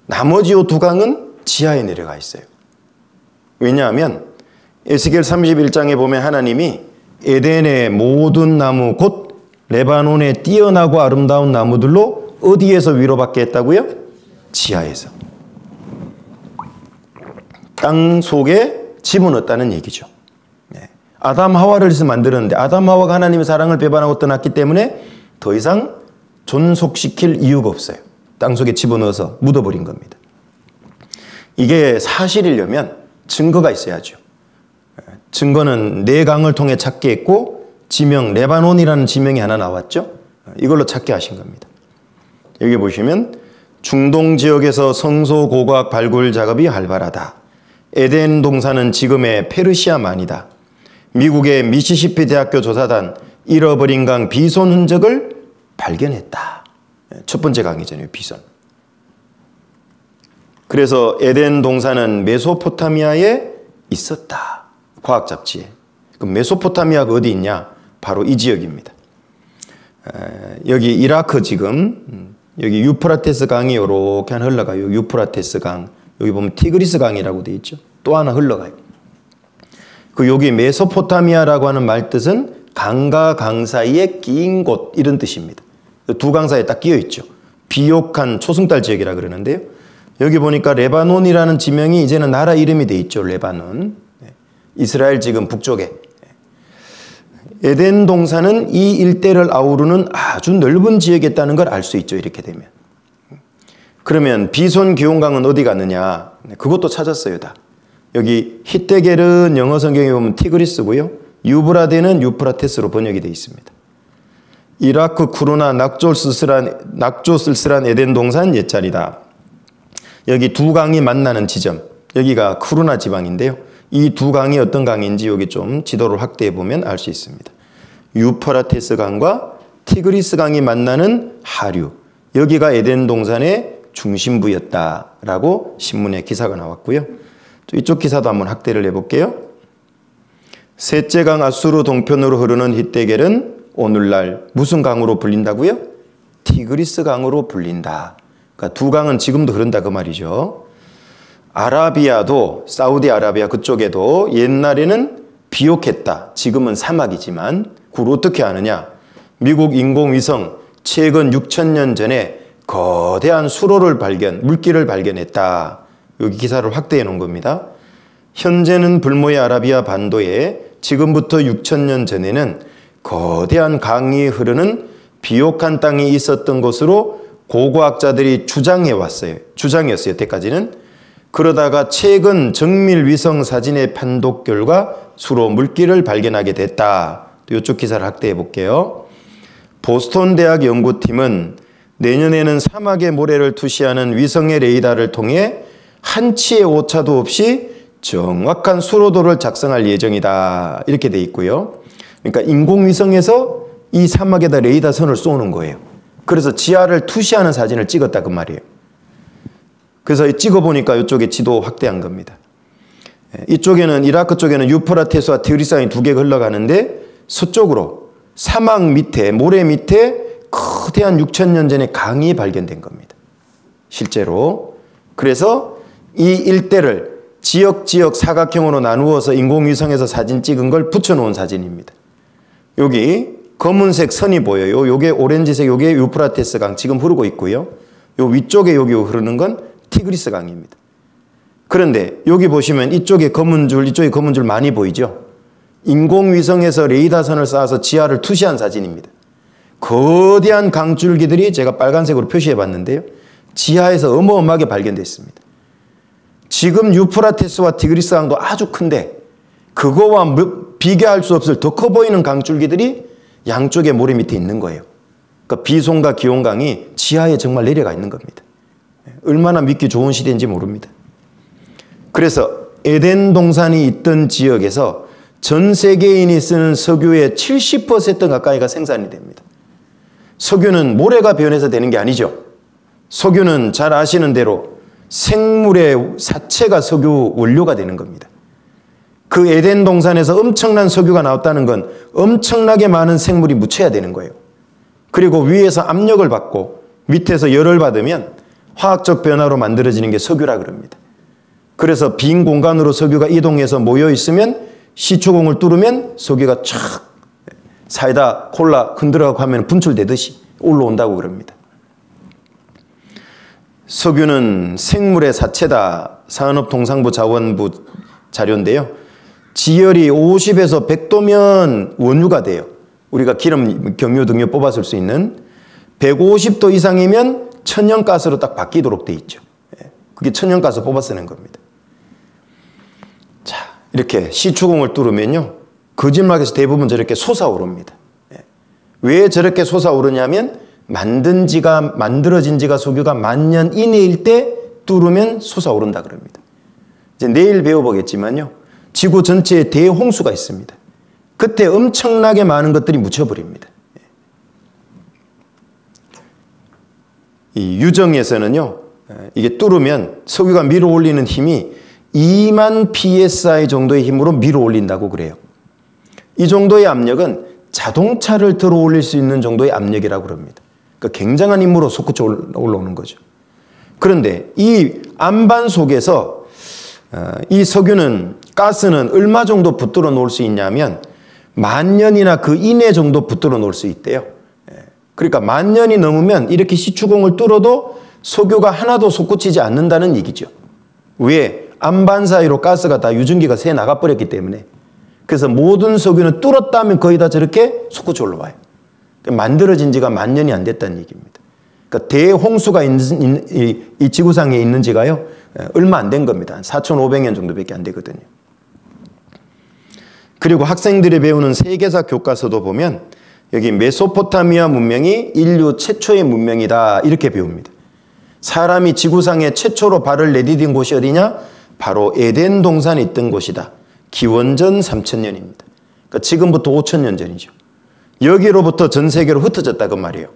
Speaker 1: 나머지 이 두 강은 지하에 내려가 있어요. 왜냐하면 에스겔 31장에 보면 하나님이 에덴의 모든 나무 곧 레바논의 뛰어나고 아름다운 나무들로 어디에서 위로받게 했다고요? 지하에서. 땅 속에 집어넣었다는 얘기죠. 아담 하와를 해서 만들었는데 아담 하와가 하나님의 사랑을 배반하고 떠났기 때문에 더 이상 존속시킬 이유가 없어요. 땅 속에 집어넣어서 묻어버린 겁니다. 이게 사실이려면 증거가 있어야죠. 증거는 네 강을 통해 찾게 했고 지명, 레바논이라는 지명이 하나 나왔죠. 이걸로 찾게 하신 겁니다. 여기 보시면 중동 지역에서 성소 고고학 발굴 작업이 활발하다. 에덴 동산은 지금의 페르시아만이다. 미국의 미시시피 대학교 조사단 잃어버린 강 비손 흔적을 발견했다. 첫 번째 강이잖아요. 비손. 그래서 에덴 동산은 메소포타미아에 있었다. 과학 잡지에. 그럼 메소포타미아가 어디 있냐? 바로 이 지역입니다. 여기 이라크 지금 여기 유프라테스 강이 이렇게 하나 흘러가요. 유프라테스 강. 여기 보면 티그리스 강이라고 되어 있죠. 또 하나 흘러가요. 그 여기 메소포타미아라고 하는 말 뜻은 강과 강 사이에 끼인 곳 이런 뜻입니다. 두 강 사이에 딱 끼어 있죠. 비옥한 초승달 지역이라 그러는데요. 여기 보니까 레바논이라는 지명이 이제는 나라 이름이 돼 있죠. 레바논. 이스라엘 지금 북쪽에. 에덴 동산은 이 일대를 아우르는 아주 넓은 지역에 있다는 걸 알 수 있죠. 이렇게 되면. 그러면 비손 기온강은 어디 갔느냐? 그것도 찾았어요. 다. 여기 히데겔은 영어 성경에 보면 티그리스고요. 유브라데는 유프라테스로 번역이 되어 있습니다. 이라크 쿠르나 낙조쓸쓸한 에덴 동산 옛자리다. 여기 두 강이 만나는 지점. 여기가 쿠르나 지방인데요. 이 두 강이 어떤 강인지 여기 좀 지도를 확대해 보면 알 수 있습니다. 유프라테스 강과 티그리스 강이 만나는 하류. 여기가 에덴 동산의 중심부였다라고 신문에 기사가 나왔고요. 이쪽 기사도 한번 확대를 해볼게요. 셋째 강 아수르 동편으로 흐르는 히데겔은 오늘날 무슨 강으로 불린다고요? 티그리스 강으로 불린다. 그러니까 두 강은 지금도 흐른다 그 말이죠. 아라비아도 사우디아라비아 그쪽에도 옛날에는 비옥했다. 지금은 사막이지만 그걸 어떻게 아느냐? 미국 인공위성 최근 6,000년 전에 거대한 물길을 발견했다. 여기 기사를 확대해 놓은 겁니다. 현재는 불모의 아라비아 반도에 지금부터 6,000년 전에는 거대한 강이 흐르는 비옥한 땅이 있었던 것으로 고고학자들이 주장이었어요. 때까지는. 그러다가 최근 정밀 위성 사진의 판독 결과 수로 물길을 발견하게 됐다. 이쪽 기사를 확대해 볼게요. 보스턴 대학 연구팀은 내년에는 사막의 모래를 투시하는 위성의 레이더를 통해 한치의 오차도 없이 정확한 수로도를 작성할 예정이다. 이렇게 돼 있고요. 그러니까 인공위성에서 이 사막에다 레이더 선을 쏘는 거예요. 그래서 지하를 투시하는 사진을 찍었다 그 말이에요. 그래서 찍어보니까 이쪽에 지도 확대한 겁니다. 이쪽에는 이라크 쪽에는 유프라테스와 티그리스강이 두 개가 흘러가는데 서쪽으로 사막 밑에 모래 밑에 거대한 6,000년 전에 강이 발견된 겁니다. 실제로. 그래서 이 일대를 지역 사각형으로 나누어서 인공위성에서 사진 찍은 걸 붙여놓은 사진입니다. 여기 검은색 선이 보여요. 요게 오렌지색, 요게 유프라테스 강 지금 흐르고 있고요. 요 위쪽에 여기 흐르는 건 티그리스 강입니다. 그런데 여기 보시면 이쪽에 검은 줄, 이쪽에 검은 줄 많이 보이죠? 인공위성에서 레이더선을 쏴서 지하를 투시한 사진입니다. 거대한 강줄기들이 제가 빨간색으로 표시해 봤는데요. 지하에서 어마어마하게 발견됐습니다. 지금 유프라테스와 티그리스 강도 아주 큰데 그거와 비교할 수 없을 더 커 보이는 강줄기들이 양쪽의 모래 밑에 있는 거예요. 그러니까 비송과 기온강이 지하에 정말 내려가 있는 겁니다. 얼마나 믿기 좋은 시대인지 모릅니다. 그래서 에덴 동산이 있던 지역에서 전 세계인이 쓰는 석유의 70% 가까이가 생산이 됩니다. 석유는 모래가 변해서 되는 게 아니죠. 석유는 잘 아시는 대로 생물의 사체가 석유 원료가 되는 겁니다. 그 에덴 동산에서 엄청난 석유가 나왔다는 건 엄청나게 많은 생물이 묻혀야 되는 거예요. 그리고 위에서 압력을 받고 밑에서 열을 받으면 화학적 변화로 만들어지는 게 석유라 그럽니다. 그래서 빈 공간으로 석유가 이동해서 모여 있으면 시추공을 뚫으면 석유가 촥 사이다 콜라 흔들어가고 하면 분출되듯이 올라온다고 그럽니다. 석유는 생물의 사체다. 산업통상부 자원부 자료인데요. 지열이 50에서 100도면 원유가 돼요. 우리가 기름, 경유, 등유 뽑았을 수 있는 150도 이상이면 천연가스로 딱 바뀌도록 돼 있죠. 그게 천연가스 뽑아 쓰는 겁니다. 자, 이렇게 시추공을 뚫으면요. 거짓말에서 대부분 저렇게 솟아오릅니다. 왜 저렇게 솟아오르냐면 만들어진 지가 석유가 10,000년 이내일 때 뚫으면 솟아오른다 그럽니다. 이제 내일 배워보겠지만요. 지구 전체에 대홍수가 있습니다. 그때 엄청나게 많은 것들이 묻혀버립니다. 이 유정에서는요. 이게 뚫으면 석유가 밀어 올리는 힘이 2만 psi 정도의 힘으로 밀어 올린다고 그래요. 이 정도의 압력은 자동차를 들어 올릴 수 있는 정도의 압력이라고 그럽니다. 그러니까 굉장한 힘으로 솟구쳐 올라오는 거죠. 그런데 이 안반 속에서 이 석유는 가스는 얼마 정도 붙들어 놓을 수 있냐면 10,000년이나 그 이내 정도 붙들어 놓을 수 있대요. 그러니까 10,000년이 넘으면 이렇게 시추공을 뚫어도 석유가 하나도 솟구치지 않는다는 얘기죠. 왜? 안반 사이로 가스가 다 유증기가 새 나가버렸기 때문에. 그래서 모든 석유는 뚫었다면 거의 다 저렇게 솟구쳐 올라와요. 만들어진 지가 10,000년이 안 됐다는 얘기입니다. 그러니까 대홍수가 이 지구상에 있는 지가요. 얼마 안 된 겁니다. 한 4,500년 정도밖에 안 되거든요. 그리고 학생들이 배우는 세계사 교과서도 보면 여기 메소포타미아 문명이 인류 최초의 문명이다 이렇게 배웁니다. 사람이 지구상에 최초로 발을 내디딘 곳이 어디냐? 바로 에덴 동산에 있던 곳이다. 기원전 3,000년입니다. 그러니까 지금부터 5,000년 전이죠. 여기로부터 전 세계로 흩어졌다 그 말이에요.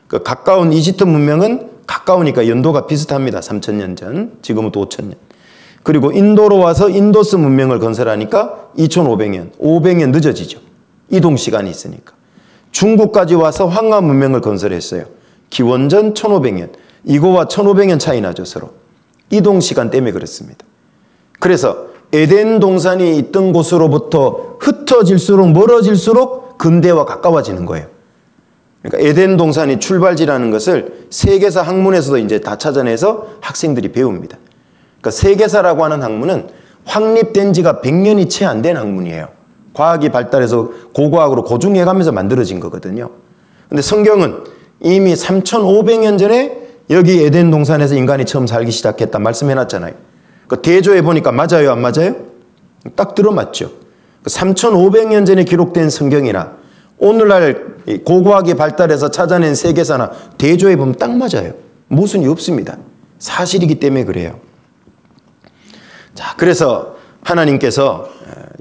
Speaker 1: 그 가까운 이집트 문명은 가까우니까 연도가 비슷합니다. 3,000년 전, 지금부터 5,000년. 그리고 인도로 와서 인도스 문명을 건설하니까 2,500년, 500년 늦어지죠. 이동 시간이 있으니까. 중국까지 와서 황하 문명을 건설했어요. 기원전 1,500년. 이거와 1,500년 차이 나죠, 서로. 이동 시간 때문에 그렇습니다. 그래서 에덴 동산이 있던 곳으로부터 흩어질수록 멀어질수록 근대와 가까워지는 거예요. 그러니까 에덴 동산이 출발지라는 것을 세계사 학문에서도 이제 다 찾아내서 학생들이 배웁니다. 그러니까 세계사라고 하는 학문은 확립된 지가 100년이 채 안 된 학문이에요. 과학이 발달해서 고고학으로 고증해가면서 만들어진 거거든요. 근데 성경은 이미 3,500년 전에 여기 에덴 동산에서 인간이 처음 살기 시작했다 말씀해놨잖아요. 그 대조해 보니까 맞아요, 안 맞아요? 딱 들어맞죠. 3,500년 전에 기록된 성경이나 오늘날 고고하게 발달해서 찾아낸 세계사나 대조해 보면 딱 맞아요. 모순이 없습니다. 사실이기 때문에 그래요. 자, 그래서 하나님께서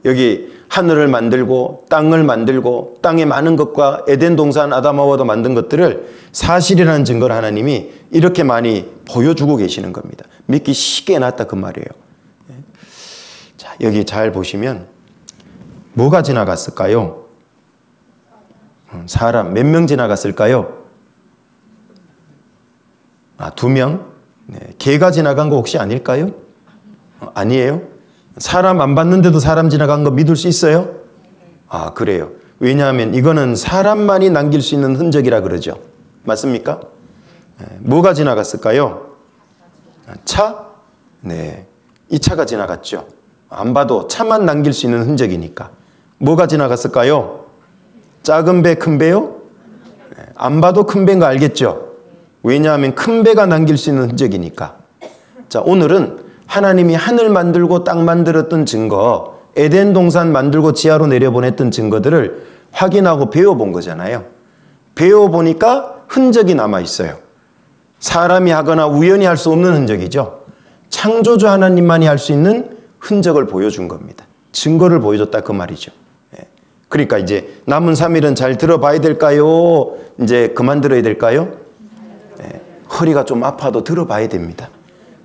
Speaker 1: 여기 하늘을 만들고 땅을 만들고 땅에 많은 것과 에덴 동산 아담하와도 만든 것들을 사실이라는 증거를 하나님이 이렇게 많이 보여주고 계시는 겁니다. 믿기 쉽게 해놨다 그 말이에요. 자, 여기 잘 보시면 뭐가 지나갔을까요? 사람 몇 명 지나갔을까요? 2명? 네. 개가 지나간 거 혹시 아닐까요? 아니에요? 사람 안 봤는데도 사람 지나간 거 믿을 수 있어요? 그래요. 왜냐하면 이거는 사람만이 남길 수 있는 흔적이라 그러죠. 맞습니까? 뭐가 지나갔을까요? 차? 네. 이 차가 지나갔죠. 안 봐도 차만 남길 수 있는 흔적이니까. 뭐가 지나갔을까요? 작은 배, 큰 배요? 안 봐도 큰 배인 거 알겠죠? 왜냐하면 큰 배가 남길 수 있는 흔적이니까. 자, 오늘은 하나님이 하늘 만들고 땅 만들었던 증거, 에덴 동산 만들고 지하로 내려보냈던 증거들을 확인하고 배워본 거잖아요. 배워보니까 흔적이 남아있어요. 사람이 하거나 우연히 할 수 없는 흔적이죠. 창조주 하나님만이 할 수 있는 흔적을 보여준 겁니다. 증거를 보여줬다 그 말이죠. 그러니까 이제 남은 3일은 잘 들어봐야 될까요? 이제 그만 들어야 될까요? 허리가 좀 아파도 들어봐야 됩니다.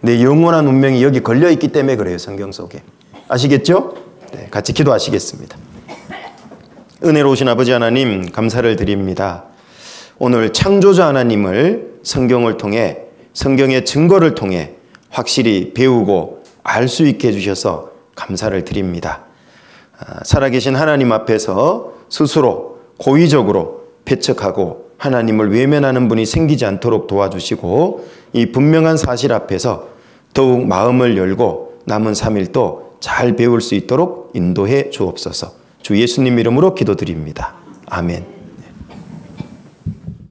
Speaker 1: 내 영원한 운명이 여기 걸려있기 때문에 그래요. 성경 속에. 아시겠죠? 네, 같이 기도하시겠습니다. 은혜로우신 아버지 하나님 감사를 드립니다. 오늘 창조자 하나님을 성경을 통해 성경의 증거를 통해 확실히 배우고 알 수 있게 해주셔서 감사를 드립니다. 살아계신 하나님 앞에서 스스로 고의적으로 배척하고 하나님을 외면하는 분이 생기지 않도록 도와주시고 이 분명한 사실 앞에서 더욱 마음을 열고 남은 3일도 잘 배울 수 있도록 인도해 주옵소서. 주 예수님 이름으로 기도드립니다. 아멘.